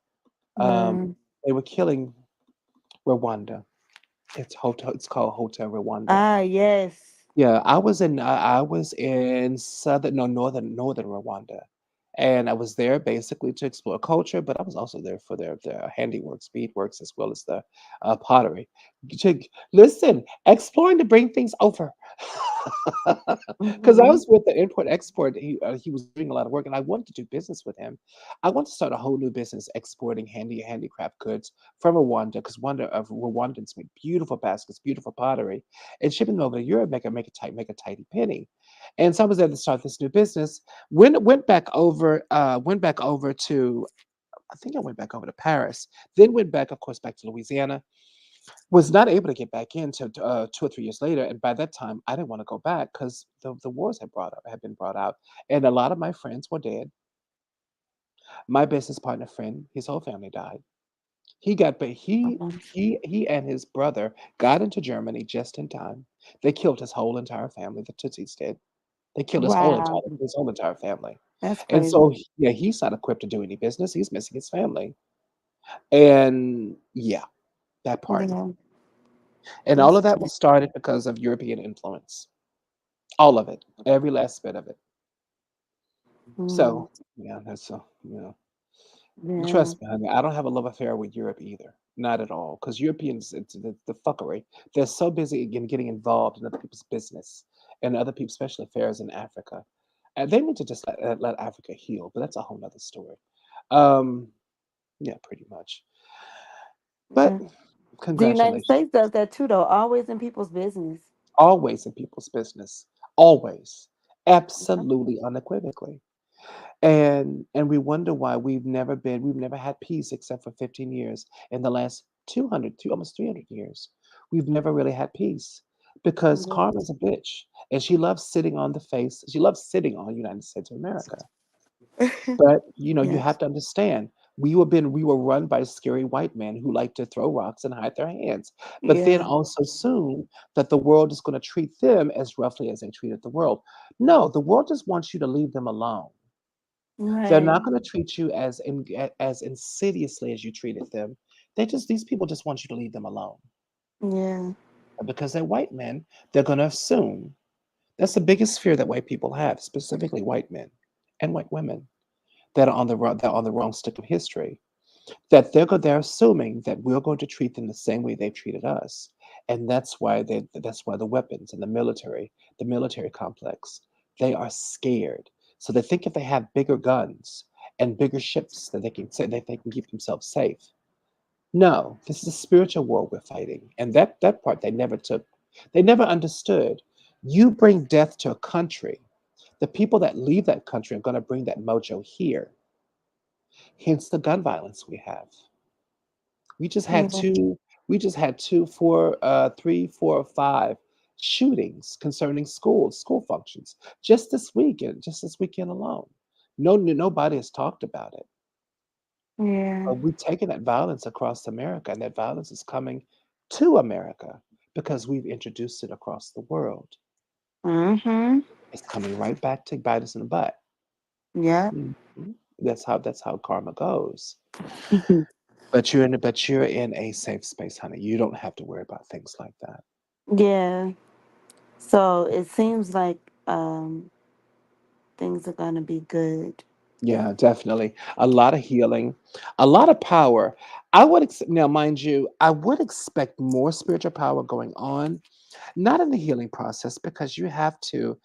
Um, Mm. they were killing Rwanda. It's called Hotel Rwanda. Ah. Yes. Yeah, I was in southern no, northern Rwanda, and I was there basically to explore culture, but I was also there for their handiworks, beadworks, as well as the, pottery. To listen, exploring to bring things over. 'Cause I Mhm. was with the import-export, he was doing a lot of work, and I wanted to do business with him. I want to start a whole new business exporting handicraft goods from Rwanda, because Rwandans make beautiful baskets, beautiful pottery, and shipping them over to Europe make a tidy penny. And so I was there to start this new business. When went back over to I think I went back over to Paris, then went back, of course, back to Louisiana. Was not able to get back in till 2 or 3 years later, and by that time, I didn't wanna go back 'cause the wars had been brought out, and a lot of my friends were dead. My business partner friend, his whole family died. He got but he and his brother got into Germany just in time. They killed his whole entire family, the Tutsis did. They killed Wow. his whole entire family. That's And crazy. so, yeah, he's not equipped to do any business. He's missing his family. And yeah, that part. Yeah. And all That's of that true. was started because of European influence. All of it, every last bit of it. Mm, So, yeah, that's so, yeah. trust me, honey, I don't have a love affair with Europe either. Not at all. Because Europeans, it's the fuckery. They're so busy in getting involved in other people's business and other people's special affairs in Africa. And they need to just let Africa heal, but that's a whole nother story. Um, yeah, pretty much. But Yeah. The United congratulations. States does that too, though. Always in people's business. Always in people's business. Always. Yeah. Absolutely unequivocally. And we wonder why we've never had peace except for 15 years. In the last 200 almost 300 years, we've never really had peace because karma's a bitch, and she loves sitting on the United States of America. But you Yes. have to understand, we were run by scary white men who like to throw rocks and hide their hands, but then Yeah. also assume that the world is going to treat them as roughly as they treated the world. No, the world just wants you to leave them alone. They're Right. not gonna treat you as insidiously as you treated them. These people just want you to leave them alone. Yeah. And because they're white men, they're gonna assume. That's the biggest fear that white people have, specifically white men and white women that are on the wrong stick of history. That they're assuming that we're going to treat them the same way they've treated us. And that's why the weapons and the military complex, they are scared. So they think if they have bigger guns and bigger ships that they can keep themselves safe. No, this is a spiritual war we're fighting. And that part they never took. They never understood. You bring death to a country. The people that leave that country are going to bring that mojo here. Hence the gun violence we have. We just had Yeah. two we just had 2, 4, 3, 4, or 5 shootings concerning school functions just this weekend alone. Nobody has talked about it. Yeah. But we've taken that violence across America, and that violence is coming to America because we've introduced it across the world. Mm-hmm. It's coming right back to bite us in the butt. Yeah. Mhm. That's how karma goes. But you're in a safe space, honey. You don't have to worry about things like that. Yeah. So it seems like things are gonna be good. Yeah, definitely. A lot of healing, a lot of power. Now, mind you, I would expect more spiritual power going on, not in the healing process, because you have to.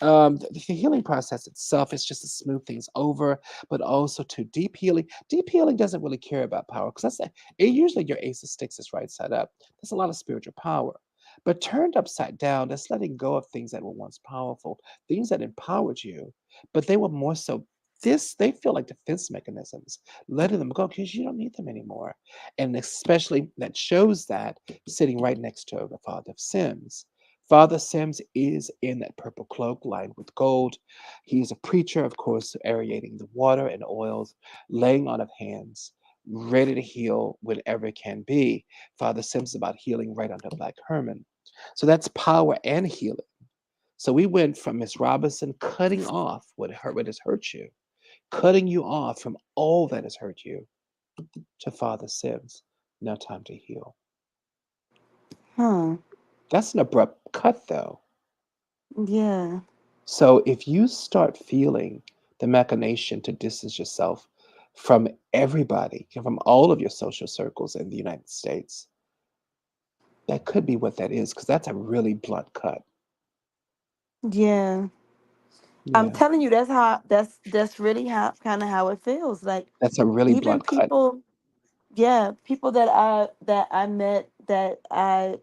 The healing process itself is just to smooth things over, but also to deep healing. Deep healing doesn't really care about power because usually your ace of sticks is right side up. That's a lot of spiritual power. But turned upside down, that's letting go of things that were once powerful, things that empowered you, but they were more so they feel like defense mechanisms, letting them go because you don't need them anymore. And especially that shows that sitting right next to the Father of Sims. Father Sims is in that purple cloak lined with gold. He's a preacher, of course, aerating the water and oils, laying on of hands, ready to heal whenever it can be. Father Sims is about healing right under Black Herman. So that's power and healing. So we went from Miss Robinson cutting off what has hurt you, cutting you off from all that has hurt you, to Father Sims. Now time to heal. Huh. That's an abrupt cut, though. Yeah. So if you start feeling the machination to distance yourself from everybody, from all of your social circles in the United States, that could be what that is, because that's a really blunt cut. Yeah. I'm Yeah, telling you, that's really how kind of how it feels. Like that's a really even blunt cut. people, yeah, people that I met that I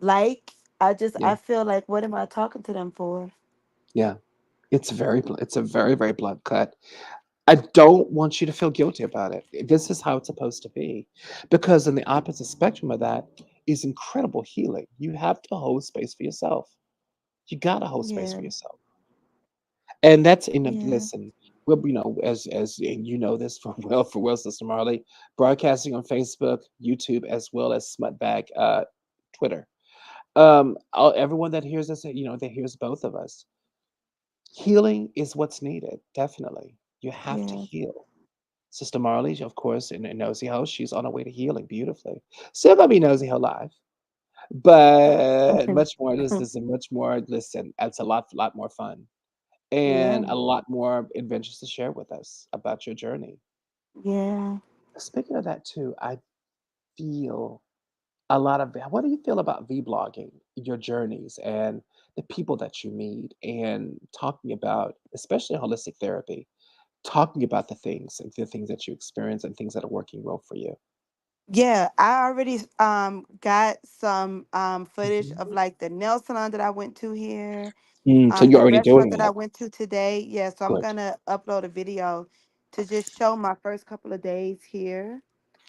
like, Yeah, I feel like what am I talking to them for? yeah. It's a very, very blunt cut. I don't want you to feel guilty about it. This is how it's supposed to be. Because in the opposite spectrum of that is incredible healing. You have to hold space for yourself. You gotta hold space Yeah. for yourself. And that's Yeah. listen, well, as and you know this for well, Sister Marley, broadcasting on Facebook, YouTube, as well as Smutbag, Twitter. Everyone that hears us, that hears both of us. Healing is what's needed, definitely. You have to Yeah. heal. Sister Marley, of course, in Nosy Ho, she's on her way to healing beautifully. Still gonna be Nosy Ho live, but much more. Listen, much more. Listen, it's a lot more fun Yeah. and a lot more adventures to share with us about your journey. Yeah. Speaking of that too, I feel a lot of what do you feel about vlogging, your journeys, and the people that you meet, and talking about, especially holistic therapy, talking about the things that you experience and things that are working well for you. Yeah, I already got some footage of Mhm. like the nail salon that I went to here, So you're the already restaurant doing that I that. went to today. Yeah, so I'm Good. gonna upload a video to just show my first couple of days here.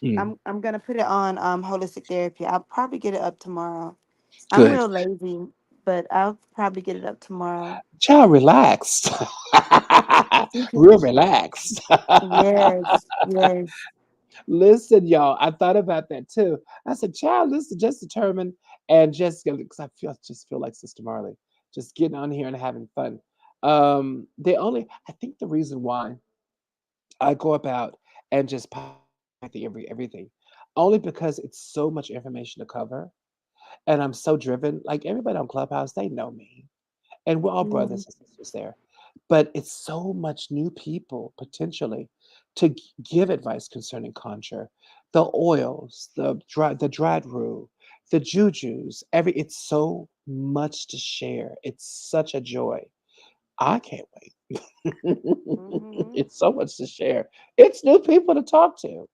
Mm, I'm gonna put it on holistic therapy. I'll probably get it up tomorrow. I'm good. real lazy, but I'll probably get it up tomorrow. Child, relaxed. Real relaxed. Yes, yes. Listen, y'all, I thought about that too. I said, child, listen, just determined and just because just feel like Sister Marley, just getting on here and having fun. I think the reason why I go about and just everything, only because it's so much information to cover, and I'm so driven. Like everybody on Clubhouse, they know me, and we're all Mm, brothers and sisters there. But it's so much new people potentially to give advice concerning conjure, the oils, the dried rue, the jujus. It's so much to share. It's such a joy. I can't wait. mhm. It's so much to share. It's new people to talk to.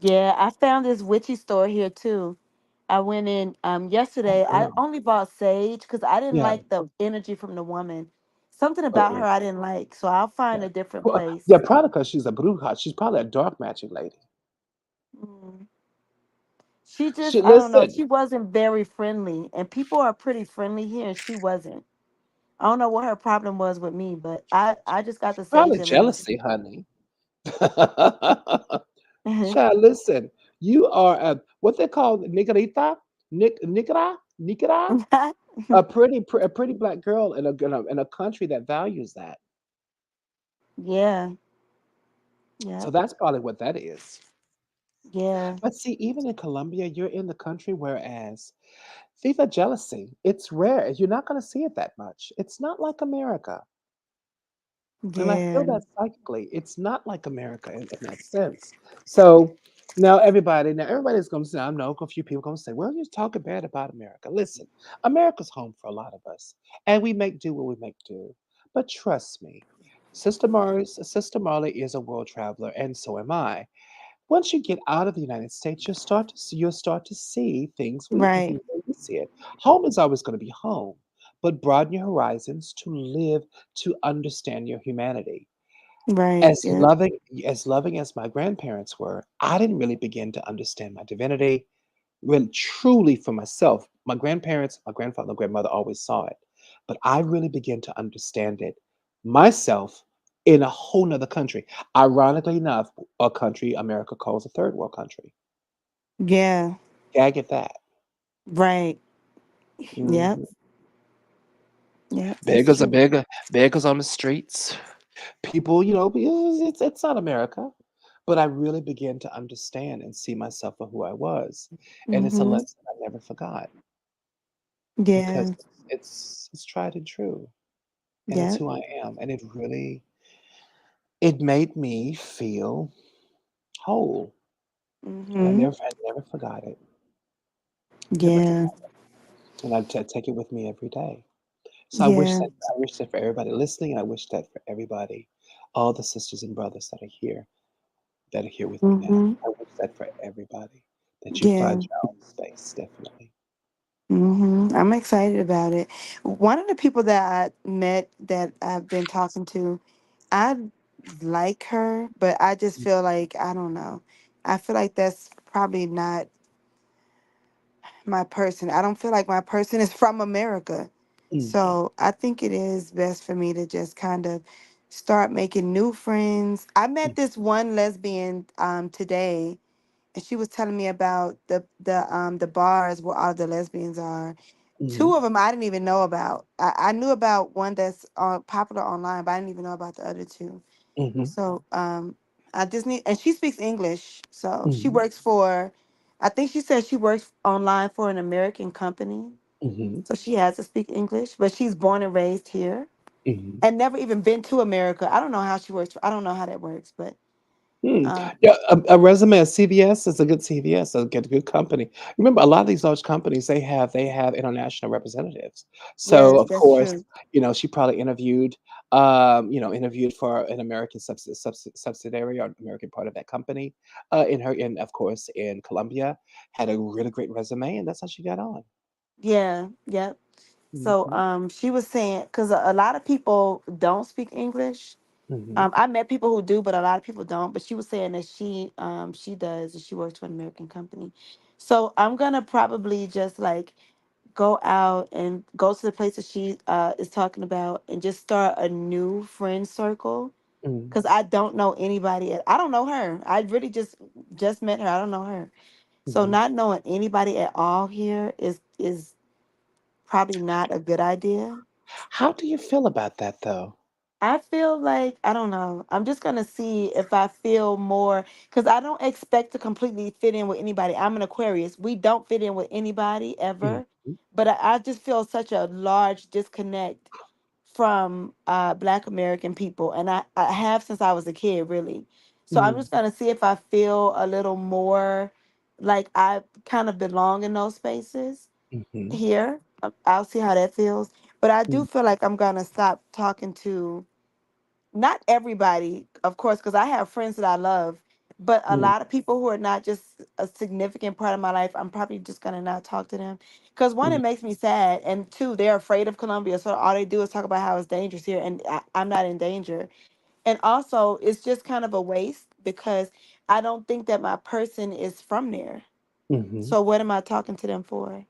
Yeah, I found this witchy store here too. I went in Oh, yesterday. I girl. only bought sage because I didn't Yeah. like the energy from the woman. Something about Uh-uh. her I didn't like, so I'll find Yeah. a different Well, yeah, place. probably because she's a bruja. She's probably a dark magic lady. Mm. She just, She I don't know, listen. she wasn't very friendly, and people are pretty friendly here, and she wasn't. I don't know what her problem was with me, but I just got the sage Probably and lemon. jealousy, honey. Child, listen. You are what they call Nigarita, Nigra, a pretty black girl in a country that values that. Yeah, So yep, that's probably what that is. yeah, But see, even in Colombia, you're in the country, whereas FIFA jealousy, it's rare. You're not going to see it that much. It's not like America. And I feel yeah, that psychically. It's not like America in that sense. So now everybody's going to say, I know a few people going to say, well, you're talking bad about America. Listen, America's home for a lot of us, and we make do what we make do. But trust me, Sister Marley is a world traveler, and so am I. Once you get out of the United States, you'll start to see things right, the way we see it. Home is always going to be home, but broaden your horizons to live, to understand your humanity. right, As yep, loving as my grandparents were, I didn't really begin to understand my divinity really truly for myself. My grandparents, my grandfather, grandmother always saw it, but I really began to understand it myself in a whole nother country. Ironically enough, a country America calls a third world country. yeah, Gag at that. right, yep, Mhm. yep, that's Beggars are true. beggars on the streets. People, because it's not America. But I really began to understand and see myself for who I was. And it's a Mm-hmm. lesson I never forgot because Yeah, it's tried and true. And it's yep, who I am. And it made me feel whole. And mm-hmm. I never forgot it. Never Yeah, forgot it. And take it with me every day. So yeah, I wish that for everybody listening, and I wish that for everybody, all the sisters and brothers that are here with me now. mm-hmm. I wish that for everybody, that you find Yeah. your own space, definitely. I'm excited about it. One of the people that I met that I've been talking to, I like her, but I just feel like I don't know. I feel like that's probably not my person. I don't feel like my person is from America. Mm, So I think it is best for me to just kind of start making new friends. I met mm, this one lesbian today, and she was telling me about the bars where all the lesbians are, Mhm. Two of them I didn't even know about. I knew about one that's popular online, but I didn't even know about the other two. Mhm. So I just need, and she speaks English. So she Mhm. works for, I think she said she works online for an American company. Mhm. So she has to speak English, but she's born and raised here Mhm. and never even been to America. I don't know how she works. I don't know how that works, but Hmm. um, Yeah, a resume at CVS is a good CVS, a good company. Remember, a lot of these large companies, they have international representatives. So, yes, of that's course, true. she probably interviewed for an American subsidiary or American part of that company, of course, in Colombia, had a really great resume, and that's how she got on. Yeah, yep. So Mhm. she was saying, because a lot of people don't speak English. Mhm. I met people who do, but a lot of people don't. But she was saying that she does, and she works for an American company. So I'm gonna probably just like go out and go to the places she is talking about, and just start a new friend circle. Mhm. Because I don't know anybody. I don't know her. I really just met her. I don't know her. So Mhm. not knowing anybody at all here is probably not a good idea. How do you feel about that, though? I feel like I don't know. I'm just gonna see if I feel more because I don't expect to completely fit in with anybody. I'm an Aquarius. We don't fit in with anybody ever, Mhm. but I just feel such a large disconnect from Black American people, and I have since I was a kid, really. So I'm Mhm. just gonna see if I feel a little more like I kind of belong in those spaces Mhm. here. I'll see how that feels, but I do Mhm. feel like I'm gonna stop talking to not everybody, of course, because I have friends that I love, but a Mhm. lot of people who are not just a significant part of my life, I'm probably just gonna not talk to them. Because one, it Mhm. makes me sad, and two, they're afraid of Colombia, so all they do is talk about how it's dangerous here, and I'm not in danger. And also, it's just kind of a waste because I don't think that my person is from there. Mhm. So what am I talking to them for?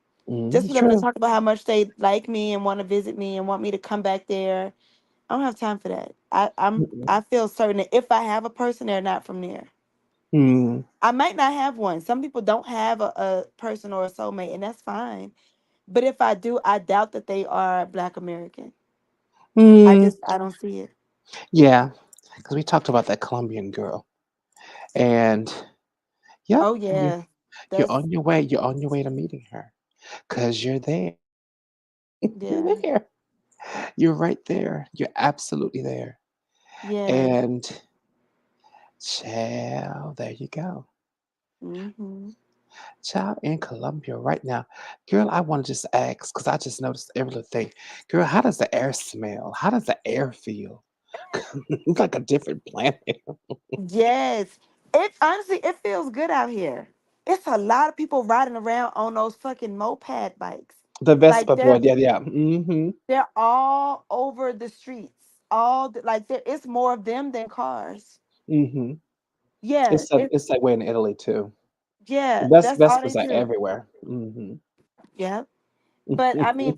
Just Mhm. for them to True. talk about how much they like me and want to visit me and want me to come back there. I don't have time for that. Mm-mm. I feel certain that if I have a person, they're not from there. Mm. I might not have one. Some people don't have a person or a soulmate, and that's fine. But if I do, I doubt that they are Black American. Mm. I don't see it. Yeah, because we talked about that Colombian girl, and yep, Oh you yeah, you're that's on your way. You're on your way to meeting her, cause you're there. You're yeah, there. You're right there. You're absolutely there. yeah. And child, there you go. Hmm. Child in Colombia right now. Girl, I want to just ask, because I just noticed every little thing. Girl, how does the air smell? How does the air feel? It's like a different planet. Yes, it honestly it feels good out here. It's a lot of people riding around on those fucking moped bikes. The Like Vespa boy, yeah, yeah. Hmm. they're all over the streets. Like there, it's more of them than cars. Hmm. Yeah, It's that way in Italy too. that's all they Vespas are do. everywhere. Hmm. Yeah, but I mean,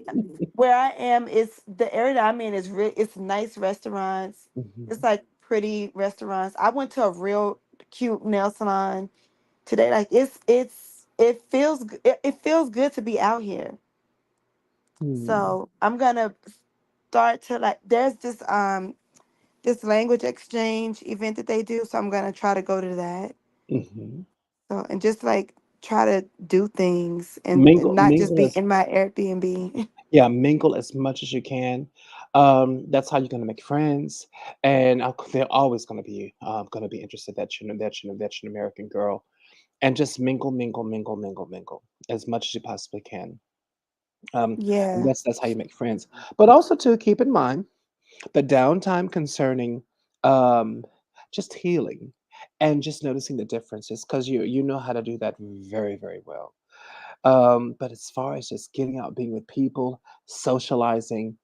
where I am is the area that I'm in is it's nice restaurants. It's Hmm. like pretty restaurants. I went to a real cute nail salon today. Like it feels it feels good to be out here. Hmm. So I'm gonna start to like. There's this language exchange event that they do. So I'm gonna try to go to that. Hmm. So and just like try to do things and Mingle, not just mingle be as in my Airbnb. yeah, mingle as much as you can. That's how you're gonna make friends, and they're always gonna be interested that you're an American girl, and just mingle, mingle, mingle, mingle, mingle as much as you possibly can. And Yeah, that's how you make friends. But also to keep in mind the downtime concerning um, just healing and just noticing the differences because you know how to do that very very well. But as far as just getting out, being with people, socializing,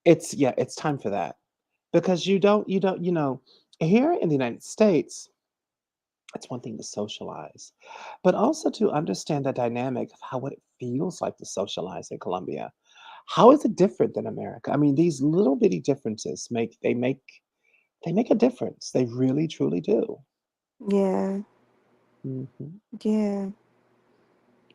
it's time for that because you don't here in the United States, it's one thing to socialize, but also to understand the dynamic of how what it feels like to socialize in Colombia. How is it different than America? I mean, these little bitty differences make a difference. They really truly do. yeah, Hmm. yeah.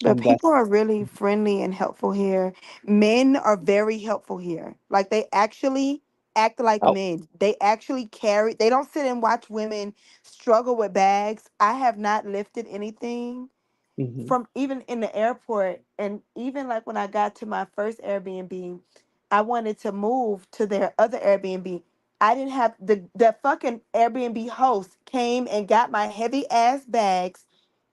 But And people that's are really friendly and helpful here. Men are very helpful here. Like they actually act like oh, men. They actually carry, they don't sit and watch women struggle with bags. I have not lifted anything hmm from even in the airport. And even like when I got to my first Airbnb, I wanted to move to their other Airbnb. I didn't have the fucking Airbnb host came and got my heavy ass bags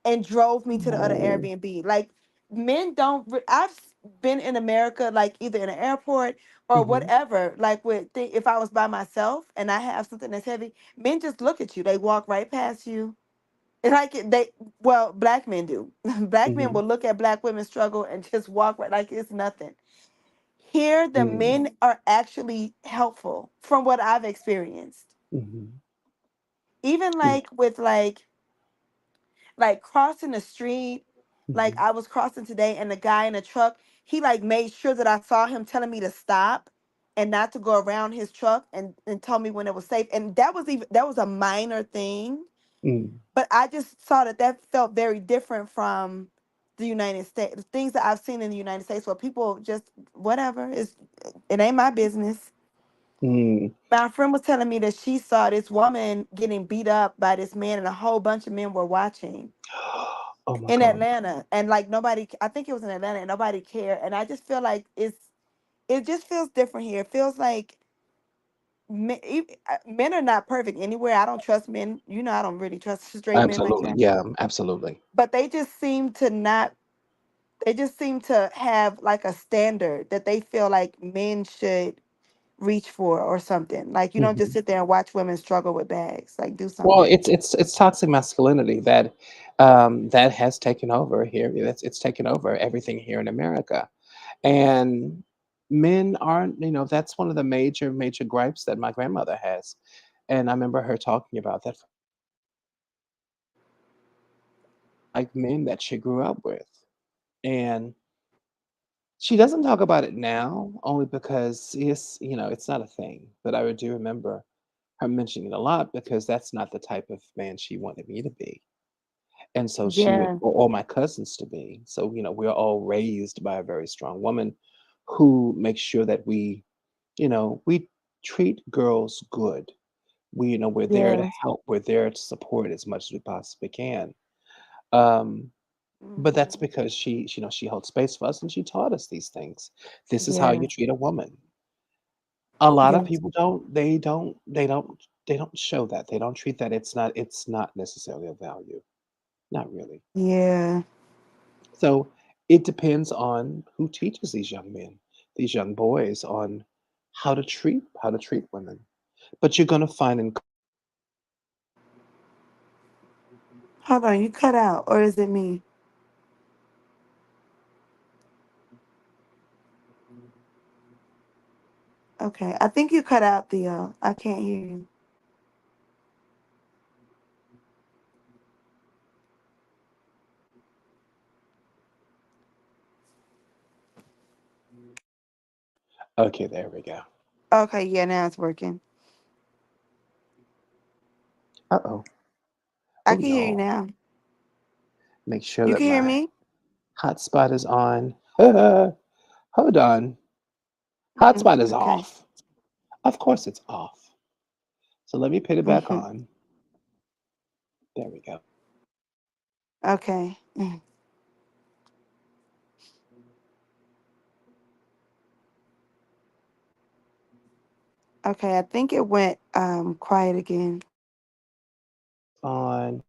and drove me to the other oh, Airbnb. Like men don't. I've been in America, like either in an airport or hmm whatever. Like if I was by myself and I have something that's heavy, men just look at you. They walk right past you. It's like well, black men do. Black men hmm will look at black women struggle and just walk right like it's nothing. Here, the mm men are actually helpful from what I've experienced. hmm Even yeah, like with like crossing the street, like hmm I was crossing today and the guy in the truck, he like made sure that I saw him telling me to stop and not to go around his truck and tell me when it was safe. And that was a minor thing, mm. but I just saw that that felt very different from the United States. Things that I've seen in the United States where people just whatever, it ain't my business. Mm. My friend was telling me that she saw this woman getting beat up by this man and a whole bunch of men were watching Oh my in God. Atlanta, and like nobody, I think it was in Atlanta, and nobody cared. And I just feel like it just feels different here. It feels like men are not perfect anywhere. I don't trust men. You know, I don't really trust straight men like Absolutely. that. Yeah, absolutely. But they just seem to not. They just seem to have like a standard that they feel like men should reach for or something. Like you don't just hmm sit there and watch women struggle with bags. Like do Well, something. it's toxic masculinity that that has taken over here. It's taken over everything here in America. And men aren't, that's one of the major gripes that my grandmother has. And I remember her talking about that, like men that she grew up with. And she doesn't talk about it now, only because it's not a thing. But I do remember her mentioning it a lot because that's not the type of man she wanted me to be. And so she would, Yeah, or all my cousins to be. So, we're all raised by a very strong woman who makes sure that we treat girls good. We're there to yeah. help, we're there to support as much as we possibly can. Um, but that's Hmm. because she held space for us and she taught us these things. This is how Yeah, you treat a woman. A lot of yeah, people they don't show that. They don't treat that. It's not necessarily a value. Not really. yeah. So it depends on who teaches these young men, these young boys on how to treat women. But you're gonna find in Hold on, you cut out, or is it me? Okay, I think you cut out, Theo. I can't hear you. okay, there we go. Okay, yeah, now it's working. Uh-oh. I Oh can hear you no. now. Make sure You that can hear my me? hotspot is on. Hold on. Hotspot is Okay. off. Of course it's off. So let me put it back Hmm. on. There we go. Okay. Okay, I think it went quiet again. On.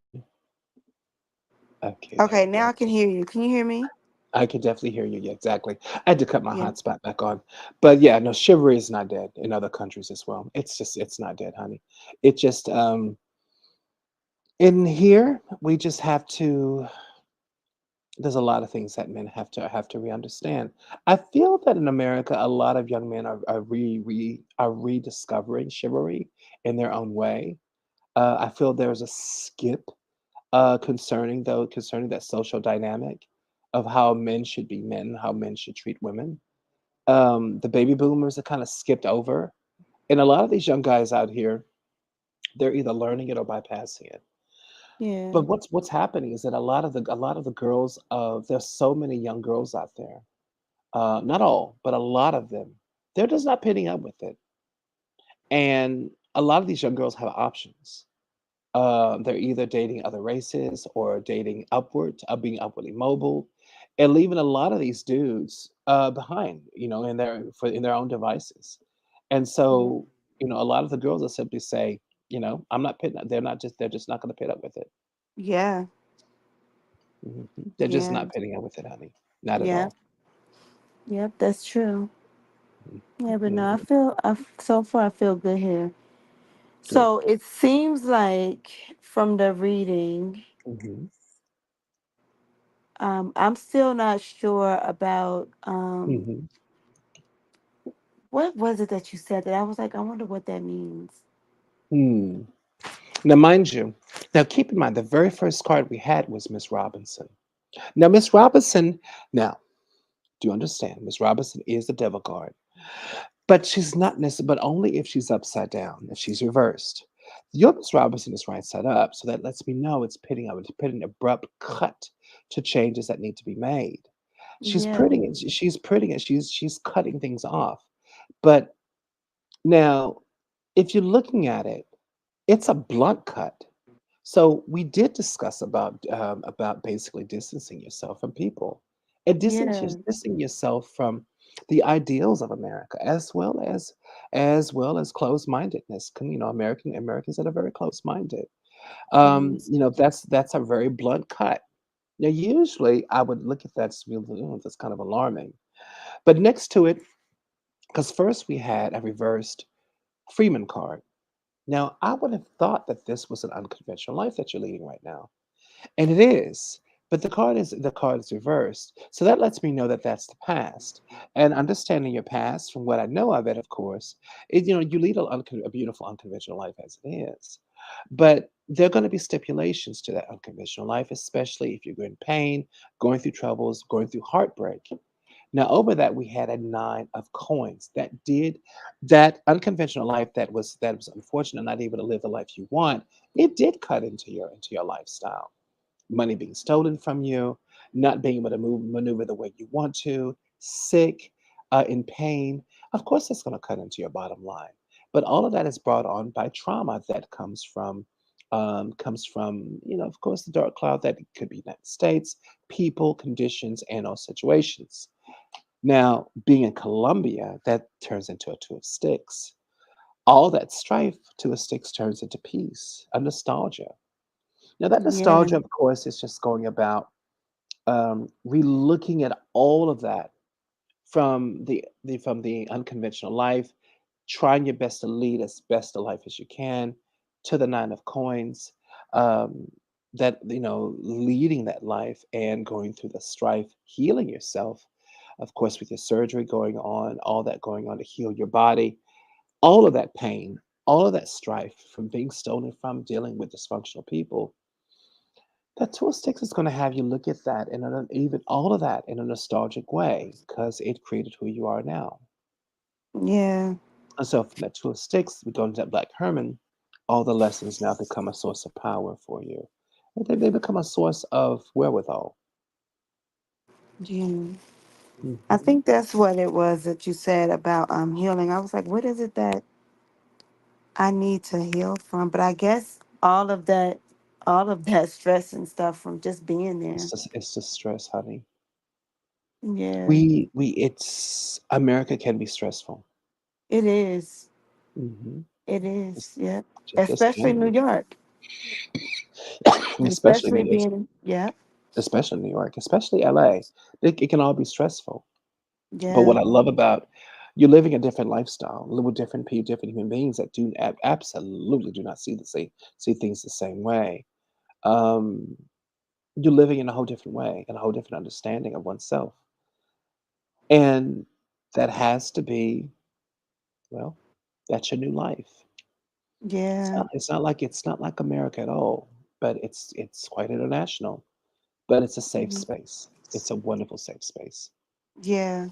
Okay, there Okay, we now go. I can hear you. Can you hear me? I can definitely hear you. Yeah, exactly. I had to cut my Yeah. hotspot back on. But yeah, no, chivalry is not dead in other countries as well. It's not dead, honey. It just in here we just have to there's a lot of things that men have to re-understand. I feel that in America a lot of young men are rediscovering chivalry in their own way. I feel there's a skip concerning that social dynamic of how men should be men, how men should treat women. The baby boomers are kind of skipped over, and a lot of these young guys out here, they're either learning it or bypassing it. Yeah. But what's happening is that a lot of the girls, there's so many young girls out there, not all, but a lot of them, they're just not putting up with it. And a lot of these young girls have options. They're either dating other races or dating upward, being upwardly mobile, and leaving a lot of these dudes behind, in their own devices. And Mm. so, a lot of the girls will simply say, I'm not pitting. They're just not going to pit up with it. Yeah. Mhm. They're just Yeah. not pitting up with it, honey. Not at Yeah. all. Yep. That's true. Mhm. Yeah, but no, I Mhm. feel so far I feel good here. Good. So it seems like from the reading, Hmm. I'm still not sure about Hmm. what was it that you said that I was like, I wonder what that means. Hmm. Now, mind you, now keep in mind the very first card we had was Miss Robinson. Now, Miss Robinson, now, do you understand? Miss Robinson is the devil card, but she's not necessarily, but only if she's upside down, if she's reversed. Your Miss Robinson is right side up, so that lets me know it's pitting up, it's putting an abrupt cut to changes that need to be made. She's Yeah. putting it, she's putting it, she's cutting things off. But now, if you're looking at it, it's a blunt cut. So we did discuss about basically distancing yourself from people and Yeah. distancing yourself from the ideals of America, as well as closed-mindedness. Americans that are very close-minded. Mm. That's a very blunt cut. Now, usually, I would look at that as being, that's kind of alarming. But next to it, because first we had a reversed Freeman card. Now, I would have thought that this was an unconventional life that you're leading right now. And it is, but the card is reversed. So that lets me know that that's the past. And understanding your past, from what I know of it, of course, you lead a beautiful unconventional life as it is. But there are going to be stipulations to that unconventional life, especially if you're in pain, going through troubles, going through heartbreak. Now, over that, we had a nine of coins that did that unconventional life that was unfortunate, not able to live the life you want. It did cut into your lifestyle, money being stolen from you, not being able to maneuver the way you want to, sick, in pain. Of course, that's going to cut into your bottom line. But all of that is brought on by trauma that comes from, of course, the dark cloud that could be United States, people, conditions, and or situations. Now, being in Colombia, that turns into a two of sticks. All that strife, two of sticks turns into peace, a nostalgia. Now, that Yeah. nostalgia, of course, is just going about re-looking at all of that from the unconventional life, trying your best to lead as best a life as you can, to the nine of coins, um, that leading that life and going through the strife, healing yourself, of course, with your surgery going on, all that going on to heal your body, all of that pain, all of that strife from being stolen from, dealing with dysfunctional people. That Two of Sticks is going to have you look at that and even all of that in a nostalgic way because it created who you are now. Yeah. And so from that Two of Sticks, we go into that Black Herman. All the lessons now become a source of power for you. And they become a source of wherewithal. Yeah. I Hmm. think that's what it was that you said about healing. I was like, what is it that I need to heal from? But I guess all of that stress and stuff from just being there. It's just stress, honey. Yeah. It's America can be stressful. It is. Hmm. It Just, is. Yep. just Especially can New be, York. especially Especially New being yeah. especially New York, especially LA. It can all be stressful. But what Yeah. I love about you're living a different lifestyle, live with different people, different human beings that absolutely do not see things the same way. Um, you're living in a whole different way, and a whole different understanding of oneself, and that has to be well, that's your new life. It's Yeah. not. It's not like America at all, but it's quite international. But it's a safe Mhm. space. It's a wonderful safe space. Yeah.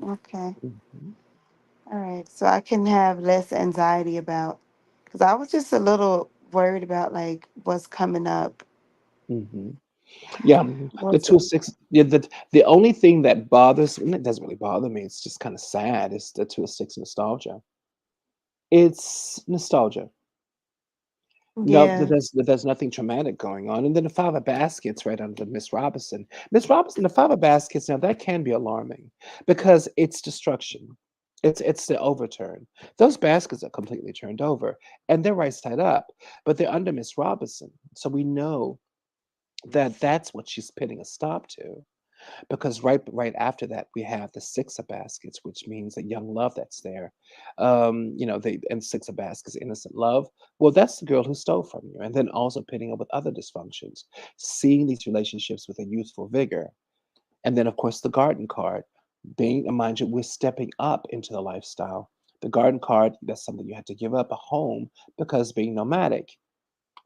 Okay. Mhm. All right. So I can have less anxiety about because I was just a little worried about like what's coming up. Hmm. Yeah, the What's two of six. Yeah, the only thing that bothers, and it doesn't really bother me. It's just kind of sad. Is the two of six nostalgia. It's nostalgia. No, Yeah, there's nothing traumatic going on. And then the five of baskets right under Miss Robinson. Miss Robinson, the five of baskets, now that can be alarming because it's destruction. It's the overturn. Those baskets are completely turned over and they're right side up, but they're under Miss Robinson. So we know that that's what she's putting a stop to. Because right after that we have the six of baskets, which means the young love that's there. They and six of baskets, innocent love. Well, that's the girl who stole from you, and then also pitting up with other dysfunctions, seeing these relationships with a youthful vigor, and then of course the garden card, being mind you, we're stepping up into the lifestyle. The garden card, that's something you had to give up a home because being nomadic,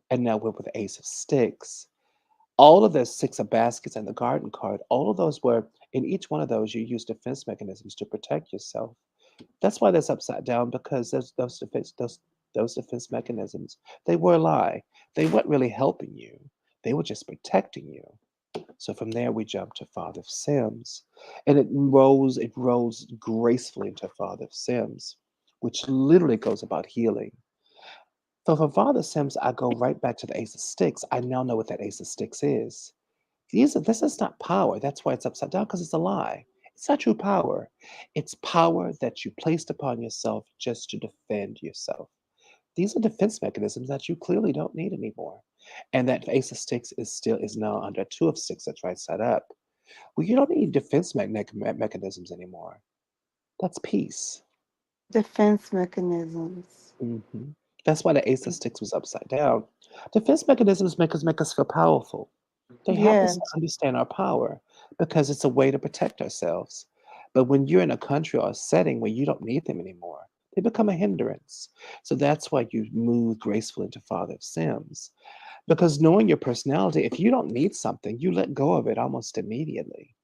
and now we're with the ace of sticks. All of the six of baskets and the garden card, all of those were in each one of those you use defense mechanisms to protect yourself. That's why that's upside down because those defense mechanisms, they were a lie. They weren't really helping you. They were just protecting you. So from there we jump to Father of Sims. And it rolls gracefully into Father of Sims, which literally goes about healing. So for Father Sims, I go right back to the Ace of Sticks. I now know what that Ace of Sticks is. This is not power. That's why it's upside down because it's a lie. It's not true power. It's power that you placed upon yourself just to defend yourself. These are defense mechanisms that you clearly don't need anymore. And that ace of sticks is now under two of six that's right side up. Well, you don't need defense mechanisms anymore. That's peace. defense mechanisms. Hmm. That's why the ace of sticks was upside down. Defense mechanisms make us feel powerful. They help Yeah, us to understand our power because it's a way to protect ourselves. But when you're in a country or a setting where you don't need them anymore, they become a hindrance. So that's why you move gracefully into Father of Sims. Because knowing your personality, if you don't need something, you let go of it almost immediately.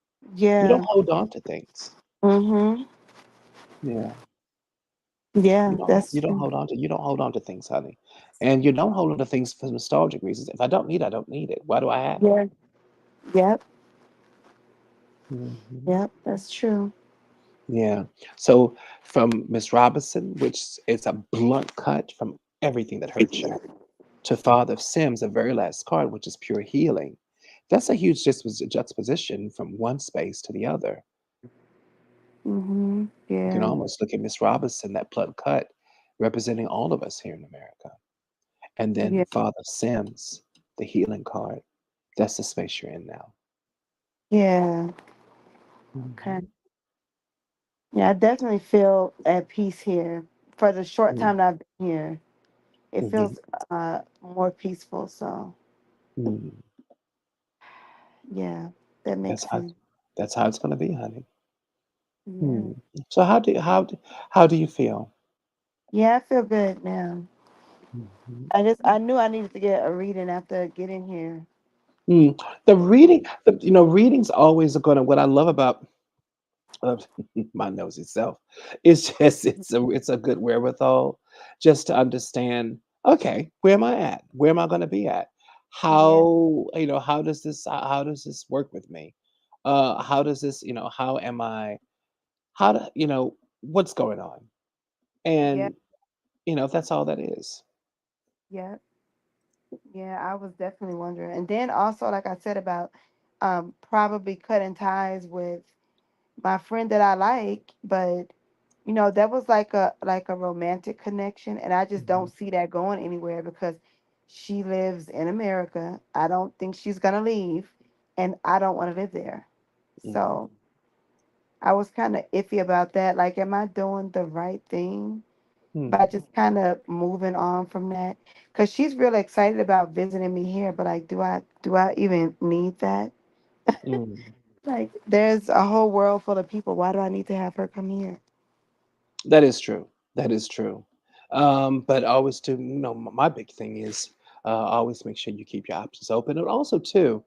You don't yeah. hold on to things. Mhm. Yeah. Yeah, that's true. You don't hold on to things, honey. And you don't hold on to things for nostalgic reasons. If I don't need it, I don't need it. Why do I have it? Yeah. Yep. Mhm. Yep. That's true. Yeah. So from Miss Robinson, which is a blunt cut from everything that hurt you, to Father of Sims, the very last card, which is pure healing. That's a huge juxtaposition from one space to the other. Mhm. You can Yeah. almost look at Miss Robinson, that blunt cut, representing all of us here in America. And then Yeah. Father of Sims, the healing card. That's the space you're in now. Yeah. Okay. Mhm. Yeah, I definitely feel at peace here. For the short Mm, time that I've been here, it mhm, feels more peaceful. So mm. yeah, that That's makes how sense. that's how it's gonna be, honey. Yeah. Hmm. So how do you feel? Yeah, I feel good now. Mhm. I knew I needed to get a reading after getting here. Mm. The reading, readings always are gonna. What I love about uh, my nosy self is just it's a good wherewithal just to understand. Okay, where am I at? Where am I going to be at? Yeah. How does this work with me? How does this how am I? How do what's going on? Yeah. And that's all that is. Yeah. Yeah. I was definitely wondering. And then also, like I said about probably cutting ties with my friend that I like, but that was like a romantic connection, and I just don't Mhm, see that going anywhere because she lives in America. I don't think she's gonna leave, and I don't want to live there. mhm, So I was kind of iffy about that. Like, am I doing the right thing by mm, just kind of moving on from that? Because she's really excited about visiting me here, but like, do I even need that? mm. Like, there's a whole world full of people. Why do I need to have her come here? That is true. That is true. But always to my big thing is always make sure you keep your options open, and also too,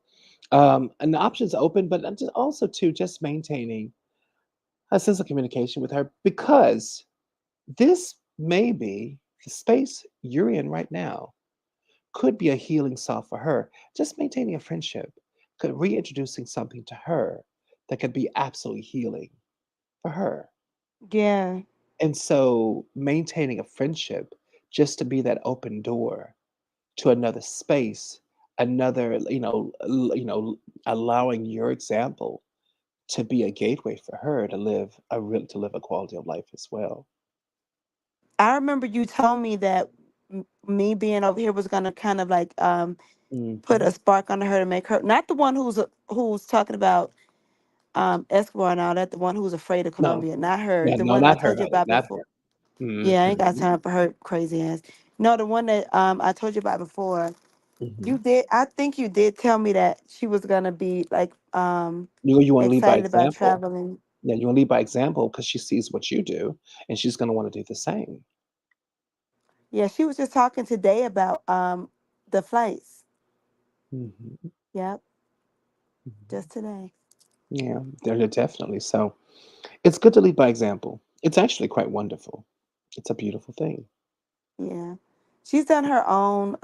and the options open, but also too, just maintaining a sense of communication with her because this may be the space you're in right now. could be a healing salve for her. Just maintaining a friendship, could reintroducing something to her that could be absolutely healing for her. Yeah. And so maintaining a friendship just to be that open door to another space, another, allowing your example to be a gateway for her to live a quality of life as well. I remember you told me that me being over here was gonna kind of like put Hmm. a spark under her to make her not the one who's talking about Escobar and all that, the one who's afraid of No, Colombia, not her, yeah, the no, one I not her, told you honey, about not before. her. Yeah, I ain't got Hmm. time for her crazy ass. No, the one that I told you about before. Hmm. You did. I think you did tell me that she was gonna be like You want to lead by excited about example. traveling. Yeah, you want to lead by example because she sees what you do, and she's going to want to do the same. Yeah, she was just talking today about the flights. Hmm. Yep, Hmm. just today. Yeah, they're definitely so. It's good to lead by example. It's actually quite wonderful. It's a beautiful thing. Yeah. She's done her own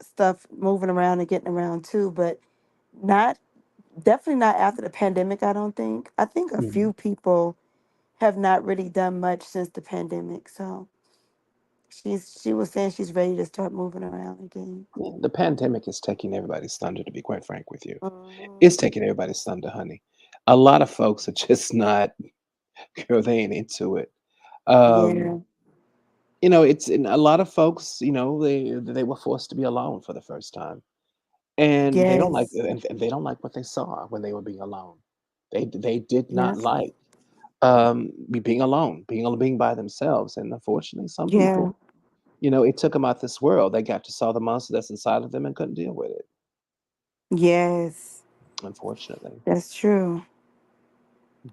stuff moving around and getting around too, but not definitely not after the pandemic, I don't think. I think a Mhm. few people have not really done much since the pandemic. So she was saying she's ready to start moving around again. Yeah, the pandemic is taking everybody's thunder, to be quite frank with you. Hmm. It's taking everybody's thunder, honey. A lot of folks are just not, girl, they ain't into it. Um, Yeah. it's in a lot of folks, they were forced to be alone for the first time. And they don't like Yes. and they don't like what they saw when they were being alone. They did not Yeah. like being alone, being by themselves. And unfortunately, some Yeah. people, it took them out this world. They got to saw the monster that's inside of them and couldn't deal with it, Yes. unfortunately. That's true.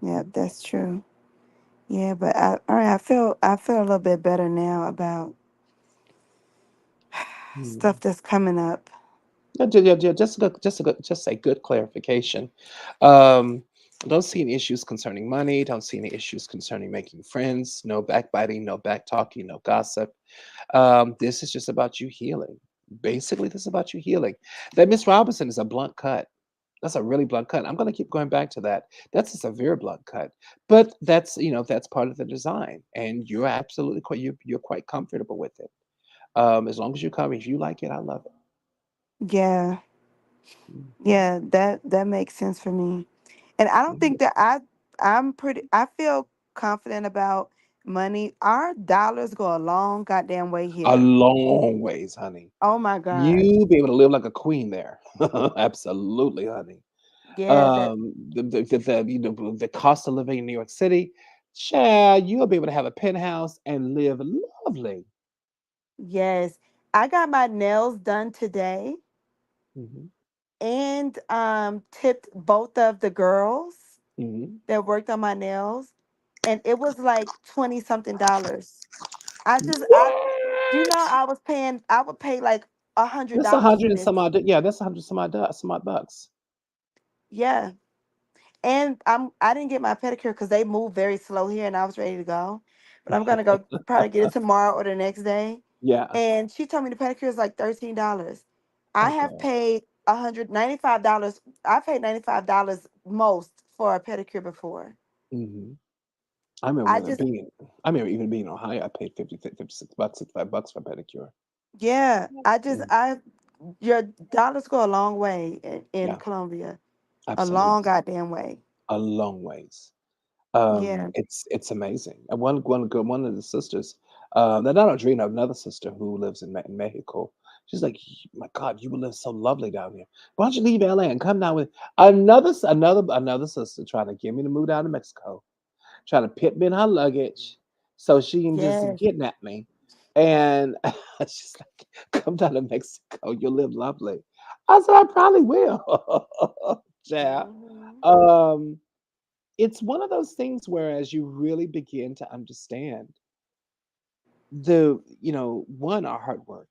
Yep, Mhm. that's true. Yeah, but all right, I feel a little bit better now about stuff Mm. that's coming up. Yeah, yeah, just a good clarification. Um, don't see any issues concerning money. Don't see any issues concerning making friends. No backbiting, no back talking, no gossip. This is just about you healing. Basically, this is about you healing. That Miss Robinson is a blunt cut. That's a really blunt cut. I'm going to keep going back to that. That's a severe blunt cut, but that's part of the design, and you're absolutely you're quite comfortable with it. As long as you come, if you like it, I love it. Yeah. Mhm. Yeah, that makes sense for me. And I don't think that I feel confident about money. Our dollars go a long goddamn way A here. long ways, honey. Oh my God. You be able to live like a queen there. Absolutely, honey. Yeah, that The cost of living in New York City, child, you'll be able to have a penthouse and live lovely. yes. I got my nails done today Mhm, and tipped both of the girls mhm. that worked on my nails, and it was like 20 something dollars. I you know I would pay like a hundred That's a dollars for hundred and this. some odd. Yeah, that's a hundred some odd bucks. Yeah. And I didn't get my pedicure because they move very slow here and I was ready to go. But I'm gonna go probably get it tomorrow or the next day. Yeah. And she told me the pedicure is like $13. I Oh have God. paid $195. I paid $95 most for a pedicure before. Hmm. I remember I when just I remember even being in Ohio, I paid 56 bucks, $65 for a pedicure. yeah, Mm, I your dollars go a long way in yeah, Colombia. A long absolutely, goddamn way. a long ways. Yeah. It's amazing. And one of the sisters, that not Audrina, another sister who lives in Mexico. She's like, my God, you would live so lovely down here. Why don't you leave LA and come down with another sister trying to get me to move down to Mexico, trying to pit me in her luggage so she can just Yes. kidnap me. And she's like, come down to Mexico, you'll live lovely. I said, I probably will. Yeah. Hmm. Um, it's one of those things where as you really begin to understand one, our hard work,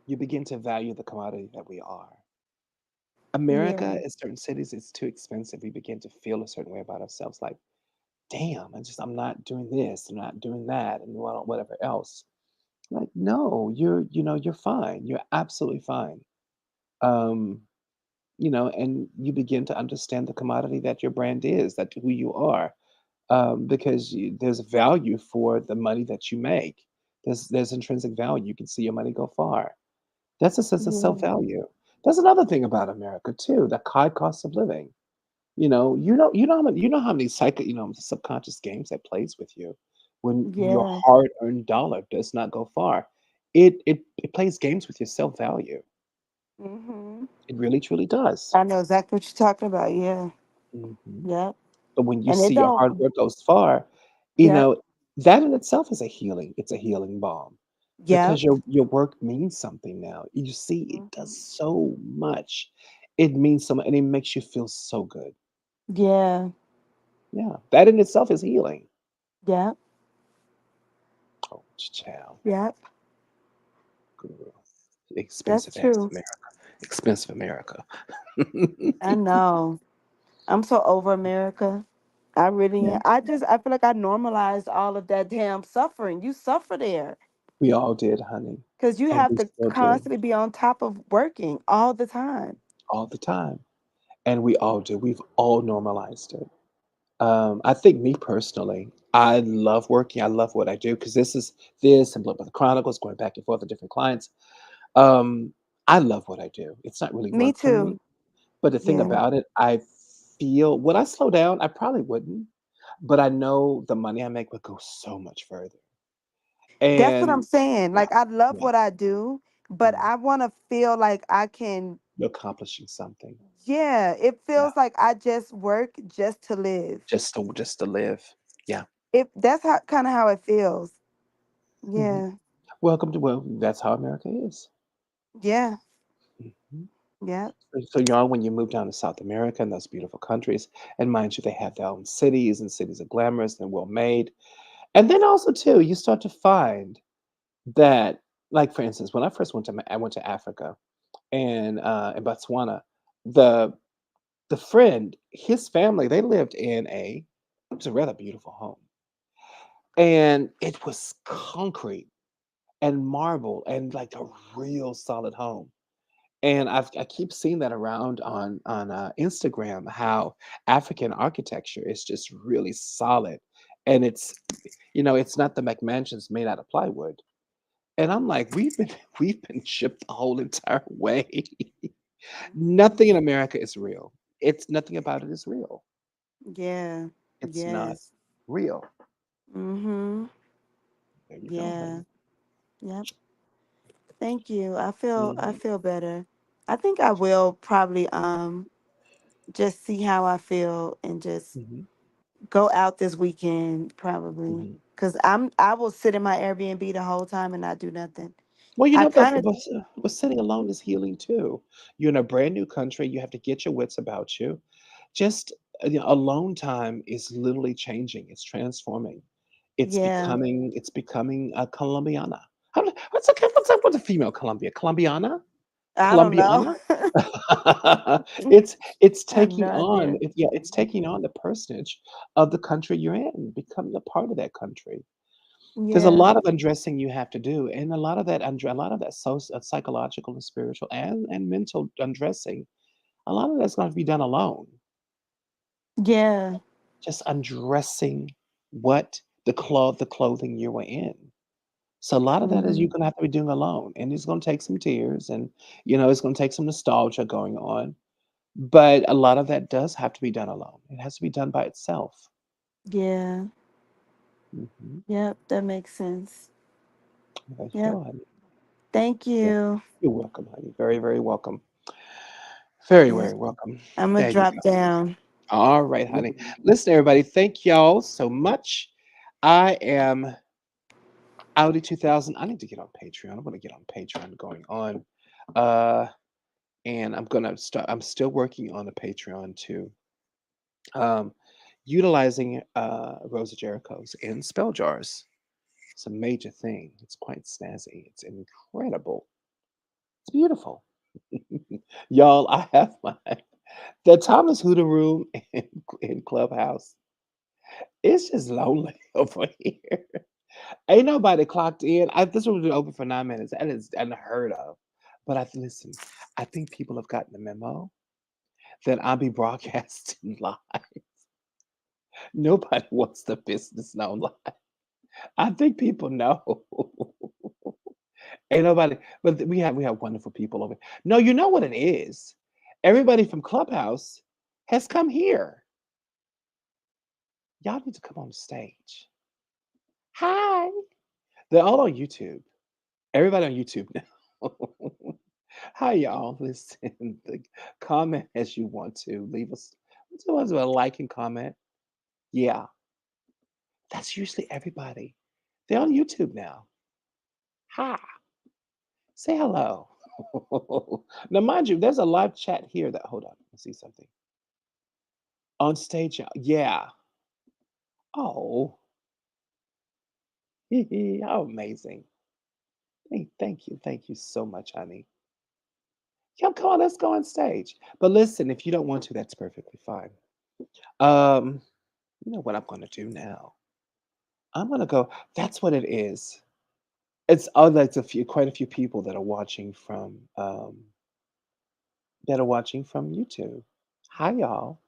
you begin to value the commodity that we are. America Yeah. in certain cities is too expensive. We begin to feel a certain way about ourselves, like, damn, I'm not doing this, I'm not doing that, and whatever else. Like, no, you're fine. You're absolutely fine. Um, and you begin to understand the commodity that your brand is, that who you are, because there's value for the money that you make. There's intrinsic value. You can see your money go far. That's a sense of self Yeah. value. That's another thing about America too. The high cost of living. You know how many subconscious games that plays with you when your Yeah. hard earned dollar does not go far. It plays games with your self value. Hmm. It really truly does. I know exactly what you're talking about. Yeah. Mhm. Yep. But when you And it see your don't. hard work goes far, you Yep. know, that in itself is a healing. It's a healing balm because Yep. your work means something now. You see, it does Hmm. so much. It means so much, and it makes you feel so good. Yeah. Yeah, that in itself is healing. Yep. Oh, child, Yep. girl. That's Expensive ass true. America. Expensive America. I know. I'm so over America. I really Yeah, am. I feel like I normalized all of that damn suffering. You suffer there we all did, honey, because you and have we to still do constantly be on top of working all the time. all the time, and we all do. We've all normalized it. I think me personally, I love working. I love what I do because this and Blood by the Chronicles, going back and forth with different clients. Um, I love what I do. It's not really Me work for too. me, but the thing Yeah. about it, I feel would I slow down? I probably wouldn't, but I know the money I make would go so much further. That's what I'm And saying. yeah, Like I love yeah, what I do, but mm, I want to feel like I can. you're accomplishing something. Yeah, it Yeah, feels like I just work just to live. just to live. Yeah. If that's how kind of how it feels. Mhm. Yeah. Well, that's how America is. Yeah. Mhm. Yeah. So y'all, when you move down to South America and those beautiful countries, and mind you, they have their own cities, and cities are glamorous and well made. And then also too, you start to find that, like for instance, when I first I went to Africa and in Botswana, the the friend, his family, they lived in it was a rather beautiful home, and it was concrete and marble and like a real solid home. And I keep seeing that around on Instagram, how African architecture is just really solid, and it's not the McMansions made out of plywood. And I'm like, we've been shipped the whole entire way. Mhm. Nothing in America is real. It's nothing about it is real. Yeah. It's not Yes. real. Mhm. There you go, Yeah. honey. Yep. Thank you. I Hmm. feel better. I think I will probably just see how I feel and just Hmm. go out this weekend probably Hmm. cuz I will sit in my Airbnb the whole time and not do nothing. Well, I but, kind of sitting alone is healing too. You're in a brand new country. You have to get your wits about you. Just alone time is literally changing. It's transforming. yeah, It's becoming a Colombiana. What's a female Colombia? Colombiana? I don't know. Colombiana? It's I have taking no on idea. it's taking on the personage of the country you're in, becoming a part of that country. There's a Yeah. lot of undressing you have to do, and a lot of that psychological and spiritual and mental undressing, a lot of that's gonna be done alone. Yeah. Just undressing the clothing you were in. So a lot of that is you're Mhm. gonna have to be doing alone, and it's gonna take some tears, and it's gonna take some nostalgia going on. But a lot of that does have to be done alone. It has to be done by itself. Yeah. Mhm. Yep, that makes sense. There you Yep. go, honey. Thank Yeah. you. You're welcome, honey. Very, very welcome. Very, Yeah. very welcome. I'm gonna There you drop go. down. All right, honey. Listen, everybody, thank y'all so much. I am Audi 2000. I need to get on Patreon. I'm gonna get on Patreon going on. Uh, and I'm still working on a Patreon too. Um, utilizing Rosa Jericho's in spell jars. It's a major thing. It's quite snazzy. It's incredible. It's beautiful. Y'all, I have the Thomas Hoodoo room in Clubhouse. It's just lonely over here. Ain't nobody clocked in. This room was open for 9 minutes. That is unheard of. But listen, I think people have gotten the memo that I'll be broadcasting live. Nobody wants the business known live. I think people know. Ain't nobody, but we have wonderful people over. No, you know what it is. Everybody from Clubhouse has come here. Y'all need to come on the stage. Hi. They're all on YouTube. Everybody on YouTube now. Hi, y'all. Listen, comment as you want to. Leave us a like and comment. Yeah, that's usually everybody. They're on YouTube now. Hi. Say hello. Now, mind you, there's a live chat here that, hold on, let's see something. On stage, y'all. Yeah. Oh, how amazing. Thank you. Thank you so much, honey. Yeah, come on, let's go on stage. But listen, if you don't want to, that's perfectly fine. Um, you know what I'm gonna do now? I'm gonna go. That's what it is. It's like quite a few people that are watching from YouTube. Hi, y'all.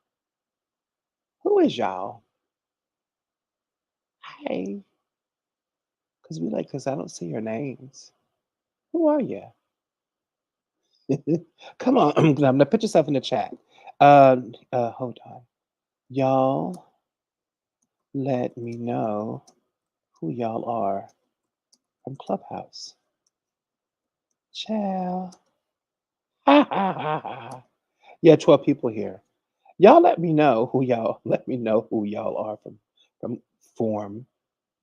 Who is y'all? Hey, because I don't see your names. Who are you? Come on, I'm gonna put yourself in the chat. Hold on, y'all. Let me know who y'all are from Clubhouse. Ciao. Ha ha ha ha. Yeah, 12 people here. Y'all let me know who y'all are from Form.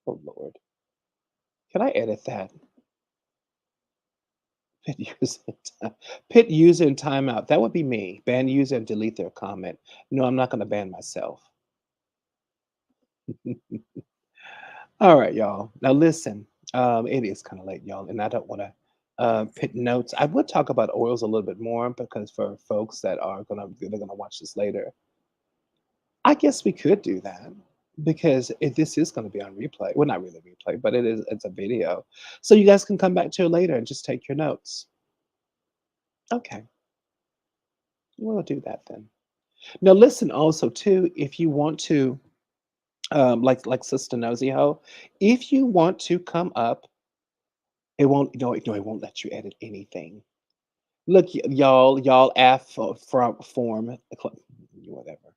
Oh Lord. Can I edit that? Pit user pit user in timeout. That would be me. Ban user and delete their comment. No, I'm not gonna ban myself. All right, y'all. Now listen, it is kind of late, y'all, and I don't want to pit notes. I would talk about oils a little bit more because for folks that they're gonna watch this later, I guess we could do that because this is going to be on replay. Well, not really replay, but it's a video, so you guys can come back to it later and just take your notes. Okay, we'll do that then. Now listen, also too, if you want to, like Sister Nosy Ho, if you want to come up. It won't. No, it won't let you edit anything. Look, y'all from form, whatever.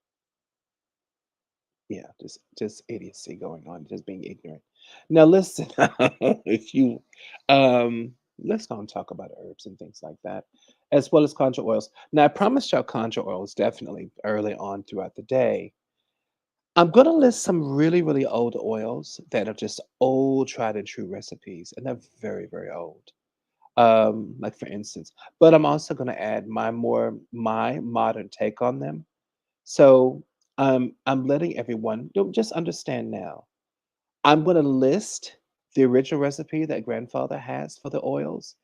Yeah, just idiocy going on, just being ignorant. Now listen, if you, let's go and talk about herbs and things like that, as well as conjure oils. Now I promised y'all conjure oils definitely early on throughout the day. I'm gonna list some really, really old oils that are just old, tried and true recipes, and they're very, very old. Like for instance, but I'm also going to add my modern take on them. So I'm letting everyone just understand now. I'm going to list the original recipe that grandfather has for the oils,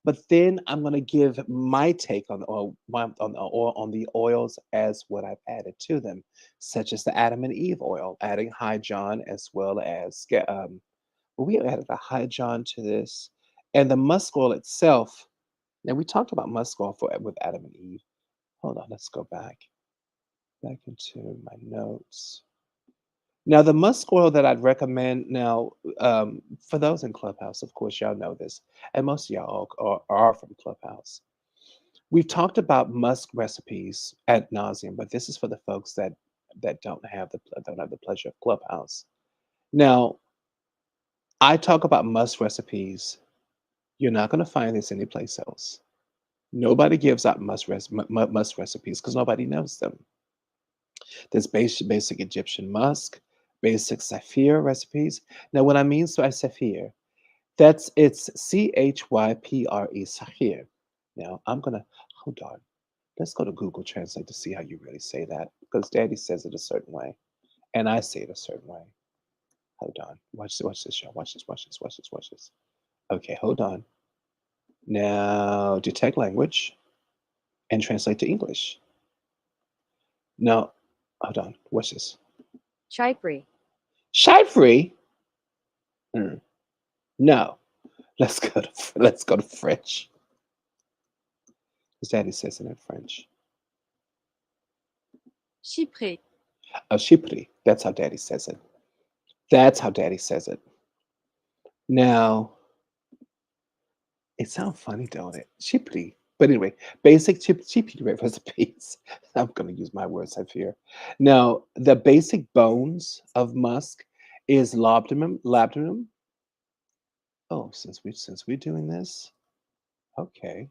but then I'm going to give my take on the oil, on the oils as what I've added to them, such as the Adam and Eve oil, adding High John as well as we added a High John to this, and the musk oil itself. Now we talked about musk oil with Adam and Eve. Hold on, let's go back into my notes. Now the musk oil that I'd recommend now, for those in Clubhouse, of course y'all know this, and most of y'all are from Clubhouse. We've talked about musk recipes ad nauseum, but this is for the folks that don't have the pleasure of Clubhouse. Now I talk about musk recipes. You're not going to find this anyplace else. Nobody gives out musk recipes because nobody knows them. There's basic Egyptian musk, basic saphir recipes. Now, what I mean by saphir, it's Chypre, saphir. Now, hold on. Let's go to Google Translate to see how you really say that because Daddy says it a certain way, and I say it a certain way. Hold on. Watch this, y'all. Watch this. Okay, hold on. Now, detect language and translate to English. Now, hold on. What's this? Chypre. Chypre? Hmm. No. Let's go to French. His daddy says it in French. Chypre. Oh, Chypre. That's how daddy says it. That's how daddy says it. Now, it sounds funny, don't it? Chypre. But anyway, basic Chypre recipes. I'm going to use my words up here. Now, the basic bones of musk is labdanum. Oh, since we're doing this, okay.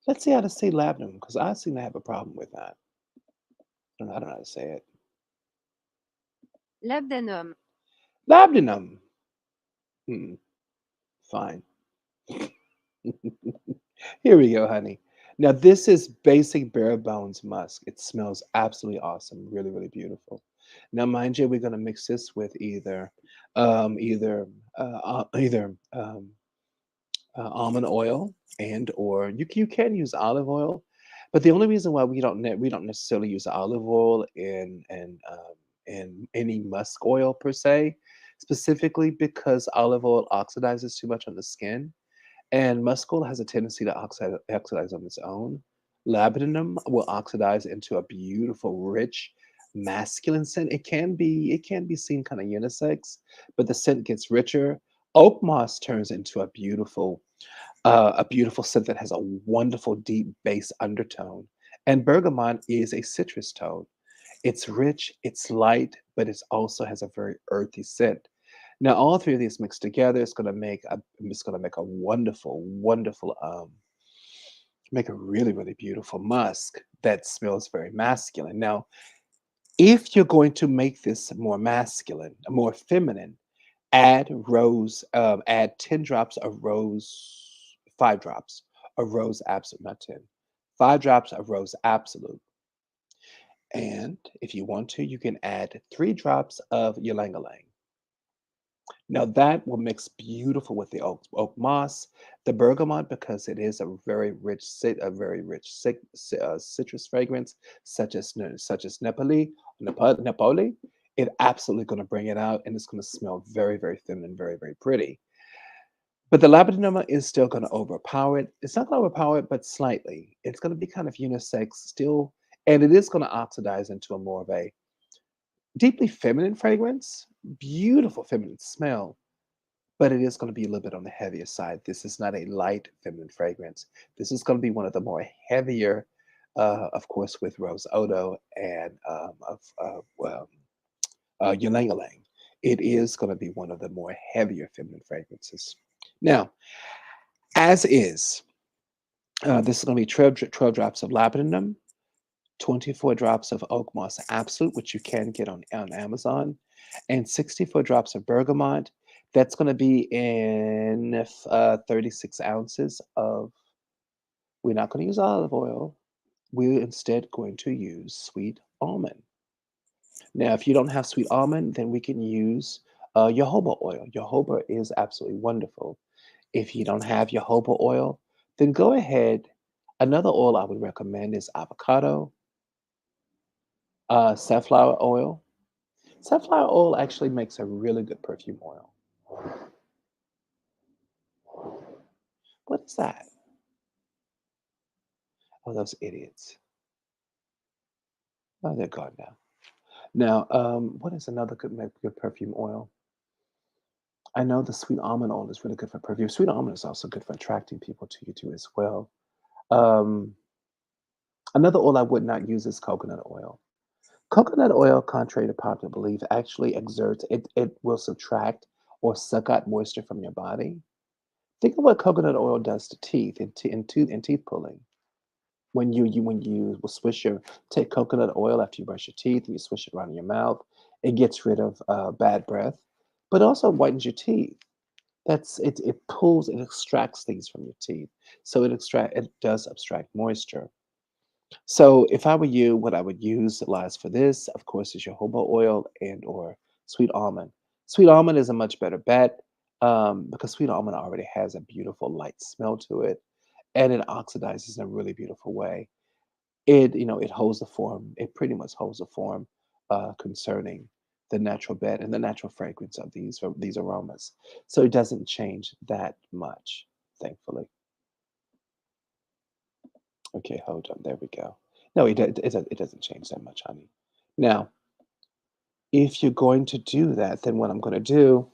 Let's see how to say labdanum because I seem to have a problem with that. I don't know how to say it. Labdanum. Labdanum. Hmm, fine. Here we go, honey. Now this is basic bare bones musk. It smells absolutely awesome, really, really beautiful. Now, mind you, we're gonna mix this with either almond oil and or you can use olive oil, but the only reason why we don't necessarily use olive oil in any musk oil per se, specifically because olive oil oxidizes too much on the skin and musk oil has a tendency to oxidize on its own. Labdanum will oxidize into a beautiful, rich, masculine scent. It can be seen kind of unisex, but the scent gets richer. Oak moss turns into a beautiful scent that has a wonderful, deep bass undertone. And bergamot is a citrus tone. It's rich, it's light, but it also has a very earthy scent. Now, all three of these mixed together is going to make a wonderful, wonderful, make a really, really beautiful musk that smells very masculine. Now, if you're going to make this more masculine, more feminine, add 10 drops of rose, 5 drops of rose absolute, not 10, 5 drops of rose absolute. And if you want to, you can add 3 drops of ylang ylang. Now that will mix beautiful with the oak moss, the bergamot because it is a very rich citrus fragrance, such as Nepali. It absolutely going to bring it out, and it's going to smell very very feminine, very very pretty. But the labdanum is still going to overpower it. It's not going to overpower it, but slightly. It's going to be kind of unisex still, and it is going to oxidize into a more of a deeply feminine fragrance, beautiful feminine smell, but it is going to be a little bit on the heavier side. This is not a light feminine fragrance. This is going to be one of the more heavier, of course, with rose odo and ylang ylang. It is going to be one of the more heavier feminine fragrances. Now, as is, this is going to be 12 drops of labdanum, 24 drops of oak moss absolute, which you can get on Amazon, and 64 drops of bergamot. That's going to be in 36 ounces of. We're not going to use olive oil. We're instead going to use sweet almond. Now, if you don't have sweet almond, then we can use jojoba oil. Jojoba is absolutely wonderful. If you don't have jojoba oil, then go ahead. Another oil I would recommend is avocado, safflower oil. Safflower oil actually makes a really good perfume oil. What is that? Oh, those idiots. Oh, they're gone now. Now, what is another good perfume oil? I know the sweet almond oil is really good for perfume. Sweet almond is also good for attracting people to you too as well. Um, Another oil I would not use is coconut oil. Coconut oil, contrary to popular belief, actually exerts it will subtract or suck out moisture from your body. Think of what coconut oil does to teeth and teeth pulling. When you will take coconut oil after you brush your teeth and you swish it around in your mouth, it gets rid of bad breath, but also whitens your teeth. It pulls, it extracts things from your teeth, so it does abstract moisture. So if I were you, what I would utilize for this, of course, is jojoba oil and or sweet almond. Sweet almond is a much better bet because sweet almond already has a beautiful light smell to it, and it oxidizes in a really beautiful way. It holds the form. It pretty much holds the form concerning the natural bed and the natural fragrance of these aromas. So it doesn't change that much, thankfully. Okay, hold on. There we go. No, it doesn't change that much, honey. Now, if you're going to do that, then what I'm going to do,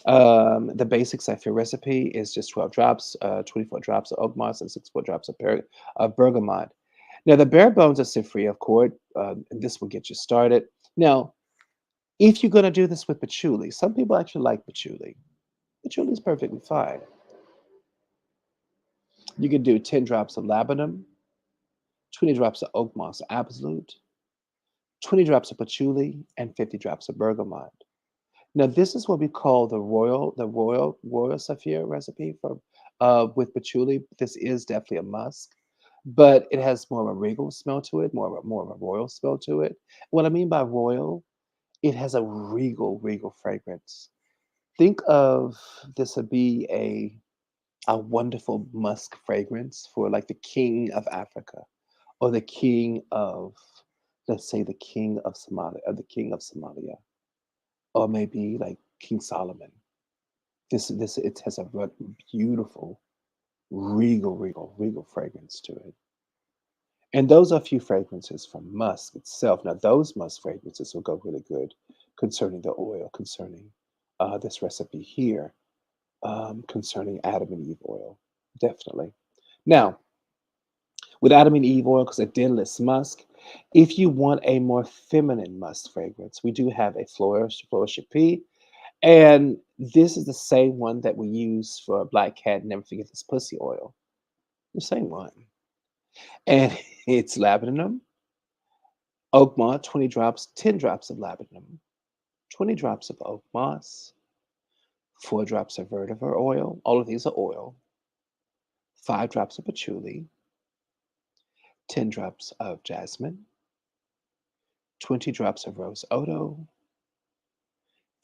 the basic Saphir recipe is just 12 drops, 24 drops of oak moss, and 64 drops of bergamot. Now, the bare bones of Sifri, of course, this will get you started. Now, if you're going to do this with patchouli, some people actually like patchouli. Patchouli is perfectly fine. You can do 10 drops of labdanum, 20 drops of oak moss absolute, 20 drops of patchouli, and 50 drops of bergamot. Now, this is what we call the royal Saphir recipe for with patchouli. This is definitely a musk, but it has more of a regal smell to it, more of a royal smell to it. What I mean by royal, it has a regal fragrance. Think of this would be a wonderful musk fragrance for like the king of Africa or the king of, let's say, the king of Somalia or the king of Somalia or maybe like King Solomon. This it has a beautiful regal fragrance to it. And those are a few fragrances from musk itself. Now those musk fragrances will go really good concerning the oil, concerning this recipe here, concerning Adam and Eve oil, definitely. Now with Adam and Eve oil, because it did list musk. If you want a more feminine musk fragrance, we do have a Flourish P. And this is the same one that we use for Black Cat, Never Forget This Pussy oil. The same one. And it's labdanum, oak moss, 20 drops, 10 drops of labdanum, 20 drops of oak moss, 4 drops of vetiver oil. All of these are oil. 5 drops of patchouli, 10 drops of jasmine, 20 drops of rose otto,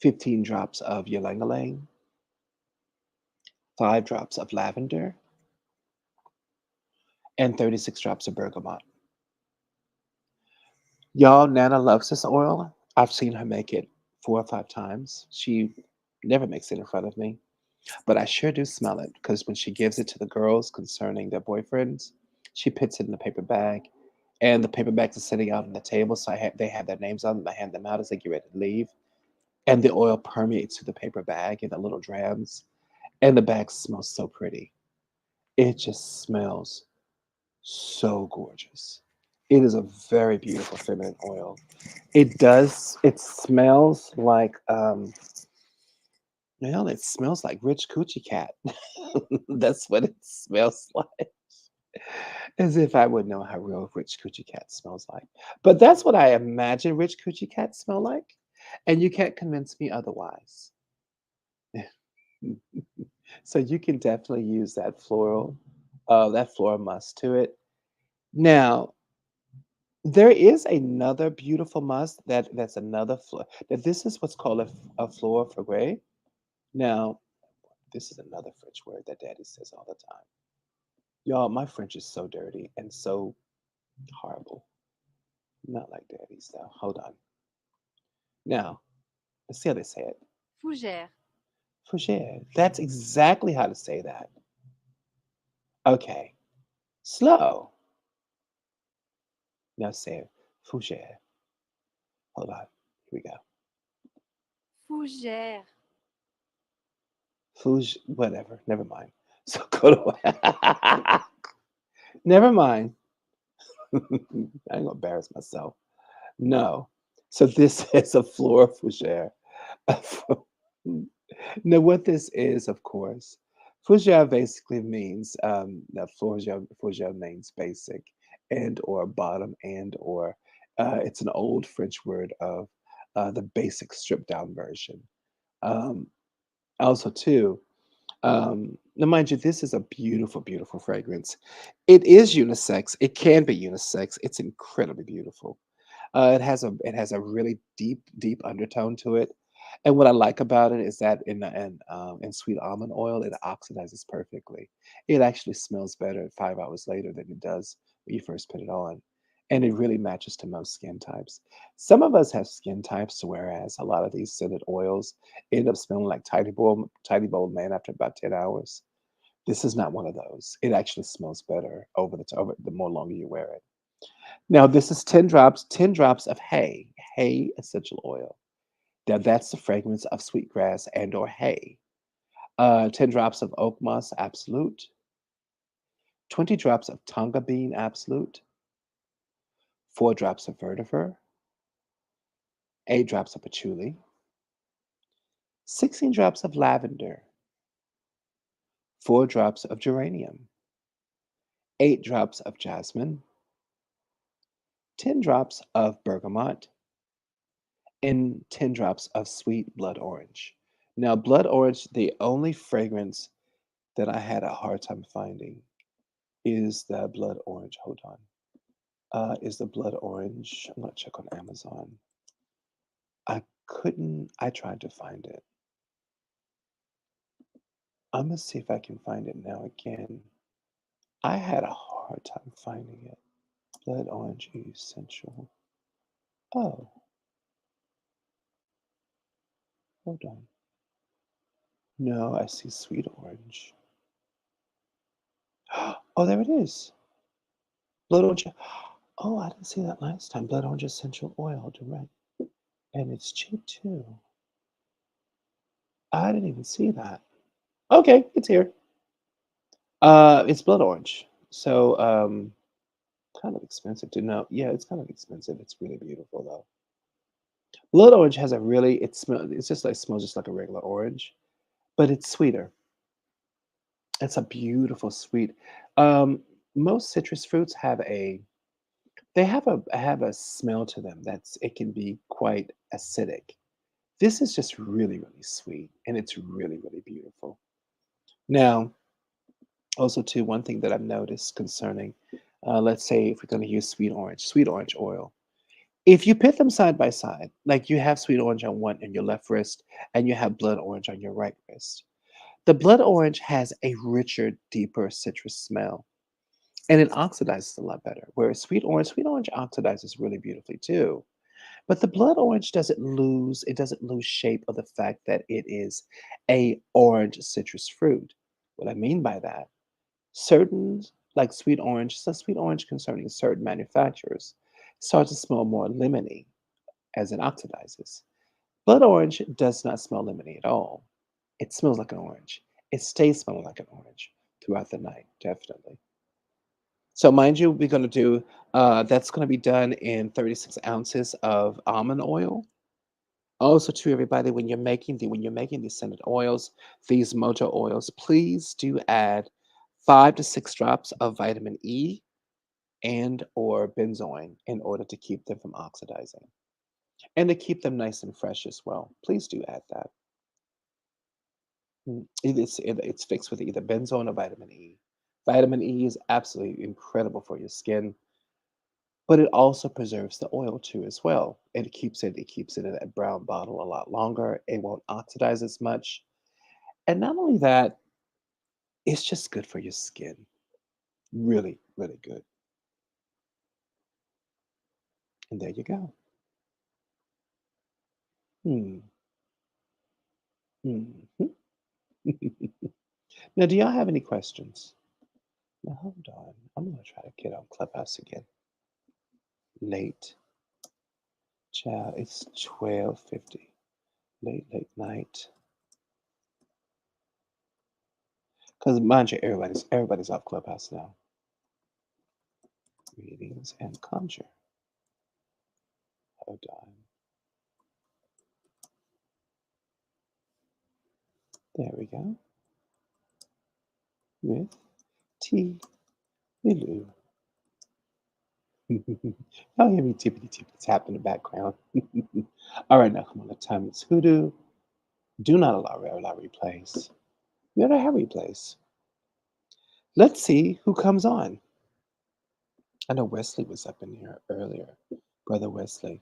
15 drops of ylang ylang, 5 drops of lavender, and 36 drops of bergamot. Y'all, Nana loves this oil. I've seen her make it 4 or 5 times. She never makes it in front of me, but I sure do smell it because when she gives it to the girls concerning their boyfriends, she puts it in a paper bag, and the paper bags are sitting out on the table. So they have their names on them. I hand them out as they get ready to leave, and the oil permeates through the paper bag in the little drams, and the bag smells so pretty. It just smells so gorgeous. It is a very beautiful feminine oil. It smells like, well, it smells like rich coochie cat. That's what it smells like. As if I would know how real rich coochie cat smells like. But that's what I imagine rich coochie cats smell like. And you can't convince me otherwise. So you can definitely use that floral musk to it. Now, there is another beautiful musk that's another floor. That this is what's called a fleur fragré. Now, this is another French word that Daddy says all the time. Y'all, my French is so dirty and so horrible. Not like Daddy's though. Hold on. Now, let's see how they say it. Fougère. Fougère. That's exactly how to say that. Okay. Slow. Now say it. Fougère. Hold on. Here we go. Fougère. Whatever. Never mind. So go to never mind. I ain't gonna embarrass myself. No. So this is a flora fougere. Now, what this is, of course, fougere basically means that fougere means basic and or bottom and or it's an old French word of the basic stripped down version. Um, Also, too, now mind you, this is a beautiful fragrance. It is unisex. It can be unisex. It's incredibly beautiful. It has a really deep undertone to it, and what I like about it is that in sweet almond oil, it oxidizes perfectly. It actually smells better 5 hours later than it does when you first put it on, and it really matches to most skin types. Some of us have skin types, whereas a lot of these scented oils end up smelling like tidy bowl man after about 10 hours. This is not one of those. It actually smells better over the more longer you wear it. Now, this is 10 drops of hay essential oil. Now, that's the fragrance of sweetgrass and or hay. 10 drops of oak moss absolute, 20 drops of tonga bean absolute, 4 drops of vetiver, 8 drops of patchouli, 16 drops of lavender, 4 drops of geranium, 8 drops of jasmine, 10 drops of bergamot, and 10 drops of sweet blood orange. Now, blood orange, the only fragrance that I had a hard time finding is the blood orange. Hold on. Is the blood orange? I'm gonna check on Amazon. I tried to find it. I'm gonna see if I can find it now again. I had a hard time finding it. Blood orange essential. Oh, hold on. No, I see sweet orange. Oh, there it is. Blood orange. Oh, I didn't see that last time. Blood orange essential oil direct. And it's cheap too. I didn't even see that. Okay, it's here. It's blood orange. So, kind of expensive to know. Yeah, it's kind of expensive. It's really beautiful though. Blood orange has a really it's just like smells just like a regular orange, but it's sweeter. It's a beautiful sweet. Um, most citrus fruits have a smell to them that's it can be quite acidic. This is just really, really sweet and it's really, really beautiful. Now, also too, one thing that I've noticed concerning, let's say if we're going to use sweet orange oil. If you put them side by side, like you have sweet orange on one in your left wrist and you have blood orange on your right wrist, the blood orange has a richer, deeper citrus smell and it oxidizes a lot better. Whereas sweet orange oxidizes really beautifully too. But the blood orange it doesn't lose shape of the fact that it is a orange citrus fruit. What I mean by that, certain like sweet orange concerning certain manufacturers starts to smell more lemony as it oxidizes. Blood orange does not smell lemony at all. It smells like an orange. It stays smelling like an orange throughout the night, definitely. So, mind you, we're going to do that's going to be done in 36 ounces of almond oil. Also, to everybody, when you're making these scented oils, these motor oils, please do add 5 to 6 drops of vitamin E and or benzoin in order to keep them from oxidizing and to keep them nice and fresh as well. Please do add that. It's fixed with either benzoin or vitamin E. Vitamin E is absolutely incredible for your skin, but it also preserves the oil too as well. It keeps it in that brown bottle a lot longer. It won't oxidize as much. And not only that, it's just good for your skin. Really, really good. And there you go. Hmm. Mhm. Now, do y'all have any questions? Now, hold on. I'm gonna try to get on Clubhouse again. Late. Child, it's 12:50. Late night. Because mind you, everybody's off Clubhouse now. Readings and Conjure. Hold on. There we go. With T. Beaulieu. Y'all hear me tippity tippity tap in the background. All right, now come on. The time is Hoodoo. Do not allow replays. We already have replays. Let's see who comes on. I know Wesley was up in here earlier. Brother Wesley.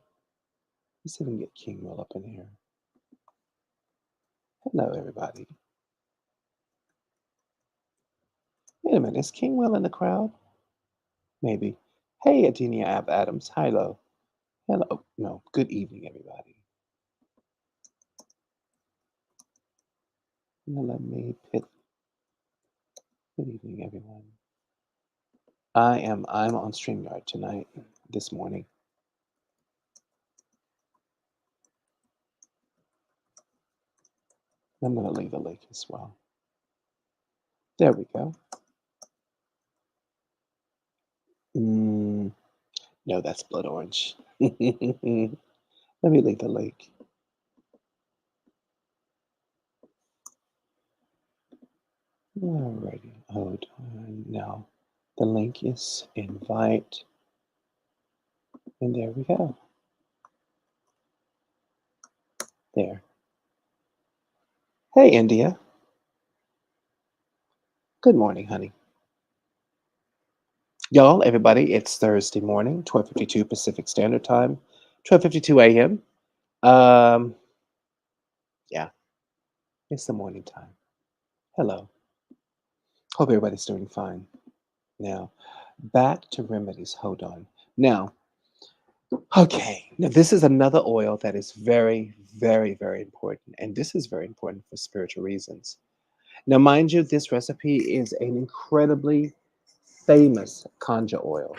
Let's see if we can get King Will up in here. Hello, everybody. Wait a minute. Is King Will in the crowd? Maybe. Hey, Adenia Adams. Hello. Hello. No, good evening, everybody. Now let me put good evening, everyone. I'm on StreamYard tonight, this morning. I'm gonna leave a link as well. There we go. Mm, no, that's blood orange. Let me leave the link. Alrighty, hold on. Now, the link is invite, and there we go. There. Hey, India. Good morning, honey. Y'all, everybody, it's Thursday morning, 12:52 Pacific Standard Time, 12:52 a.m. Yeah, it's the morning time. Hello. Hope everybody's doing fine. Now, back to remedies. Hold on. Now, okay. Now, this is another oil that is very, very, very important. And this is very important for spiritual reasons. Now, mind you, this recipe is an incredibly famous conjure oil.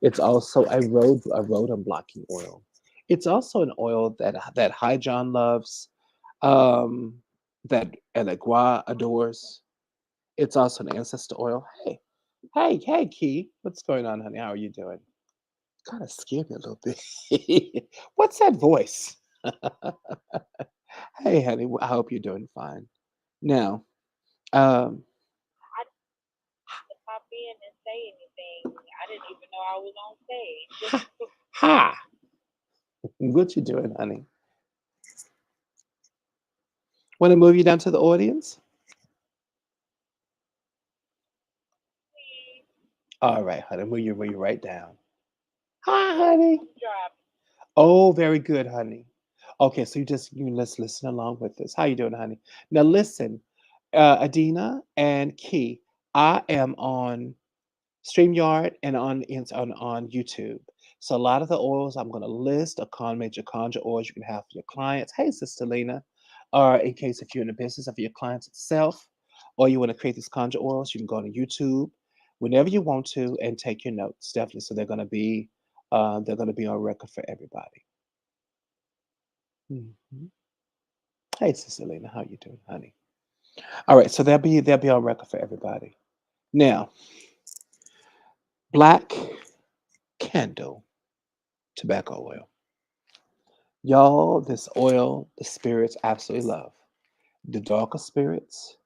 It's also a rodent blocking oil. It's also an oil that High John loves, um, that Elegua adores. It's also an ancestor oil. Hey, Key. What's going on, honey? How are you doing? Kind of scared me a little bit. What's that voice? Hey, honey. I hope you're doing fine. Now, um, I didn't pop in and say anything. I didn't even know I was on stage. ha. What you doing, honey? Want to move you down to the audience? All right, honey. Move you right down. Hi, honey. Drop. Oh, very good, honey. Okay, so you let's listen along with this. How you doing, honey? Now listen, Adina and Key. I am on StreamYard and on YouTube. So a lot of the oils I'm going to list are major conjure oils you can have for your clients. Hey, Sister Lena, or in case if you're in the business of your clients itself, or you want to create these conjure oils, you can go on YouTube whenever you want to and take your notes. Definitely, so they're going to be on record for everybody. Mhm. Hey, Sister Lena, how you doing, honey? All right, so they'll be on record for everybody. Now, black candle tobacco oil. Y'all, this oil, the spirits absolutely love. The darker spirits,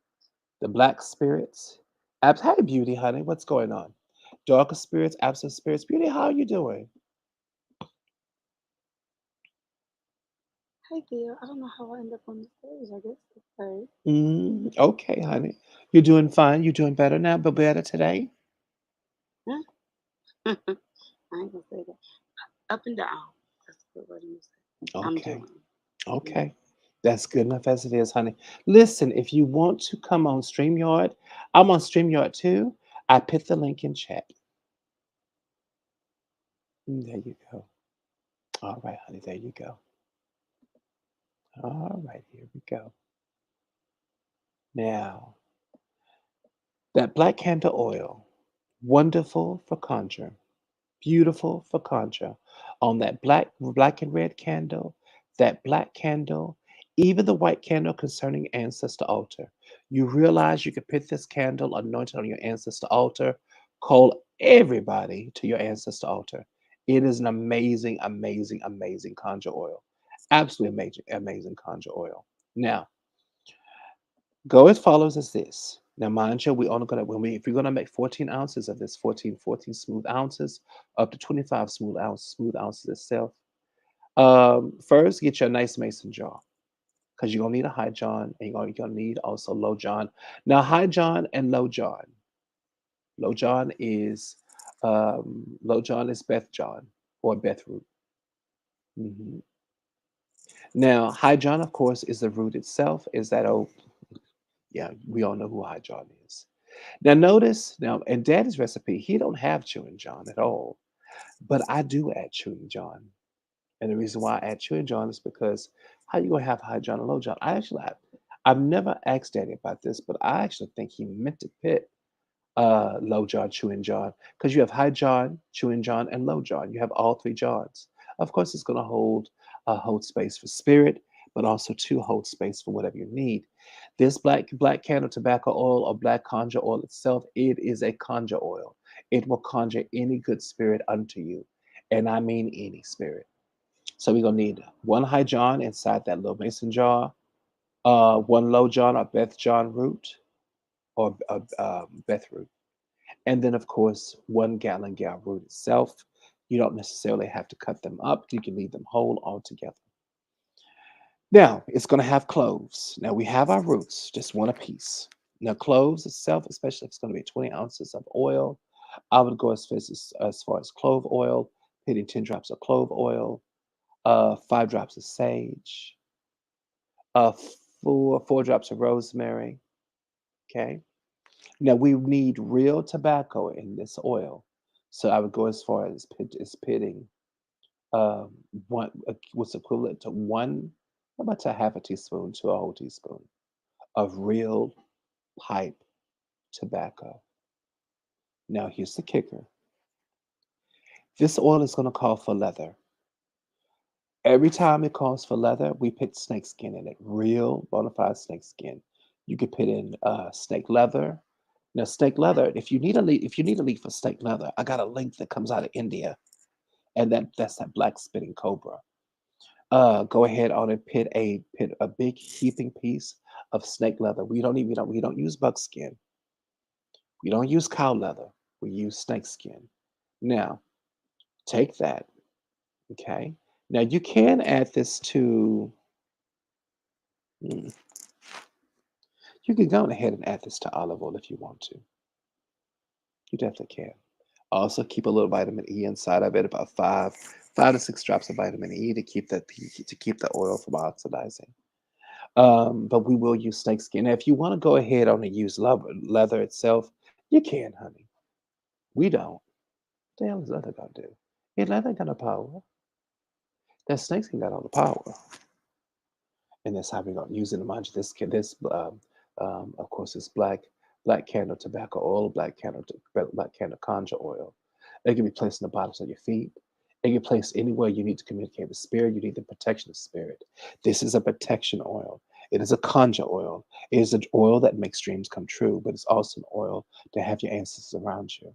the black spirits. Hey, Beauty, honey, what's going on? Darker spirits, absent spirits. Beauty, how are you doing? Hey, dear. I don't know how I ended up on the stage. I guess it's okay. Okay, honey. You're doing fine. You're doing better now, but better today? Huh? I ain't gonna say that. Up and down. That's a good word to say. I'm Okay. doing. Okay. That's good enough as it is, honey. Listen, if you want to come on StreamYard, I'm on StreamYard too. I put the link in chat. There you go. All right, honey. There you go. All right, here we go. Now, that black candle oil, wonderful for conjure, beautiful for conjure. On that black and red candle, that black candle, even the white candle concerning ancestor altar. You realize you could put this candle anointed on your ancestor altar, call everybody to your ancestor altar. It is an amazing, amazing, amazing conjure oil. Absolutely amazing, amazing conjure oil. Now, go as follows as this. Now, mind you, we only gonna if you're gonna make 14 ounces of this, 14 smooth ounces, up to 25 smooth ounces itself. First, get you a nice mason jar because you're gonna need a high john and you're gonna need also low john. Now, high john and low john. Low john is Beth John or Beth root. Mhm. Now, high john, of course, is the root itself. Is that old? Yeah, we all know who high john is. Now notice now in Daddy's recipe, he don't have chewing John at all. But I do add chewing John. And the reason why I add chewing John is because how you gonna have high John and low John? I've never asked Daddy about this, but I actually think he meant to pit low John, chewing John, because you have high John, chewing John, and low John. You have all three Johns. Of course, it's going to hold space for spirit, but also to hold space for whatever you need. This black candle tobacco oil or black conjure oil itself, it is a conjure oil. It will conjure any good spirit unto you, and I mean any spirit. So we're gonna need one high John inside that little mason jar, one low John or Beth John root or Beth root. And then, of course, 1 gallon gal root itself. You don't necessarily have to cut them up. You can leave them whole altogether. Now, it's going to have cloves. Now, we have our roots, just one apiece. Now, cloves itself, especially if it's going to be 20 ounces of oil, I would go as far as clove oil, hitting 10 drops of clove oil, 5 drops of sage, uh, four drops of rosemary. Okay. Now we need real tobacco in this oil, so I would go as far as pitting um, what's equivalent to one, about a half a teaspoon to a whole teaspoon of real pipe tobacco. Now here's the kicker: this oil is going to call for leather. Every time it calls for leather, we put snake skin in it, real bona fide snake skin. You could put in snake leather. Now, snake leather. If you need a leaf for snake leather, I got a link that comes out of India, and that's that black spitting cobra. Go ahead on and pit a big heaping piece of snake leather. We don't use buckskin. We don't use cow leather. We use snake skin. Now, take that. Okay. Now you can add this to. hmm, You can go ahead and add this to olive oil if you want to. You definitely can. Also, keep a little vitamin E inside of it, about 5 to 6 drops of vitamin E to keep the oil from oxidizing. But we will use snakeskin. Now, if you want to go ahead on and use leather itself, you can, honey. We don't. What the hell is leather gonna do? Ain't leather got no power. That snakeskin got all the power. And that's how we're gonna use it. Mind you, of course, is black candle tobacco oil, black candle conjure oil. It can be placed in the bottoms of your feet. It can be placed anywhere you need to communicate with spirit. You need the protection of spirit. This is a protection oil. It is a conjure oil. It is an oil that makes dreams come true, but it's also an oil to have your ancestors around you.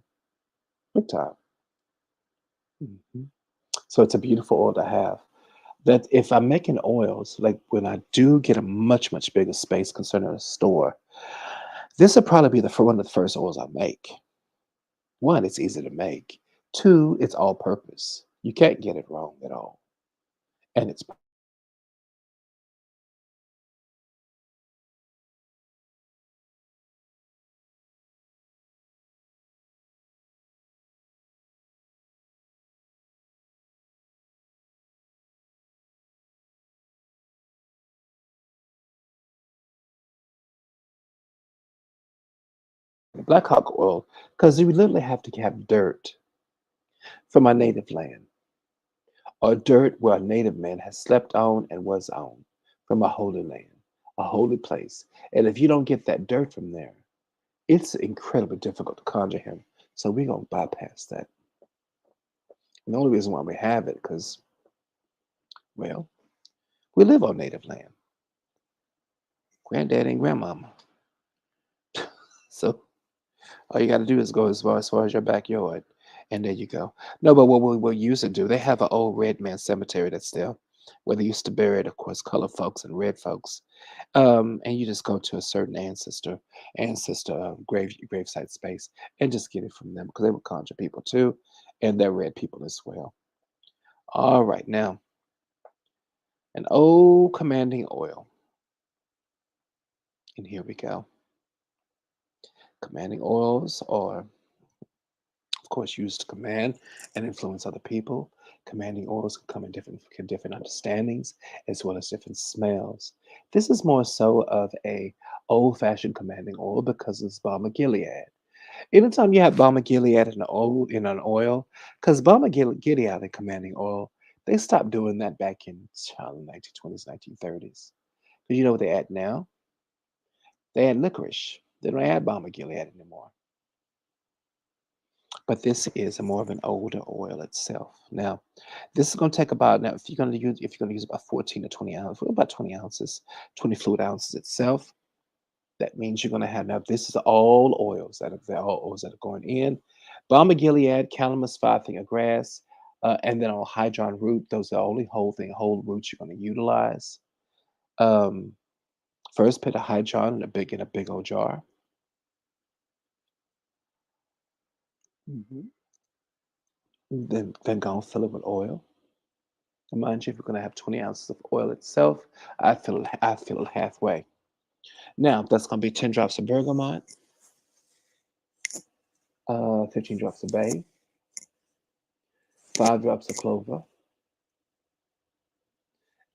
Big time. Mhm. So it's a beautiful oil to have. That if I'm making oils, like when I do get a much bigger space concerning a store, this would probably be one of the first oils I make. One, it's easy to make. Two, it's all purpose. You can't get it wrong at all. And it's Black hawk oil because you literally have to have dirt from our native land or dirt where a native man has slept on and was on from a holy land, a holy place. And if you don't get that dirt from there, it's incredibly difficult to conjure him. So we're going to bypass that. And the only reason why we have it, because, well, we live on native land, granddad and grandmama. So all you got to do is go as far as your backyard, and there you go. No, but what we used to do, they have an old red man cemetery that's there, where they used to bury, of course, colored folks and red folks. And you just go to a certain ancestor gravesite space and just get it from them because they would conjure people too, and they're red people as well. All right, now an old commanding oil, and here we go. Commanding oils are, of course, used to command and influence other people. Commanding oils can come in different understandings as well as different smells. This is more so of a old-fashioned commanding oil because it's balm of Gilead. Anytime you have Balm of Gilead in an oil, because Balm of Gilead and commanding oil, they stopped doing that back in child, the 1920s, 1930s. Because you know what they add now? They add licorice. They don't add Balm of Gilead anymore. But this is a more of an older oil itself. Now, this is going to take about now if you're going to use about 14 to 20 ounces, about 20 ounces, 20 fluid ounces itself. That means you're going to have now. This is all oils they're all oils that are going in. Balm of Gilead, calamus, five finger grass, and then on hydron root. Those are the only whole roots you're going to utilize. Um, First, put a hydron in a big old jar. Mhm. Then go and fill it with oil. And mind you, if you're going to have 20 ounces of oil itself, I fill it halfway. Now that's going to be 10 drops of bergamot, 15 drops of bay, 5 drops of clover,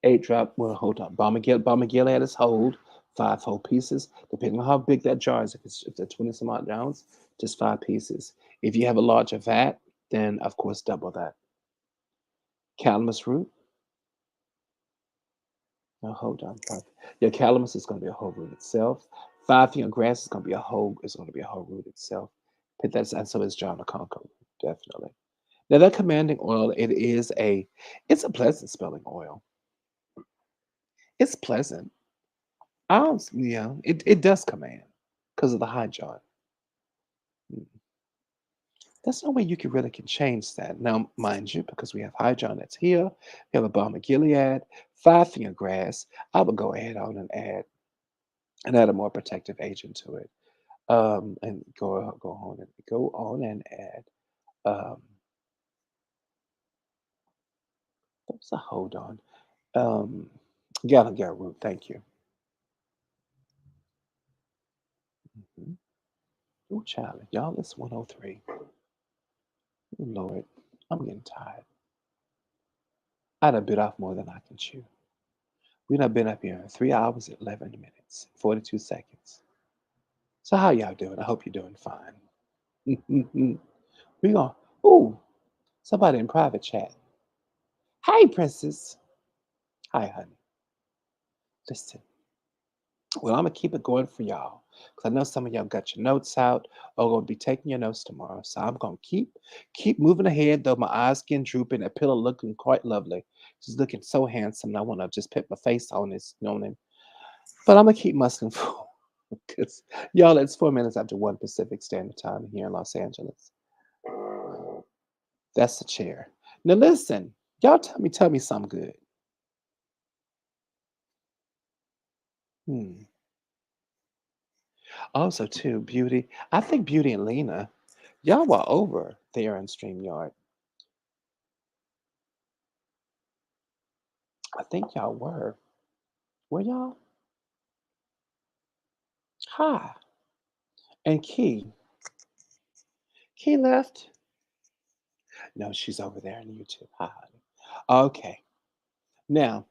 8 drop. Well, hold on. Balm of Gilead is hold, 5 whole pieces, depending on how big that jar is. If it's 20 some odd ounce, just 5 pieces. If you have a larger vat, then of course double that. Calamus root. Now hold on. Your calamus is going to be a whole root itself. Five finger grass is going to be a whole. Is going to be a whole root itself. Put that, and so is John the Conqueror, definitely. Now that commanding oil, it's a pleasant smelling oil. It's pleasant. Yeah, it does command because of the high John. Mm. There's no way you can change that. Now, mind you, because we have high John that's here, we have a balm of Gilead, five finger grass. I would go ahead on and add a more protective agent to it. And go on and add. Um, what's a hold on? Um, Gallagher root. Thank you. Mm-hmm. Oh, child, y'all, it's 103. Oh, Lord, I'm getting tired. I done bit off more than I can chew. We done been up here 3 hours, 11 minutes, 42 seconds. So how y'all doing? I hope you're doing fine. We gonna, ooh, somebody in private chat. Hi, princess. Hi, honey. Listen, well, I'm gonna keep it going for y'all because I know some of y'all got your notes out or gonna be taking your notes tomorrow. So I'm gonna keep moving ahead. Though my eyes getting drooping, that pillow looking quite lovely. She's looking so handsome. And I want to just put my face on this, you know what I mean? But I'm gonna keep muscling forward because y'all, it's 4 minutes after 1 Pacific Standard Time here in Los Angeles. That's the chair. Now listen, y'all, tell me something good. Hmm. Also, too, Beauty. I think Beauty and Lena, y'all were over there in StreamYard. I think y'all were. Were y'all? Hi. And Key. Key left? No, she's over there in YouTube. Hi, honey. Okay. Now,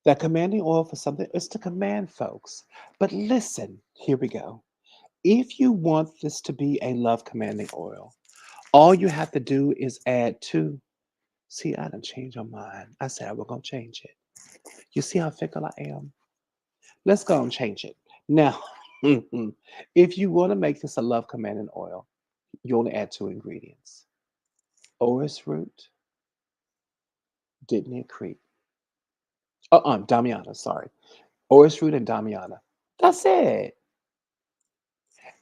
that commanding oil for something is to command folks. But listen, here we go. If you want this to be a love commanding oil, all you have to do is add two. See, I done changed my mind. I said I was going to change it. You see how fickle I am? Let's go and change it. Now, if you want to make this a love commanding oil, you only add two ingredients: orris root, Didney Creek. Damiana, sorry. Orris root and Damiana. That's it.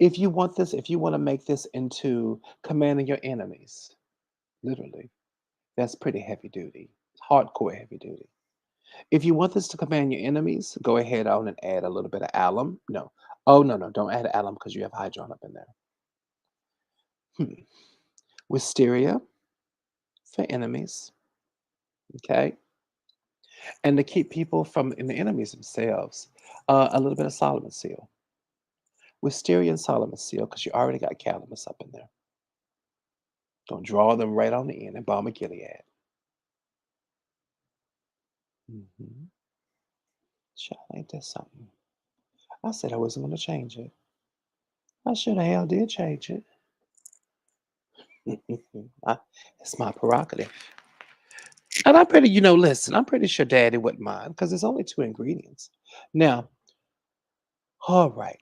If you want to make this into commanding your enemies, literally, that's pretty heavy duty, hardcore heavy duty. If you want this to command your enemies, go ahead on and add a little bit of alum. No. Oh, no, no. Don't add alum because you have hydron up in there. Hmm. Wisteria for enemies. Okay. And to keep people from the enemies themselves, a little bit of Solomon seal. Wisteria and Solomon seal because you already got calamus up in there. Don't draw them right on the end and balm of Gilead. Mm-hmm. Child, ain't that something? I said I wasn't going to change it. I should have hell did change it. It's my prerogative. And I'm pretty, listen, I'm pretty sure Daddy wouldn't mind because there's only two ingredients. Now, all right.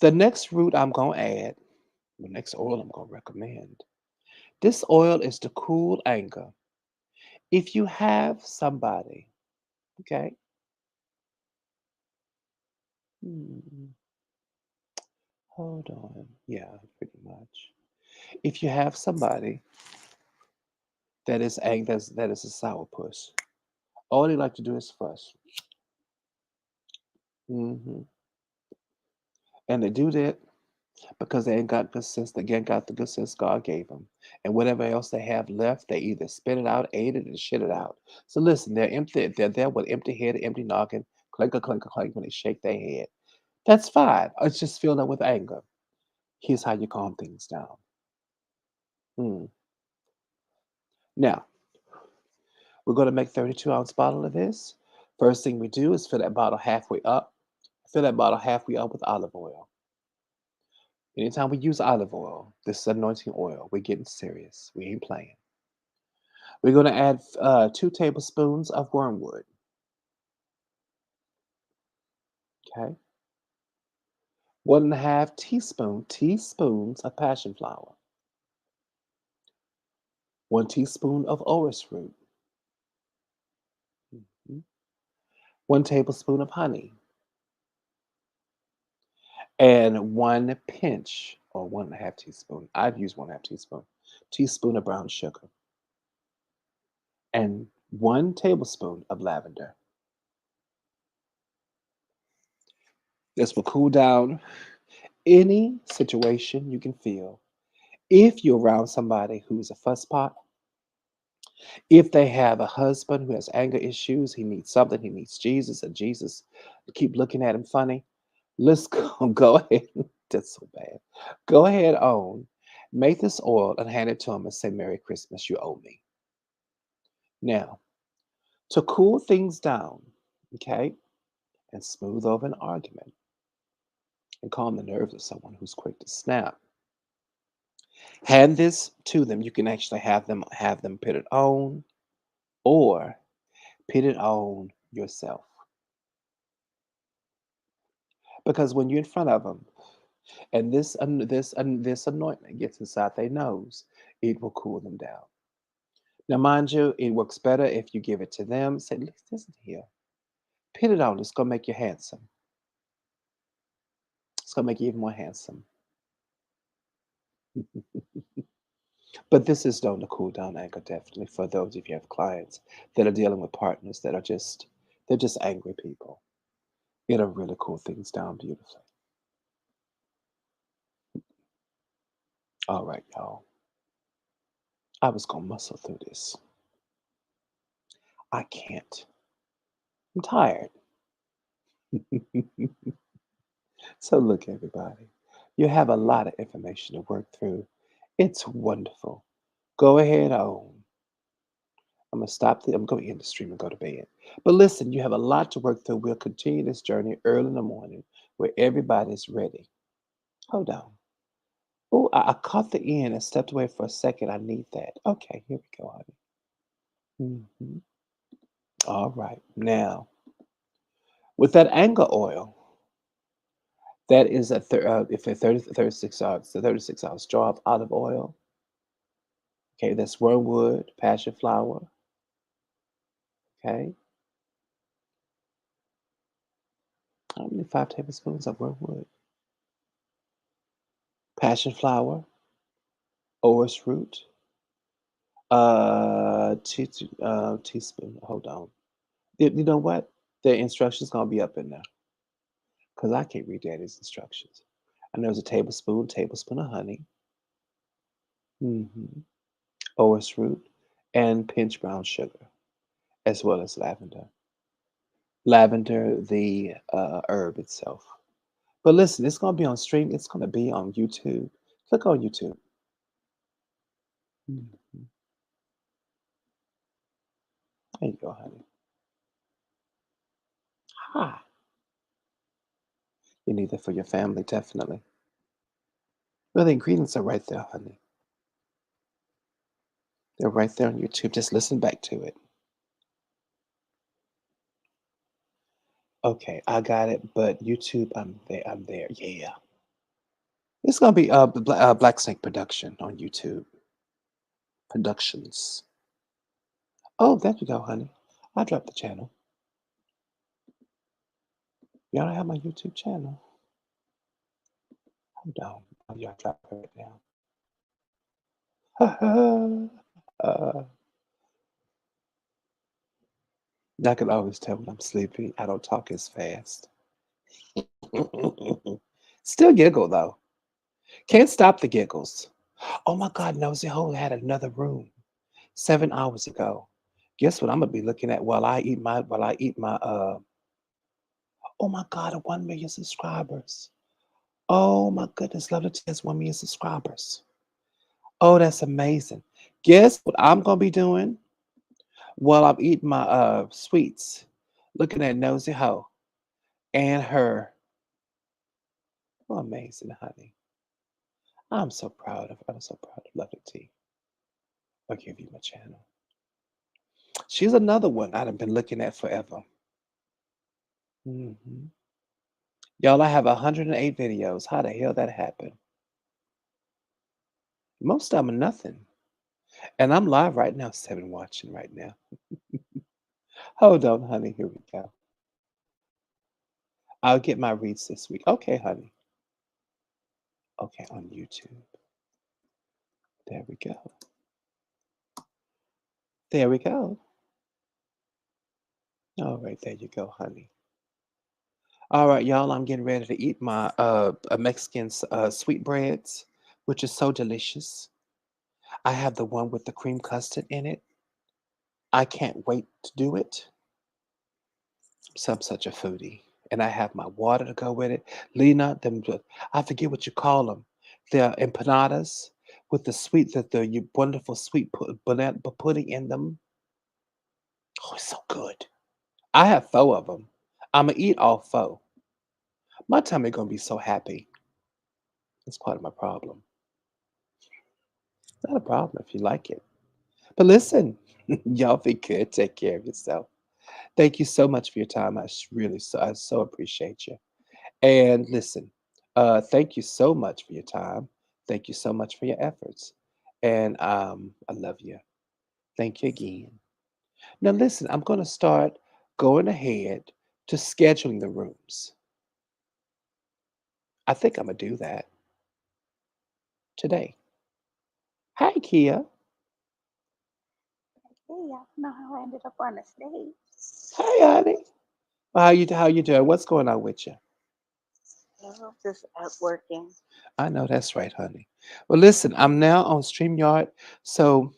The next root I'm going to add, the next oil I'm going to recommend, this oil is to cool anger. If you have somebody, okay, hmm, hold on. Yeah, pretty much. If you have somebody that is that is a sourpuss, all they like to do is fuss. hmm And they do that because they ain't got good sense. They ain't got the good sense God gave them. And whatever else they have left, they either spit it out, ate it, and shit it out. So listen, they're empty. They're there with empty head, empty noggin, clinker, clinker, clink when they shake their head. That's fine. It's just filled up with anger. Here's how you calm things down. Mm. Now, we're going to make 32-ounce bottle of this. First thing we do is fill that bottle halfway up. Fill that bottle halfway up with olive oil. Anytime we use olive oil, this is anointing oil. We're getting serious. We ain't playing. We're going to add 2 tablespoons of wormwood. Okay. 1.5 teaspoons of passion flower. 1 teaspoon of orris root. Mhm. 1 tablespoon of honey. And 1 pinch or 1.5 teaspoon. I've used 1.5 teaspoon of brown sugar. And 1 tablespoon of lavender. This will cool down any situation you can feel. If you're around somebody who's a fusspot, if they have a husband who has anger issues, he needs something, he needs Jesus, and Jesus keep looking at him funny, let's go ahead. That's so bad. Go ahead on, make this oil and hand it to him and say, Merry Christmas, you owe me. Now, to cool things down, okay, and smooth over an argument and calm the nerves of someone who's quick to snap, hand this to them. You can actually have them put it on or put it on yourself. Because when you're in front of them and this anointment gets inside their nose, it will cool them down. Now, mind you, it works better if you give it to them. Say, listen here, put it on. It's gonna make you handsome. It's gonna make you even more handsome. But this is known to cool down anger, definitely for those if you have clients that are dealing with partners that are they're just angry people. It'll really cool things down beautifully. All right, y'all. I was gonna muscle through this. I can't. I'm tired. So look, everybody, you have a lot of information to work through. It's wonderful. Go ahead on. I'm going to end the stream and go to bed. But listen, you have a lot to work through. We'll continue this journey early in the morning where everybody's ready. Hold on. Oh, I caught the end and stepped away for a second. I need that. Okay, here we go, honey. All right. Now, with that anger oil, that is if a 36 ounce jar of olive oil. Okay, that's wormwood, passion flower. Okay, how many 5 tablespoons of wormwood, passion flower, orris root, teaspoon. Hold on. You know what? The instructions gonna be up in there because I can't read Daddy's instructions. I know it's a tablespoon of honey, hmm orris root, and pinch brown sugar, as well as lavender. Lavender, the herb itself. But listen, it's gonna be on stream. It's gonna be on YouTube. Click on YouTube. Mhm. There you go, honey. Ha! You need that for your family, definitely. Well, the ingredients are right there, honey. They're right there on YouTube. Just listen back to it. Okay, I got it. But YouTube, I'm there. I'm there. Yeah. It's gonna be Black Snake Production on YouTube. Productions. Oh, there you go, honey. I dropped the channel. Y'all don't have my YouTube channel. Hold on. Oh, y'all drop it right now. I can always tell when I'm sleepy. I don't talk as fast. Still giggle though. Can't stop the giggles. Oh my God, Nosy Hole had another room 7 hours ago. Guess what I'm gonna be looking at while I eat my oh my God, 1 million subscribers. Oh my goodness, Love to has 1 million subscribers. Oh, that's amazing. Guess what I'm gonna be doing while I'm eating my sweets? Looking at Nosy Ho and her. Oh, amazing, honey. I'm so proud of Love Tea. I'll give you my channel. She's another one I've been looking at forever. Hmm. Y'all, I have 108 videos. How the hell that happened? Most of them are nothing. And I'm live right now, 7 watching right now. Hold on, honey. Here we go. I'll get my reads this week. Okay, honey. Okay, on YouTube. There we go. There we go. All right, there you go, honey. All right, y'all, I'm getting ready to eat my Mexican sweetbreads, which is so delicious. I have the one with the cream custard in it. I can't wait to do it. So I'm such a foodie. And I have my water to go with it. Lena, I forget what you call them. They're empanadas with the wonderful sweet banana pudding in them. Oh, it's so good. I have 4 of them. I'm going to eat all 4. My tummy going to be so happy. It's part of my problem. Not a problem if you like it. But listen, y'all be good. Take care of yourself. Thank you so much for your time. I so appreciate you. And listen, thank you so much for your time. Thank you so much for your efforts. And I love you. Thank you again. Now listen, I'm going to start going ahead to scheduling the rooms. I think I'm going to do that today. Hi, Kia. Hey, I don't know how I ended up on the stage. Hi, honey. How you doing? What's going on with you? Oh, just up working. I know that's right, honey. Well, listen, I'm now on StreamYard, so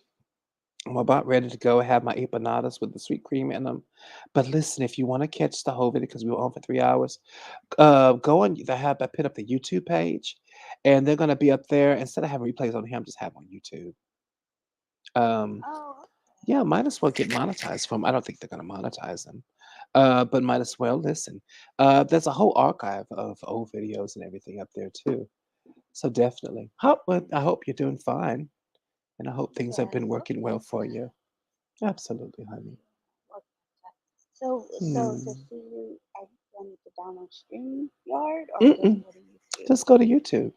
I'm about ready to go have my empanadas with the sweet cream in them. But listen, if you want to catch the whole video, because we were on for 3 hours, go on. I put up the YouTube page, and they're gonna be up there. Instead of having replays on here, I'm just have on YouTube. Um, Oh, yeah, might as well get monetized from. I don't think they're gonna monetize them, but might as well listen. There's a whole archive of old videos and everything up there too. So definitely. I hope you're doing fine, and I hope things have yes. been working well Okay. for you. Absolutely, honey. Okay. So to Hmm. see you, I need to download StreamYard or just Mm-mm. go to YouTube. Just go to YouTube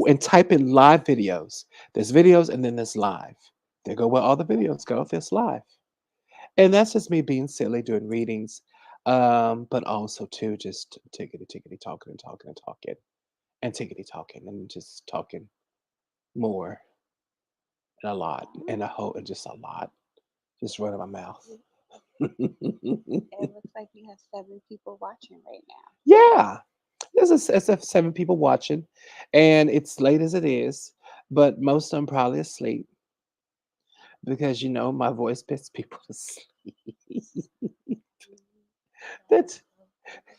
and type in live videos. There's videos and then there's live. There go where all the videos go. There's live, and that's just me being silly doing readings, but also too just tickety tickety talking and talking and talking and tickety talking and just talking more and a lot and a whole and just a lot, just running my mouth. It it looks like you have 7 people watching right now. Yeah. There's 7 people watching, and it's late as it is, but most of them probably asleep because my voice puts people to sleep. That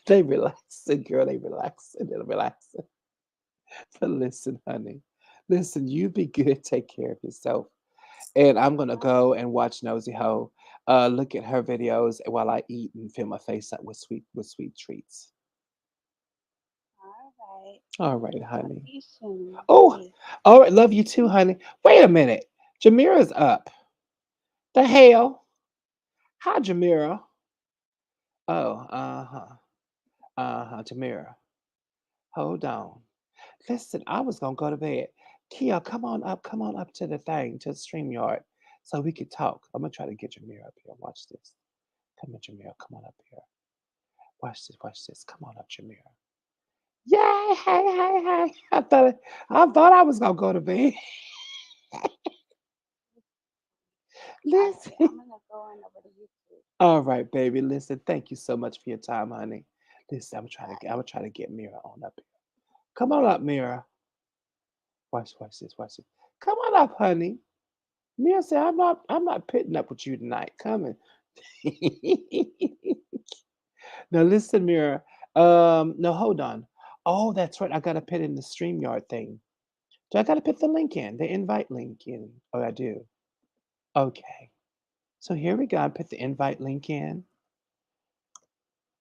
they relaxing, girl. They relaxing. They're relaxing. But listen, honey, listen. You be good. Take care of yourself. And I'm gonna go and watch Nosy Ho. Look at her videos while I eat and fill my face up with sweet treats. All right. All right, honey. Congratulations. Oh, Yes. all right. Love you too, honey. Wait a minute. Jamira's up. The hell? Hi, Jamira. Oh, Jamira. Hold on. Listen, I was gonna go to bed. Kia, come on up to the thing, to the stream yard, so we could talk. I'm gonna try to get Jamira up here. Watch this. Come on, Jamira. Come on up here. Watch this. Watch this. Come on up, Jamira. Yay! Hey, hey, hey! I thought I was gonna go to bed. All right, Listen. I'm gonna go on over to YouTube. All right, baby. Listen. Thank you so much for your time, honey. Listen, I'm Bye. gonna try to get Mira on up here. Come on up, Mira. Watch this. Watch this. Come on up, honey. Mia said, I'm not pitting up with you tonight. Coming. Now listen, Mira. No, hold on. Oh, that's right. I gotta put in the StreamYard thing. Do I gotta put the link in? The invite link in? Oh, I do. Okay. So here we go. I put the invite link in.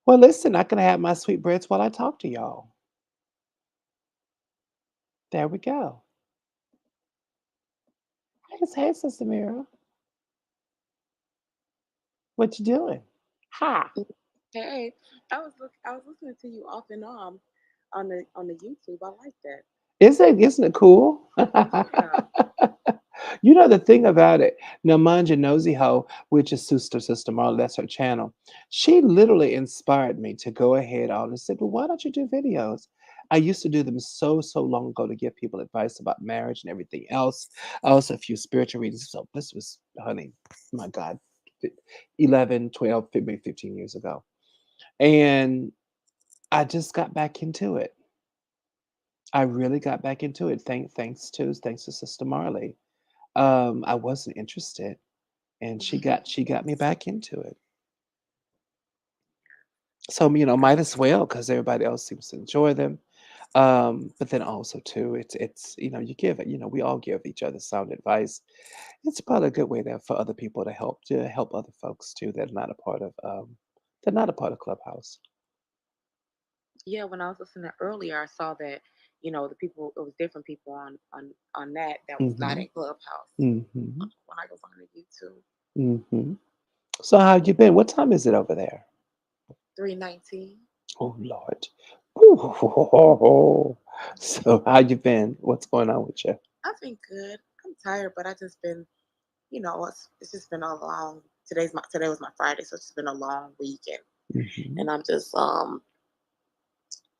Well, listen, I can have my sweet breads while I talk to y'all. There we go. Hey, Sister Mira. What you doing? Hi. Hey, I was listening to you off and on the YouTube. I like that. Isn't it cool? Yeah. You know the thing about it. Now, mind your nosy hoe, which is Sister Marla, that's her channel. She literally inspired me to go ahead on and said, "Well, why don't you do videos?" I used to do them so long ago to give people advice about marriage and everything else. Also, a few spiritual readings. So this was, honey, my God, 11, 12, maybe 15 years ago. And I just got back into it. I really got back into it. Thanks to Sister Marley. I wasn't interested, and she got me back into it. So might as well because everybody else seems to enjoy them. But then also too, it's you give it. We all give each other sound advice. It's probably a good way there for other people to help other folks too that are not a part of Clubhouse. Yeah, when I was listening earlier, I saw that the people it was different people on that was not Hmm. in Clubhouse Hmm. when I was on the YouTube. Hmm. So how you been? What time is it over there? 319. Oh Lord. Ooh. So how you been? What's going on with you? I've been good. I'm tired, but I just been it's just been a long. Today was my Friday, so it's just been a long weekend, Hmm. and I'm just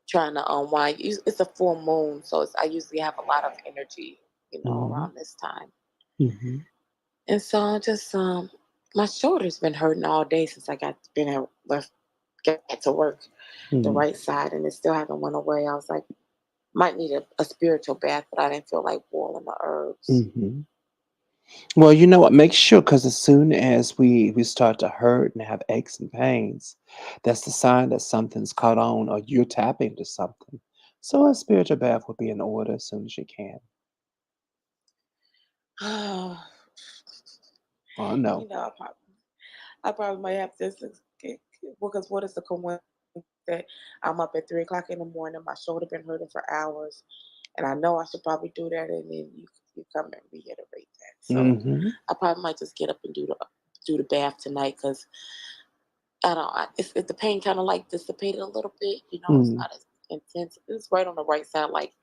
trying to unwind. It's a full moon, so I usually have a lot of energy, Hmm. around this time. Hmm. And so I just my shoulder's been hurting all day since I got back to work, the Hmm. right side, and it still hasn't went away. I was like, might need a spiritual bath, but I didn't feel like boiling the herbs. Hmm. Well, you know what? Make sure because as soon as we start to hurt and have aches and pains, that's the sign that something's caught on or you're tapping to something. So a spiritual bath will be in order as soon as you can. Oh, Oh no. you know, I probably might have to because what is the coincidence that I'm up at 3 o'clock in the morning, my shoulder been hurting for hours, and I know I should probably do that, and then you come and reiterate that. So Hmm. I probably might just get up and do the bath tonight because I don't. If the pain kind of like dissipated a little bit, it's Mm. not as intense. It's right on the right side. Like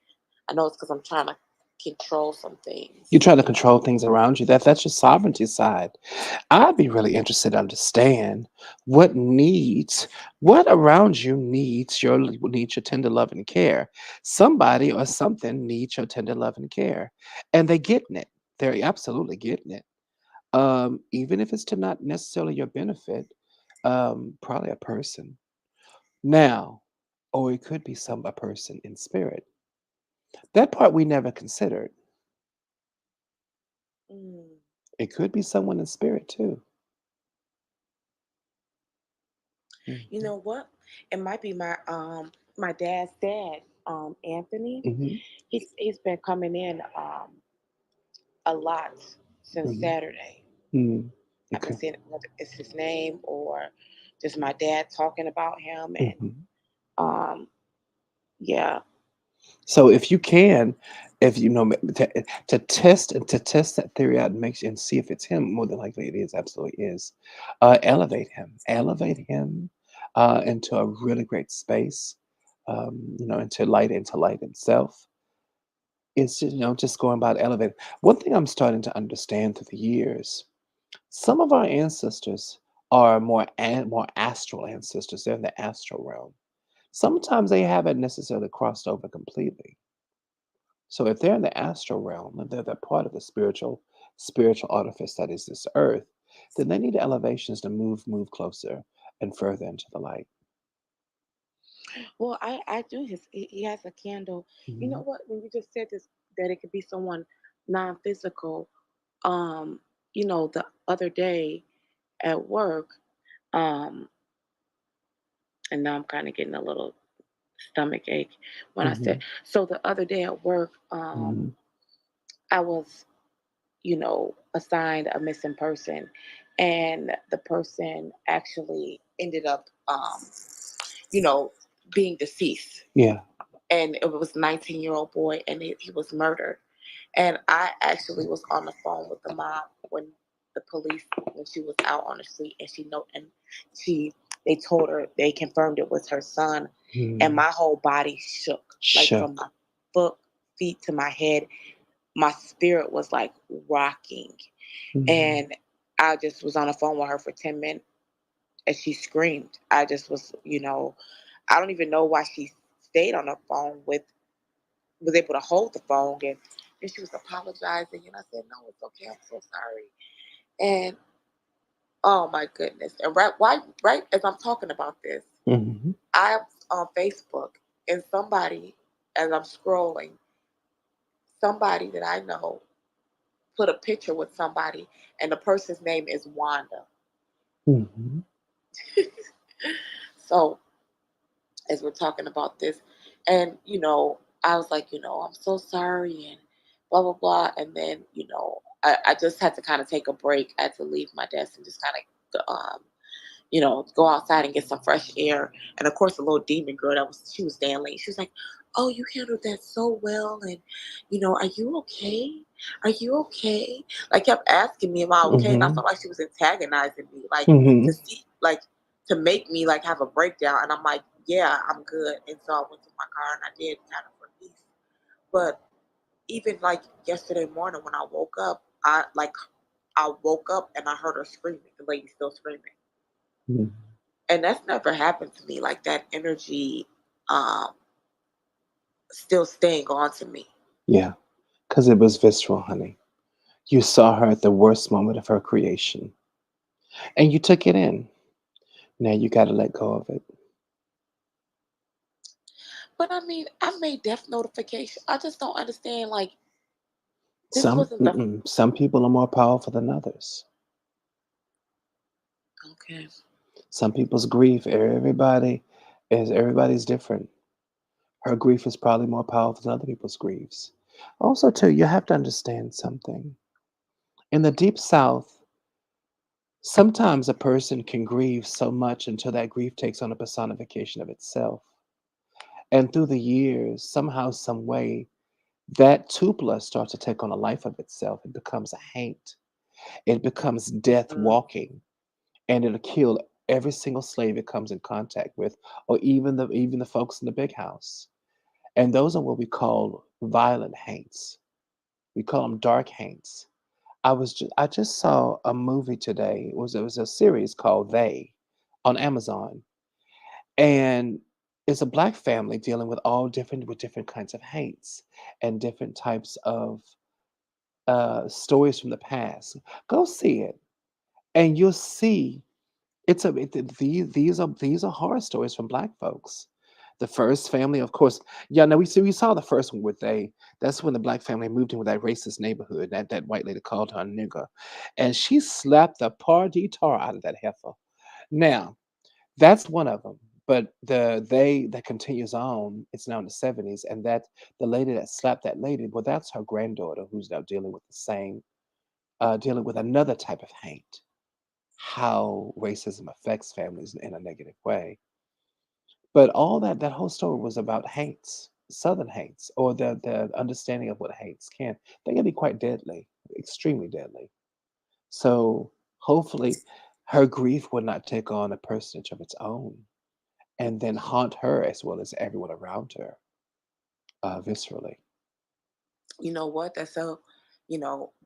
I know it's because I'm trying to control some You things. try to control things around you. That's your sovereignty side. I'd be really interested to understand what around you needs your tender love and care. Somebody or something needs your tender love and care, and they're getting it. They're absolutely getting it. Even if it's to not necessarily your benefit, probably a person now, or it could be a person in spirit. That part we never considered. Mm. It could be someone in spirit too. You Mhm. know what? It might be my dad's dad, Anthony. Mhm. He's been coming in a lot since Mhm. Saturday. Mhm. I've been Okay. seeing whether it's his name or just my dad talking about him, and Mhm. um yeah. So if you can, if you know to test that theory out and and see if it's him, more than likely it is, absolutely is. Elevate him into a really great space. Into light itself. It's just, just going about elevating. One thing I'm starting to understand through the years, some of our ancestors are more astral ancestors. They're in the astral realm. Sometimes they haven't necessarily crossed over completely. So if they're in the astral realm and they're part of the spiritual artifice that is this earth, then they need elevations to move closer and further into the light. Well, I do. He has a candle. You know Mhm. what? When you just said this, that it could be someone non-physical. Um, the other day at work, um, and now I'm kind of getting a little stomach ache when I said. Mhm. So the other day at work, Mhm. I was, assigned a missing person, and the person actually ended up, you know, being deceased. Yeah. And it was a 19-year-old boy, and he was murdered. And I actually was on the phone with the mom when the police, when she was out on the street, and she they told her, they confirmed it was her son, and Mhm. my whole body shook, like from Shook. my foot feet to my head. My spirit was like rocking, Mhm. and I just was on the phone with her for 10 minutes, and she screamed. I just was, I don't even know why she stayed on the phone with was able to hold the phone, and then she was apologizing, and I said, no, it's okay, I'm so sorry. And oh my goodness. And right as I'm talking about this, Mhm. I'm on Facebook, and somebody, as I'm scrolling, somebody that I know put a picture with somebody, and the person's name is Wanda. Mhm. So as we're talking about this, and I was like, I'm so sorry, and blah blah blah. And then I just had to kind of take a break. I had to leave my desk and just kind of go outside and get some fresh air. And of course, the little demon girl, she was staying late. She was like, "Oh, you handled that so well, and are you okay? Are you okay?" Like, kept asking me if I okay, and I Mhm. felt like she was antagonizing me, like to Mhm. see, like to make me like have a breakdown. And I'm like, "Yeah, I'm good." And so I went to my car and I did kind of release. But even like yesterday morning when I woke up, I woke up and I heard her screaming. The lady still screaming, Mhm. and that's never happened to me. Like that energy, um, still staying on to me. Yeah, because it was visceral, honey. You saw her at the worst moment of her creation, and you took it in. Now you got to let go of it. But I mean, I made death notification. I just don't understand. Like this Some wasn't the mm-mm, some people are more powerful than others. okay. Some people's grief, everybody's different. Her grief is probably more powerful than other people's griefs. Also, too, you have to understand something. In the deep south, sometimes a person can grieve so much until that grief takes on a personification of itself. And through the years, somehow, some way, that tupla starts to take on a life of itself. It becomes a haint. It becomes death Mm, walking, and it'll kill every single slave it comes in contact with, or even the folks in the big house. And those are what we call violent haints. We call them dark haints. I just saw a movie today. It was a series called They on Amazon, and it's a black family dealing with different kinds of haints and different types of stories from the past. Go see it, and you'll see these are horror stories from black folks. The first family, of course, yeah. No, we saw the first one with they. That's when the black family moved in with that racist neighborhood. That white lady called her a nigger, and she slapped the party tar out of that heifer. Now that's one of them. But they that continues on, it's now in the 70s, and that the lady that slapped that lady, well, that's her granddaughter who's now dealing with another type of hate, how racism affects families in a negative way. But all that whole story was about hates. Southern hates or the understanding of what hates they can be quite deadly, extremely deadly. So hopefully her grief will not take on a personage of its own and then haunt her as well as everyone around her viscerally. You know what? That's so.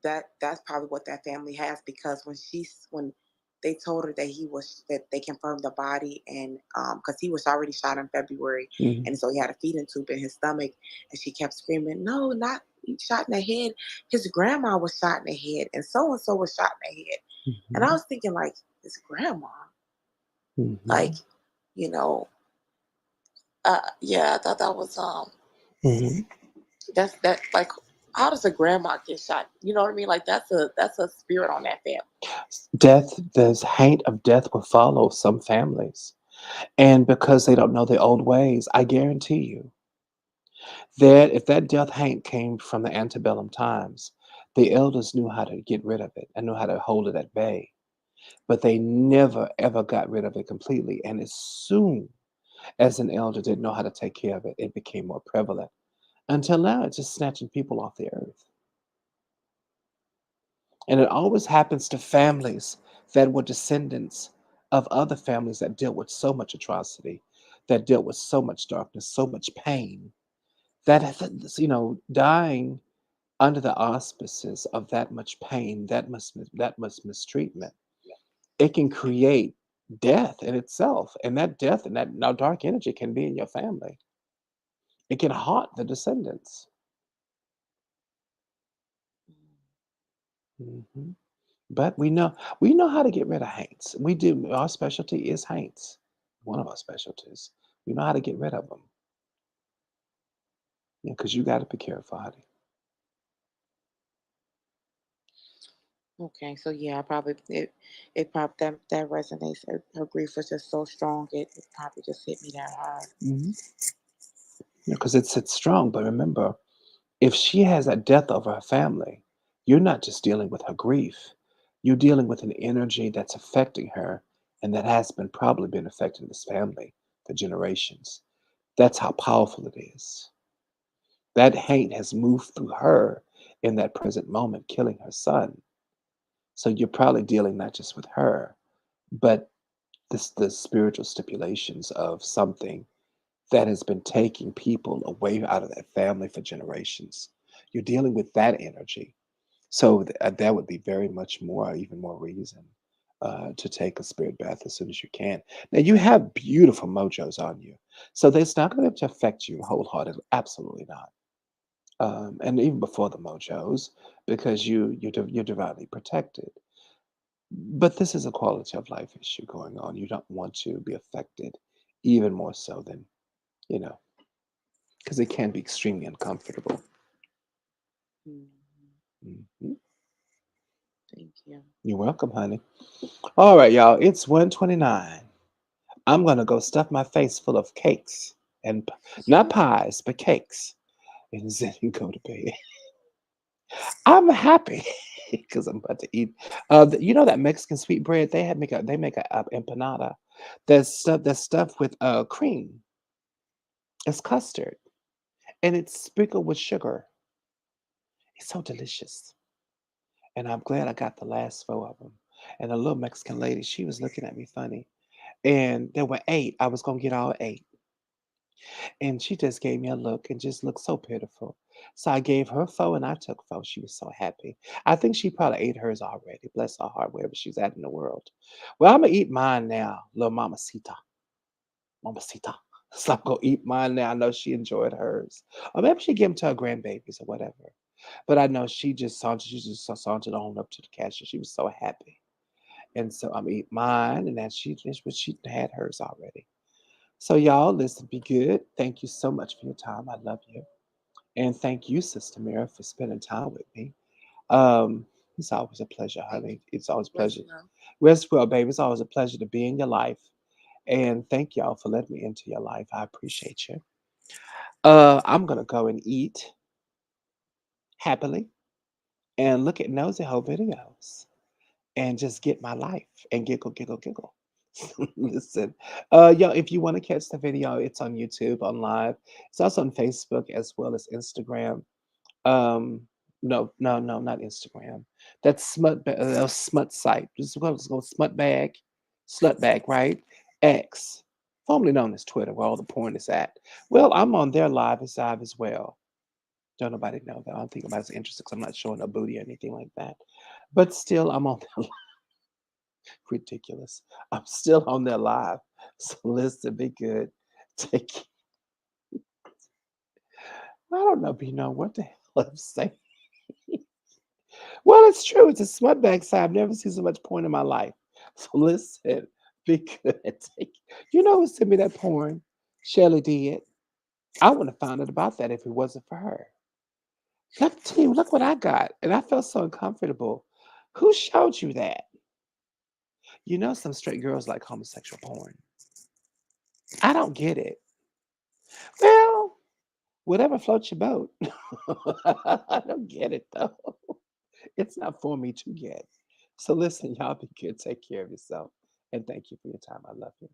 That's probably what that family has, because when they told her that they confirmed the body, and because he was already shot in February, Mhm. and so he had a feeding tube in his stomach, and she kept screaming, "No, not shot in the head. His grandma was shot in the head, and so was shot in the head." And I Mhm. was thinking, like, his grandma, like, Mhm. you know, yeah, I thought that was Mhm. that's like, how does a grandma get shot? You know what I mean? Like, that's a spirit on that family. Death, this hint of death will follow some families. And because they don't know the old ways, I guarantee you that if that death hint came from the antebellum times, the elders knew how to get rid of it and knew how to hold it at bay. But they never ever got rid of it completely. And as soon as an elder didn't know how to take care of it, it became more prevalent. Until now, it's just snatching people off the earth. And it always happens to families that were descendants of other families that dealt with so much atrocity, that dealt with so much darkness, so much pain, dying under the auspices of that much pain, that much mistreatment, it can create death in itself. And that death and that now dark energy can be in your family. It can haunt the descendants. Mhm. But we know how to get rid of haints. We do. Our specialty is haints. One of our specialties. We know how to get rid of them. Yeah, because you got to be careful, honey. Okay, so yeah, I probably it probably that resonates. Her grief was just so strong. It probably just hit me that hard. Hmm. Because it's strong. But remember, if she has that death over her family, you're not just dealing with her grief. You're dealing with an energy that's affecting her, and that has probably been affecting this family for generations. That's how powerful it is. That hate has moved through her in that present moment, killing her son. So you're probably dealing not just with her, but the spiritual stipulations of something that has been taking people away out of that family for generations. You're dealing with that energy. So that would be very much more, even more reason to take a spirit bath as soon as you can. Now, you have beautiful mojos on you. So it's not going to affect you wholeheartedly. Absolutely not. And even before the mojos, because you're divinely protected. But this is a quality of life issue going on. You don't want to be affected even more so than, you know, because it can be extremely uncomfortable. Mhm. Mhm. Thank you. You're welcome, honey. All right, y'all. It's 1:29. I'm gonna go stuff my face full of cakes and not pies, but cakes, and then go to bed. I'm happy because I'm about to eat. You know that Mexican sweet bread they make a empanada. That's stuffed with cream. It's custard and it's sprinkled with sugar. It's so delicious. And I'm glad I got the last four of them. And the little Mexican lady, she was looking at me funny. And there were eight. I was gonna get all eight. And she just gave me a look and just looked so pitiful. So I gave her four and I took four. She was so happy. I think she probably ate hers already. Bless her heart, wherever she's at in the world. Well, I'm gonna eat mine now, little mamacita. Mamacita. So I'm gonna eat mine now. I know she enjoyed hers. Or maybe she gave them to her grandbabies or whatever. But I know she just sauntered on up to the cashier. She was so happy. And so I'm gonna eat mine, and then she had hers already. So y'all, listen, be good. Thank you so much for your time. I love you. And thank you, Sister Mira, for spending time with me. It's always a pleasure, Thank you. honey. It's always a Rest pleasure. well. Rest well, baby. It's always a pleasure to be in your life. And thank y'all for letting me into your life. I appreciate you. I'm gonna go and eat happily and look at nosy hole videos and just get my life and giggle, giggle, giggle. Listen, yo, if you want to catch the video, it's on YouTube on live. It's also on Facebook as well as Instagram. Um, no, no, no, not Instagram. That's smut site. Just go smut bag, slut bag, right? X, formerly known as Twitter, where all the porn is at. Well, I'm on their live as well. Don't nobody know that. I don't think anybody's interested because I'm not showing a booty or anything like that. But still, I'm on their ridiculous. I'm still on their live. So listen, be good. Take. I don't know, Bino. What the hell I'm saying? Well, it's true. It's a smut bag side. I've never seen so much porn in my life. So listen, be good. Take. You know who sent me that porn? Shelly did. I wouldn't have found out about that if it wasn't for her. Look, team, look what I got. And I felt so uncomfortable. Who showed you that? You know, some straight girls like homosexual porn. I don't get it. Well, whatever floats your boat. I don't get it though. It's not for me to get. So listen, y'all be good. Take care of yourself. And thank you for your time. I love you.